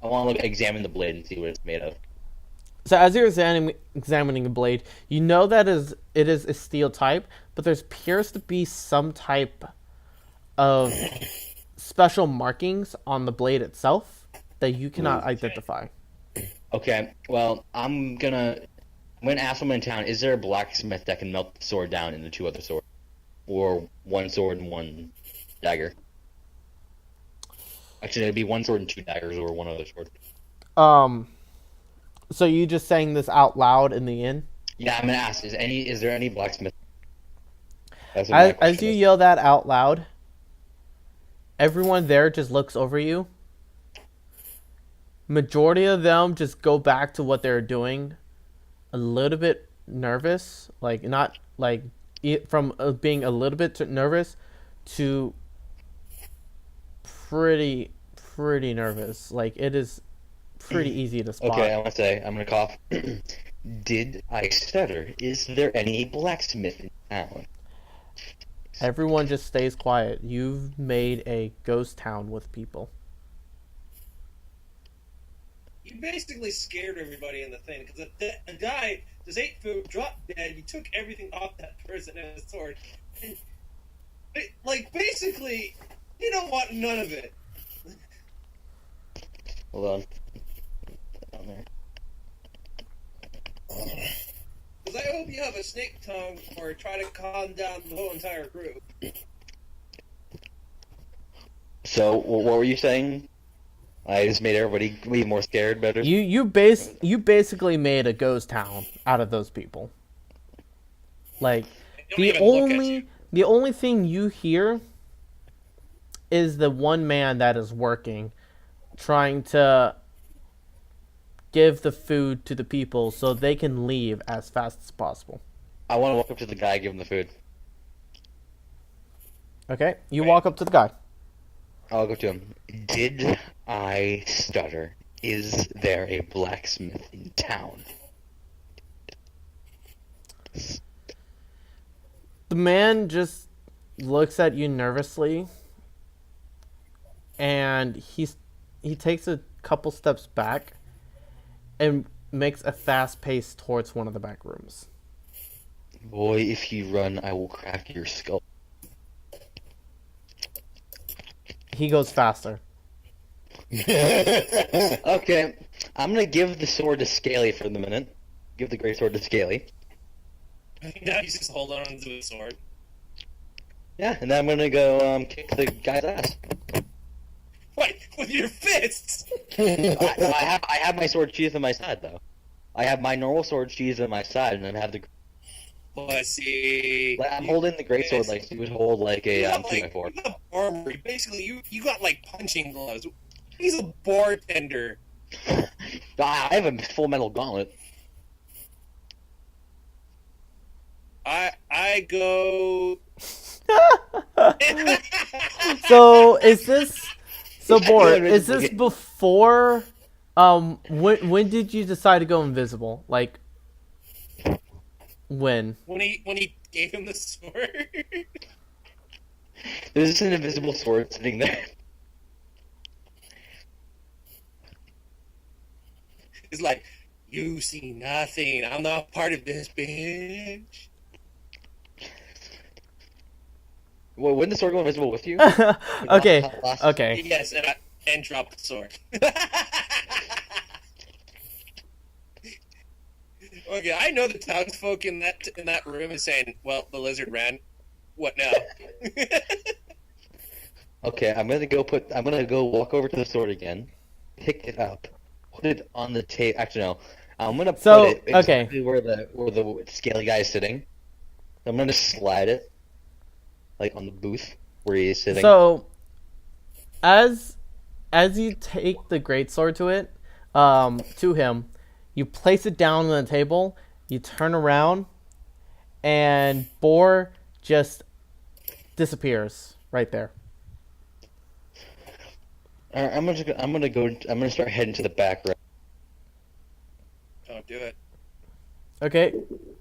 S4: I want to examine the blade and see what it's made of.
S1: So as you're examining the blade, you know that it is a steel type, but there appears to be some type of special markings on the blade itself that you cannot identify.
S4: Okay, well, I'm gonna ask someone in town, is there a blacksmith that can melt the sword down into two other swords? Or one sword and one dagger? Actually, it'd be one sword and two daggers or one other sword.
S1: So you just saying this out loud in the inn?
S4: Yeah, I'm gonna ask, is there any blacksmith? That's what my
S1: As
S4: question
S1: you
S4: is.
S1: yell that out loud, everyone there just looks over you. Majority of them just go back to what they're doing, a little bit nervous, like not like from being a little bit nervous to pretty nervous. Like it is pretty easy to spot.
S4: Okay, I want to say, I'm gonna cough. Did I stutter? Is there any blacksmith in town?
S1: Everyone just stays quiet. You've made a ghost town with people.
S3: You basically scared everybody in the thing because a guy just ate food, dropped dead. You took everything off that person and his sword. And, like basically, you don't want none of it.
S4: Hold on. Down there.
S3: Because I hope you have a snake tongue or try to calm down the whole entire group.
S4: So, what were you saying? I just made everybody be more scared, better.
S1: You basically made a ghost town out of those people. Like
S3: They don't even look at you.
S1: the only thing you hear is the one man that is working, trying to give the food to the people so they can leave as fast as possible.
S4: I want to walk up to the guy, give him the food.
S1: Okay, you walk up to the guy.
S4: I'll go to him. Did I stutter? Is there a blacksmith in town?
S1: The man just looks at you nervously, and he takes a couple steps back and makes a fast pace towards one of the back rooms.
S4: Boy, if you run, I will crack your skull.
S1: He goes faster.
S4: Okay, I'm gonna give the sword to Scaly for the minute. Give the great sword to Scaly.
S3: Now he's just holding on to his sword.
S4: Yeah, and then I'm gonna go kick the guy's ass.
S3: What? With your fists?
S4: I have my sword sheathed on my side though. I have my normal sword sheathed on my side, and I have the.
S3: Let's see.
S4: Like, I'm holding the great sword like you would hold like a
S3: You got,
S4: 2x4.
S3: you got armor. Basically, you got like punching gloves. He's a bartender.
S4: I have a full metal gauntlet.
S3: I go.
S1: So is this so
S4: Yeah,
S1: Bort,
S4: yeah,
S1: is this
S4: okay.
S1: before when did you decide to go invisible? Like when?
S3: when he gave him the sword.
S4: There's just an invisible sword sitting there.
S3: It's like, you see nothing. I'm not part of this, bitch.
S4: Well, wouldn't the sword go invisible with you?
S1: Okay.
S4: Last-
S1: Okay.
S3: Yes, and drop the sword. Okay, I know the townsfolk in that room is saying, "Well, the lizard ran. What now?"
S4: Okay, I'm gonna go walk over to the sword again, pick it up, put it on the table. Actually, no. I'm gonna
S1: So,
S4: put it exactly where the scaly guy is sitting. I'm gonna slide it, like on the booth where he is sitting.
S1: So, as you take the greatsword to him, you place it down on the table. You turn around, and Boar just disappears right there.
S4: All right, I'm gonna start heading to the back room.
S3: Don't do it.
S1: Okay,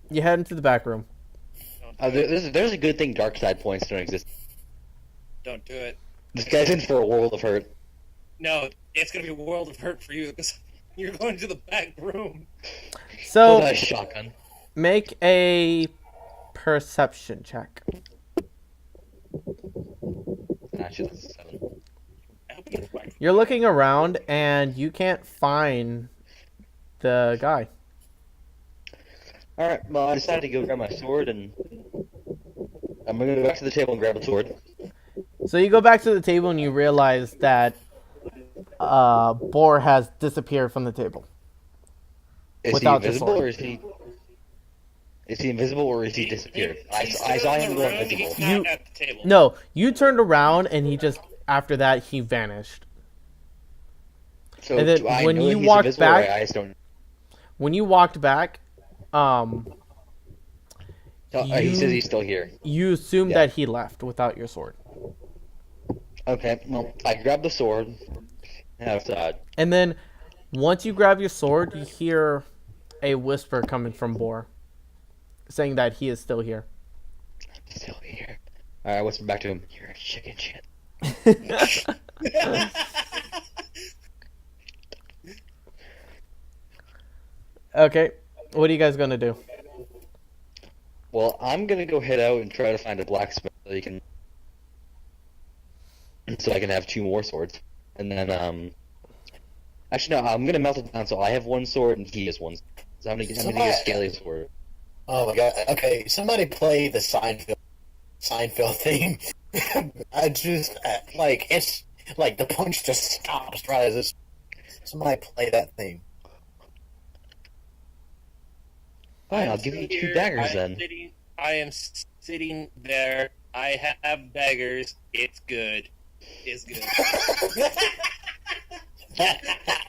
S1: you head into the back room.
S3: Don't do it.
S4: There's a good thing dark side points don't exist.
S3: Don't do it.
S4: This guy's in for a world of hurt.
S3: No, it's gonna be a world of hurt for you because you're going to the back room.
S4: Pull
S1: So
S4: that shotgun.
S1: make a perception check.
S4: Actually, that's a 7.
S3: I hope you get back.
S1: You're looking around and you can't find the guy.
S4: All right, well, I decided to go grab my sword, and I'm gonna go back to the table and grab a sword.
S1: So you go back to the table and you realize that Boar has disappeared from the table.
S4: Is
S1: Without
S4: he
S1: the
S4: invisible,
S1: sword.
S4: or is he? Is he invisible, or is he disappeared? I
S3: He's
S4: saw
S3: still in
S4: him
S3: the
S4: go
S3: room,
S4: invisible.
S3: He's not at the table.
S1: No, you turned around and he just after that he vanished.
S4: So
S1: And then
S4: do I
S1: when
S4: know
S1: you
S4: that he's
S1: walked
S4: invisible, or
S1: back-
S4: I just don't.
S1: When you walked back,
S4: He says he's still here.
S1: you assumed
S4: Yeah.
S1: that he left without your sword.
S4: Okay, well, I grabbed the sword. Outside.
S1: And then once you grab your sword, you hear a whisper coming from Boar saying that he is still here.
S4: Still here. All right, whisper back to him. You're a chicken shit.
S1: Okay, what are you guys gonna do?
S4: Well, I'm gonna go head out and try to find a blacksmith so I can have 2 more swords, and then actually no, I'm gonna melt it down so I have 1 sword and he has 1. So I'm gonna get a scaly sword.
S2: Oh my god. Okay, somebody play the Seinfeld theme. I just like it's like the punch just stops right as this. Somebody play that theme.
S4: Fine, I'll give you 2 daggers then.
S3: I am sitting there. I have daggers. It's good. It's good.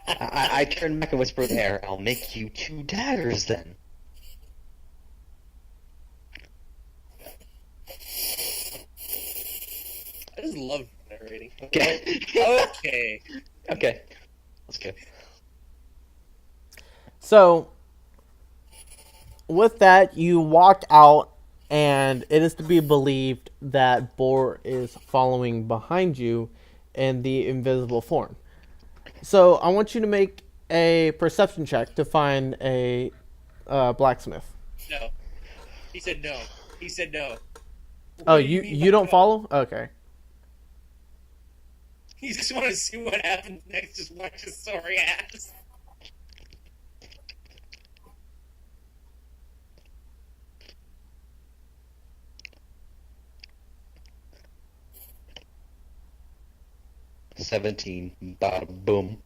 S4: I turn back and whisper there. I'll make you 2 daggers then.
S3: I just love narrating.
S4: Okay.
S3: Okay.
S4: Okay. Let's go.
S1: So, with that, you walk out, and it is to be believed that Boar is following behind you in the invisible form. So, I want you to make a perception check to find a blacksmith.
S3: No. He said no. He said no.
S1: Oh,
S3: What do
S1: you
S3: mean
S1: you
S3: by
S1: don't
S3: no?
S1: follow? Okay.
S3: You just want to see what happens next. Just watch his sorry ass.
S4: $17. Bada boom.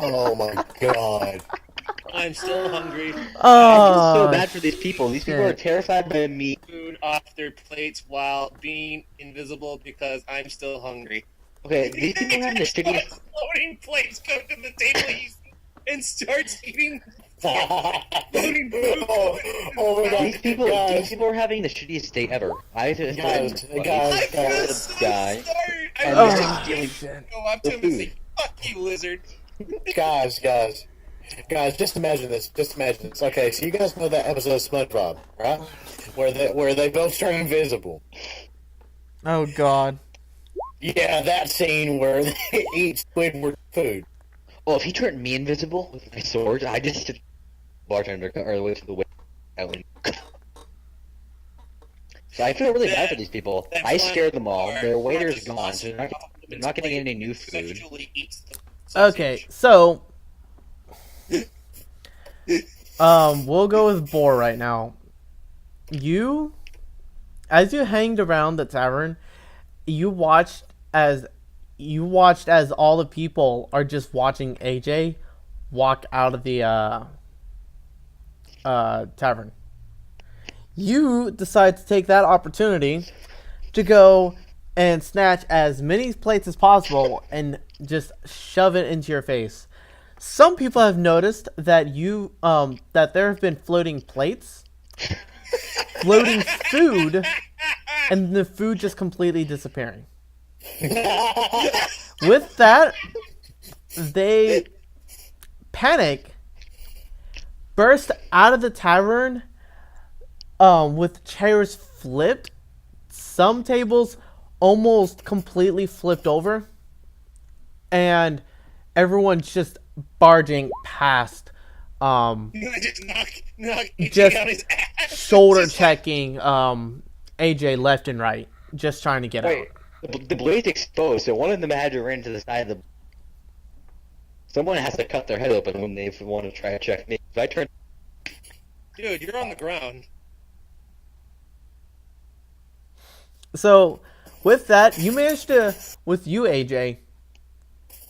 S2: Oh my god.
S3: I'm still hungry.
S4: I feel
S1: Oh,
S4: so bad for these people. These people are
S1: shit.
S4: terrified by me.
S3: Food off their plates while being invisible because I'm still hungry.
S4: Okay, these people are having the shittiest.
S3: Floating plates come to the table and starts eating floating food.
S2: Oh my god.
S4: These people
S2: Guys,
S4: are having the shittiest day ever. I just
S2: Guys,
S3: I
S2: guys,
S3: feel
S2: guys.
S3: so
S4: Guy.
S3: sorry.
S4: And
S3: I
S4: this
S3: wish
S4: is stealing
S1: shit.
S3: go up to him and say, "Fuck you, lizard."
S2: guys, just imagine this. Okay, so you guys know that episode of SpongeBob, right? Where they both turn invisible.
S1: Oh God.
S2: Yeah, that scene where they eat Squidward food.
S4: Oh, if he turned me invisible with my sword, I just bartender or went to the waiter. So I feel really bad for these people.
S3: That
S4: I
S3: flying
S4: scared them all.
S3: car
S4: Their waiter's
S3: crosses
S4: gone, so they're not getting any new food.
S3: Sexually eats the
S1: Okay,
S3: sausage.
S1: so we'll go with Boar right now. As you hanged around the tavern, you watched as all the people are just watching AJ walk out of the tavern. You decide to take that opportunity to go and snatch as many plates as possible and just shove it into your face. Some people have noticed that that there have been floating plates, floating food, and the food just completely disappearing. With that, they panic, burst out of the tavern, with chairs flipped, some tables almost completely flipped over, and everyone's just barging past,
S3: Just knock AJ
S1: just
S3: on his ass.
S1: shoulder
S3: Just like,
S1: checking AJ left and right, just trying to get
S4: Wait,
S1: out.
S4: the blade's exposed, so one of them had to run to the side of the. Someone has to cut their head open when they want to try to check me. If I turn,
S3: dude, you're on the ground.
S1: So, with that, with you, AJ,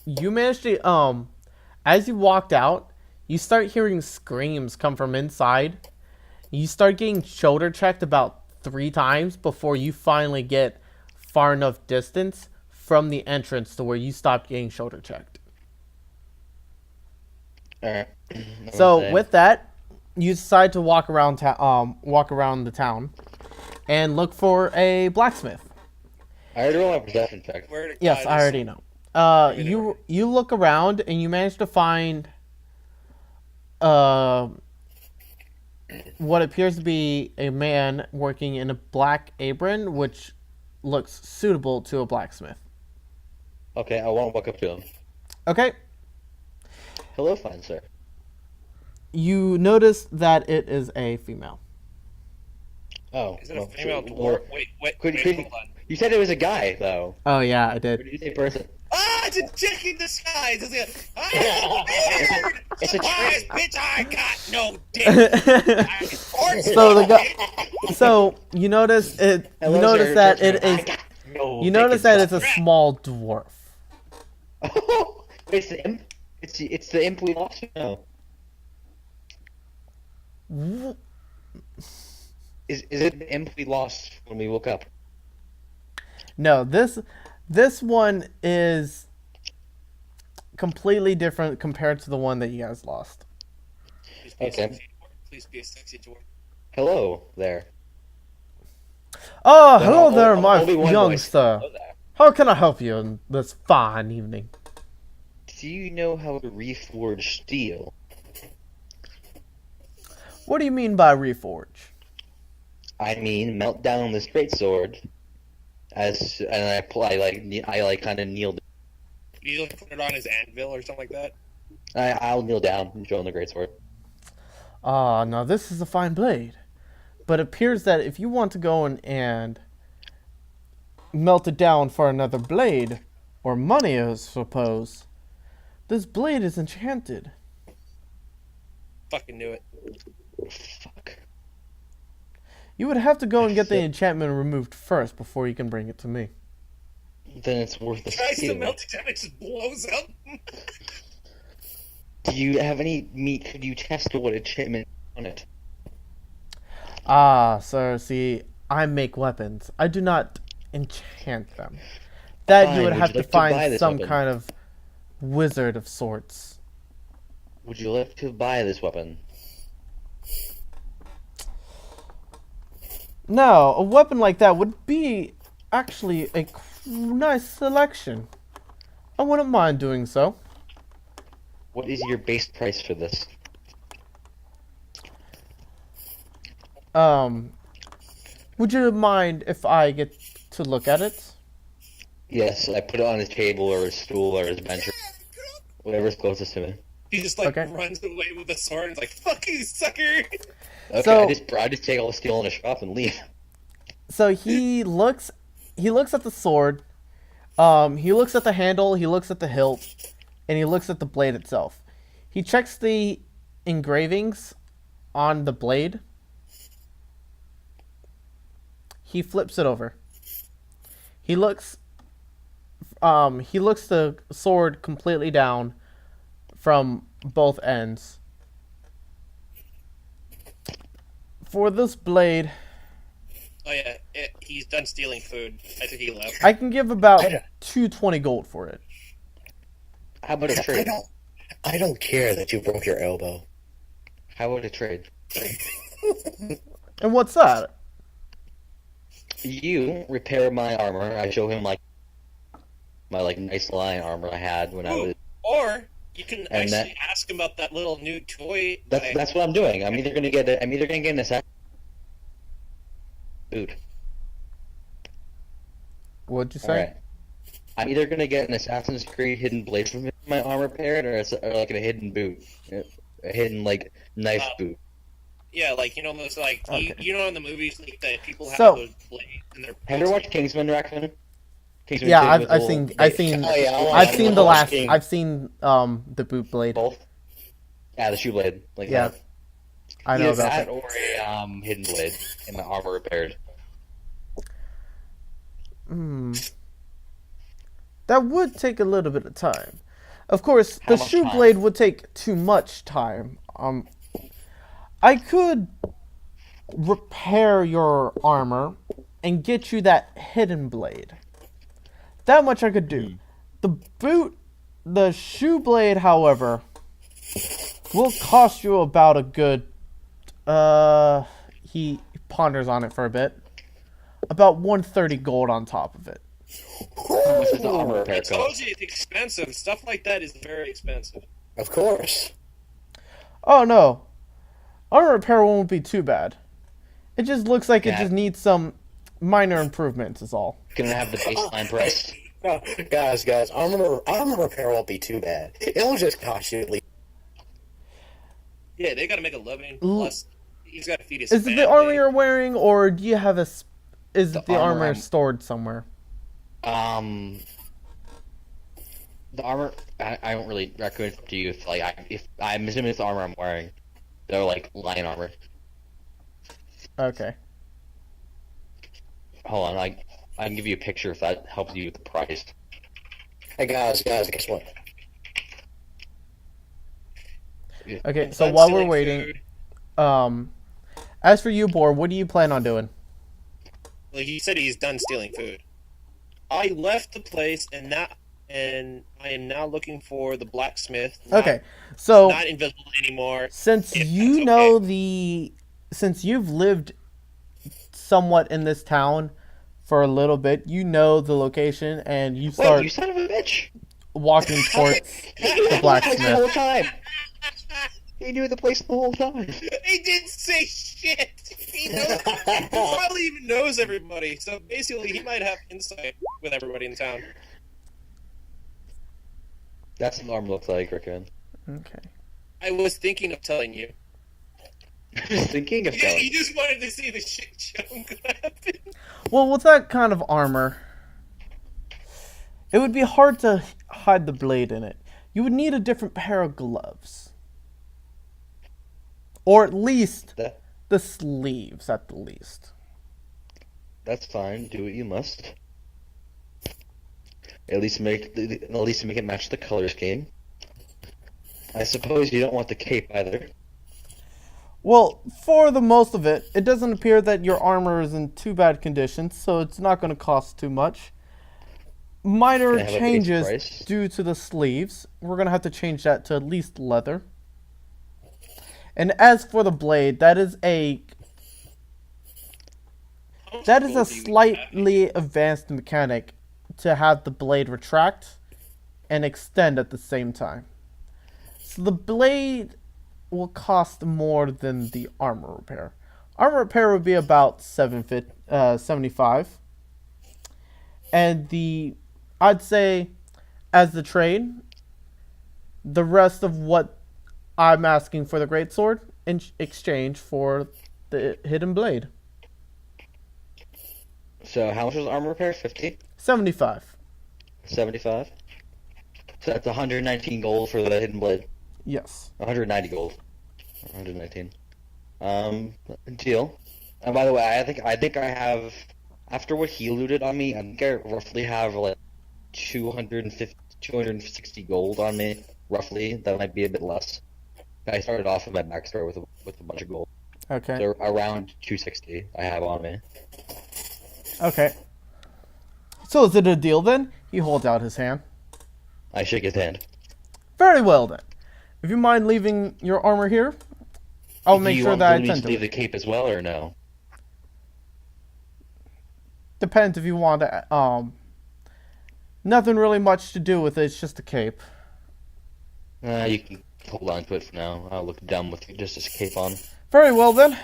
S1: you managed to, as you walked out, you start hearing screams come from inside. You start getting shoulder checked about 3 times before you finally get far enough distance from the entrance to where you stop getting shoulder checked.
S4: alright.
S1: So with that, you decide to walk around the town and look for a blacksmith.
S4: I already rolled my perception check.
S3: Where to
S1: Yes, I already know. You look around and you manage to find what appears to be a man working in a black apron, which looks suitable to a blacksmith.
S4: Okay, I want to walk up to him.
S1: Okay,
S4: Hello, fine sir.
S1: you notice that it is a female.
S4: Oh,
S3: Is it a
S4: well,
S3: female
S4: or-
S3: dwarf? Wait,
S4: Could,
S3: wait,
S4: could,
S3: hold on.
S4: you said it was a guy, though.
S1: Oh yeah, I
S4: Or
S1: did.
S4: did you say person?
S3: Ah, it's a chick in disguise. It's a beard.
S4: It's a
S3: Surprise,
S4: trick.
S3: bitch! I got no dick.
S1: So the guy, so you notice it.
S4: Hello,
S1: You notice
S4: sir.
S1: that it is.
S4: No,
S1: You notice that it's a small dwarf.
S4: Oh, it's the imp. It's the imp we lost. No, is it the imp we lost when we woke up?
S1: No, this one is completely different compared to the one that you guys lost.
S3: Please be a
S4: Okay.
S3: sexy dwarf. Please be a sexy dwarf.
S4: Hello there.
S1: Oh,
S4: Then
S1: hello
S4: I'll-
S1: there,
S4: I'll
S1: my
S4: be one
S1: young
S4: voice.
S1: sir.
S4: Hello there.
S1: How can I help you on this fine evening?
S4: Do you know how to reforge steel?
S1: What do you mean by reforge?
S4: I mean, melt down this greatsword. And I kind of kneel.
S3: You like put it on his anvil or something like that.
S4: I'll kneel down and show him the greatsword.
S1: Ah, now this is a fine blade. But it appears that if you want to go and melt it down for another blade, or money, I suppose, this blade is enchanted.
S3: Fucking knew it.
S4: Fuck.
S1: You would have to go and get the enchantment removed first before you can bring it to me.
S4: Then it's worth the
S3: Tries to
S4: steel.
S3: melt it down, it just blows up.
S4: Do you have any meat? Could you test what enchantment on it?
S1: Ah, sir, see, I make weapons. I do not enchant them. That
S4: Fine,
S1: you would
S4: would
S1: have
S4: you
S1: to
S4: like to buy
S1: find
S4: this
S1: some
S4: weapon?
S1: kind of wizard of sorts.
S4: Would you like to buy this weapon?
S1: No, a weapon like that would be actually a nice selection. I wouldn't mind doing so.
S4: What is your base price for this?
S1: Would you mind if I get to look at it?
S4: Yes, I put it on his table or his stool or his bench or whatever's closest to me.
S3: He just like
S1: Okay.
S3: runs away with the sword and is like, "Fuck you, sucker!"
S4: Okay,
S1: So-
S4: I just take all the steel in the shop and leave.
S1: So he looks at the sword. He looks at the handle. He looks at the hilt, and he looks at the blade itself. He checks the engravings on the blade. He flips it over. He looks the sword completely down from both ends. For this blade,
S3: Oh yeah, he's done stealing food. I think he left.
S1: I can give about
S2: I don't-
S1: 220 gold for it.
S4: How about a
S2: I
S4: trade?
S2: don't care that you broke your elbow.
S4: How about a trade?
S1: And what's that?
S4: You repair my armor. I show him like my like nice lion armor I had when I
S3: Ooh,
S4: was.
S3: or you can
S4: And
S3: actually ask him about that little new toy.
S4: That's what I'm doing. I'm either gonna get an assassin boot.
S1: What'd you
S4: All
S1: say?
S4: right. I'm either gonna get an Assassin's Creed hidden blade from him, my armor repaired, or like a hidden boot, a hidden like knife boot.
S3: Yeah, like those like
S1: Okay.
S3: you know in the movies like that people have
S1: So-
S3: those blades in their.
S4: Have you ever watched Kingsman, Raccoon? Kingsman
S1: Yeah,
S4: 2
S1: I've,
S4: with the
S1: I've
S4: little
S1: seen I've
S4: blade?
S1: seen
S2: Oh, yeah,
S1: I've seen the last
S2: watching-
S1: I've seen the boot blade.
S4: both. Yeah, the shoe blade. Like
S1: Yeah,
S4: that.
S1: I know
S4: Either
S1: about
S4: that
S1: that.
S4: or a hidden blade and my armor repaired.
S1: That would take a little bit of time. Of course, the
S4: much
S1: shoe
S4: time?
S1: blade would take too much time. I could repair your armor and get you that hidden blade. That much I could do. The shoe blade, however, will cost you about a good. He ponders on it for a bit. About 130 gold on top of it.
S4: How much does the armor
S3: I
S4: repair
S3: told
S4: cost?
S3: you it's expensive. Stuff like that is very expensive.
S2: Of course.
S1: Oh no, armor repair won't be too bad. It just looks like it
S4: Yeah.
S1: just needs some minor improvements. Is all.
S4: Gonna have the baseline price.
S2: No, guys, armor repair won't be too bad. It'll just cost you at least.
S3: Yeah, they got to make a living. Plus, he's got to feed his
S1: Is it
S3: family.
S1: the armor you're wearing, or do you have is
S4: The
S1: the
S4: armor
S1: armor
S4: I'm-
S1: stored somewhere?
S4: The armor. I don't really recommend it to you if if I'm assuming it's the armor I'm wearing. They're like lion armor.
S1: Okay.
S4: Hold on, I can give you a picture if that helps you with the price.
S2: Hey guys, guess what?
S1: Okay. So
S3: Done
S1: while we're
S3: stealing
S1: waiting,
S3: food.
S1: as for you, Bor, what do you plan on doing?
S3: Like he said, he's done stealing food. I left the place, and I am now looking for the blacksmith.
S1: Okay. So
S3: Not invisible anymore.
S1: since
S3: if
S1: you
S3: that's
S1: know
S3: okay.
S1: since you've lived somewhat in this town for a little bit, you know the location, and you
S4: Wait,
S1: start
S4: you son of a bitch!
S1: walking towards the
S4: The whole
S1: blacksmith.
S4: time. He knew the place the whole time.
S3: He didn't say shit. He probably even knows everybody. So basically, he might have insight with everybody in town.
S4: That's what the armor looks like, Rickon.
S1: Okay.
S3: I was thinking of telling you.
S4: Just thinking of
S3: Yeah,
S4: telling.
S3: you just wanted to see the shit show gonna happen.
S1: Well, with that kind of armor, it would be hard to hide the blade in it. You would need a different pair of gloves. Or at least
S4: That,
S1: the sleeves, at the least.
S4: that's fine. Do what you must. At least make it match the color scheme. I suppose you don't want the cape either.
S1: Well, for the most of it, it doesn't appear that your armor is in too bad condition, so it's not going to cost too much. Minor
S4: Can I have a base
S1: changes
S4: price?
S1: due to the sleeves. We're going to have to change that to at least leather. And as for the blade, that is a slightly advanced mechanic to have the blade retract and extend at the same time. So the blade will cost more than the armor repair. Armor repair would be about 75. And I'd say, as the trade, the rest of what I'm asking for the greatsword in exchange for the hidden blade.
S4: So how much was armor repair? 50?
S1: 75.
S4: 75? So that's 119 gold for the hidden blade.
S1: Yes.
S4: 190 gold. 119. Deal. And by the way, I think I have, after what he looted on me, I think I roughly have like 250, 260 gold on me, roughly. That might be a bit less. I started off in my backstory with a bunch of gold.
S1: Okay.
S4: So around 260 I have on me.
S1: Okay. So is it a deal then? He holds out his hand.
S4: I shake his hand.
S1: Very well then. If you mind leaving your armor here, I'll make sure that I
S4: Do you want me
S1: attend
S4: to
S1: to
S4: leave
S1: it.
S4: the cape as well, or no?
S1: Depends if you want to. Nothing really much to do with it. It's just a cape.
S4: You can hold on to it for now. I'll look dumb with just this cape on.
S1: Very well then.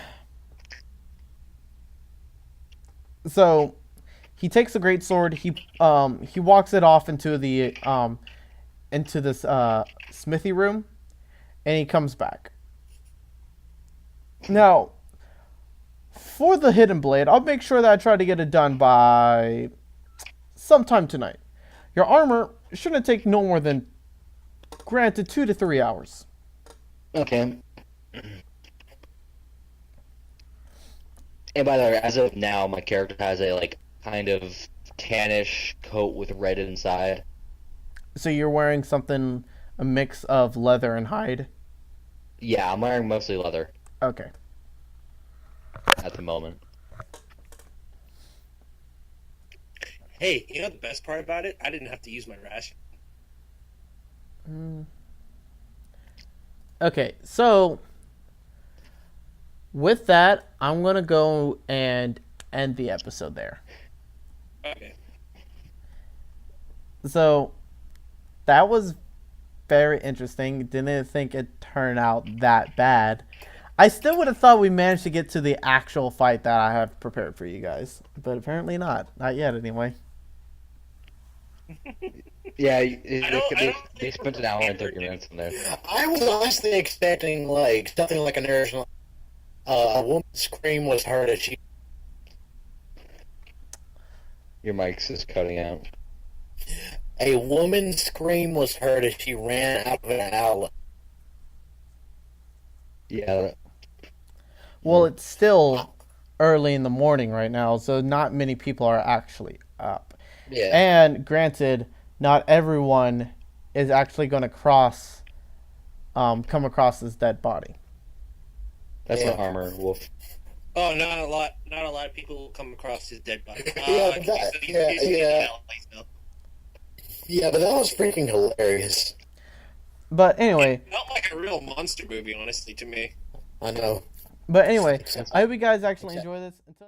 S1: So, he takes the great sword. He walks it off into this smithy room, and he comes back. Now, for the hidden blade, I'll make sure that I try to get it done by sometime tonight. Your armor shouldn't take no more than, granted, 2 to 3 hours.
S4: Okay. And by the way, as of now, my character has a like kind of tannish coat with red inside.
S1: So you're wearing something, a mix of leather and hide?
S4: Yeah, I'm wearing mostly leather
S1: Okay.
S4: at the moment.
S3: Hey, you know the best part about it? I didn't have to use my ration.
S1: Okay, so with that, I'm going to go and end the episode there.
S3: Okay.
S1: So that was very interesting. Didn't think it turned out that bad. I still would have thought we managed to get to the actual fight that I have prepared for you guys, but apparently not. Not yet, anyway.
S4: Yeah,
S3: they
S4: spent an hour and 30 minutes in there.
S2: I was honestly expecting like something like an original. A woman's scream was heard as she.
S4: Your mic's just cutting out.
S2: A woman's scream was heard as she ran out of an outlet.
S4: Yeah.
S1: Well, it's still early in the morning right now, so not many people are actually up.
S2: Yeah.
S1: And granted, not everyone is actually going to come across this dead body.
S4: That's
S2: Yeah.
S4: my armor, Wolf.
S3: Oh, not a lot. Not a lot of people will come across his dead body.
S2: Yeah, Yeah, but that was freaking hilarious.
S1: But anyway,
S3: It felt like a real monster movie, honestly, to me.
S2: I know.
S1: I hope you guys actually enjoy this. Until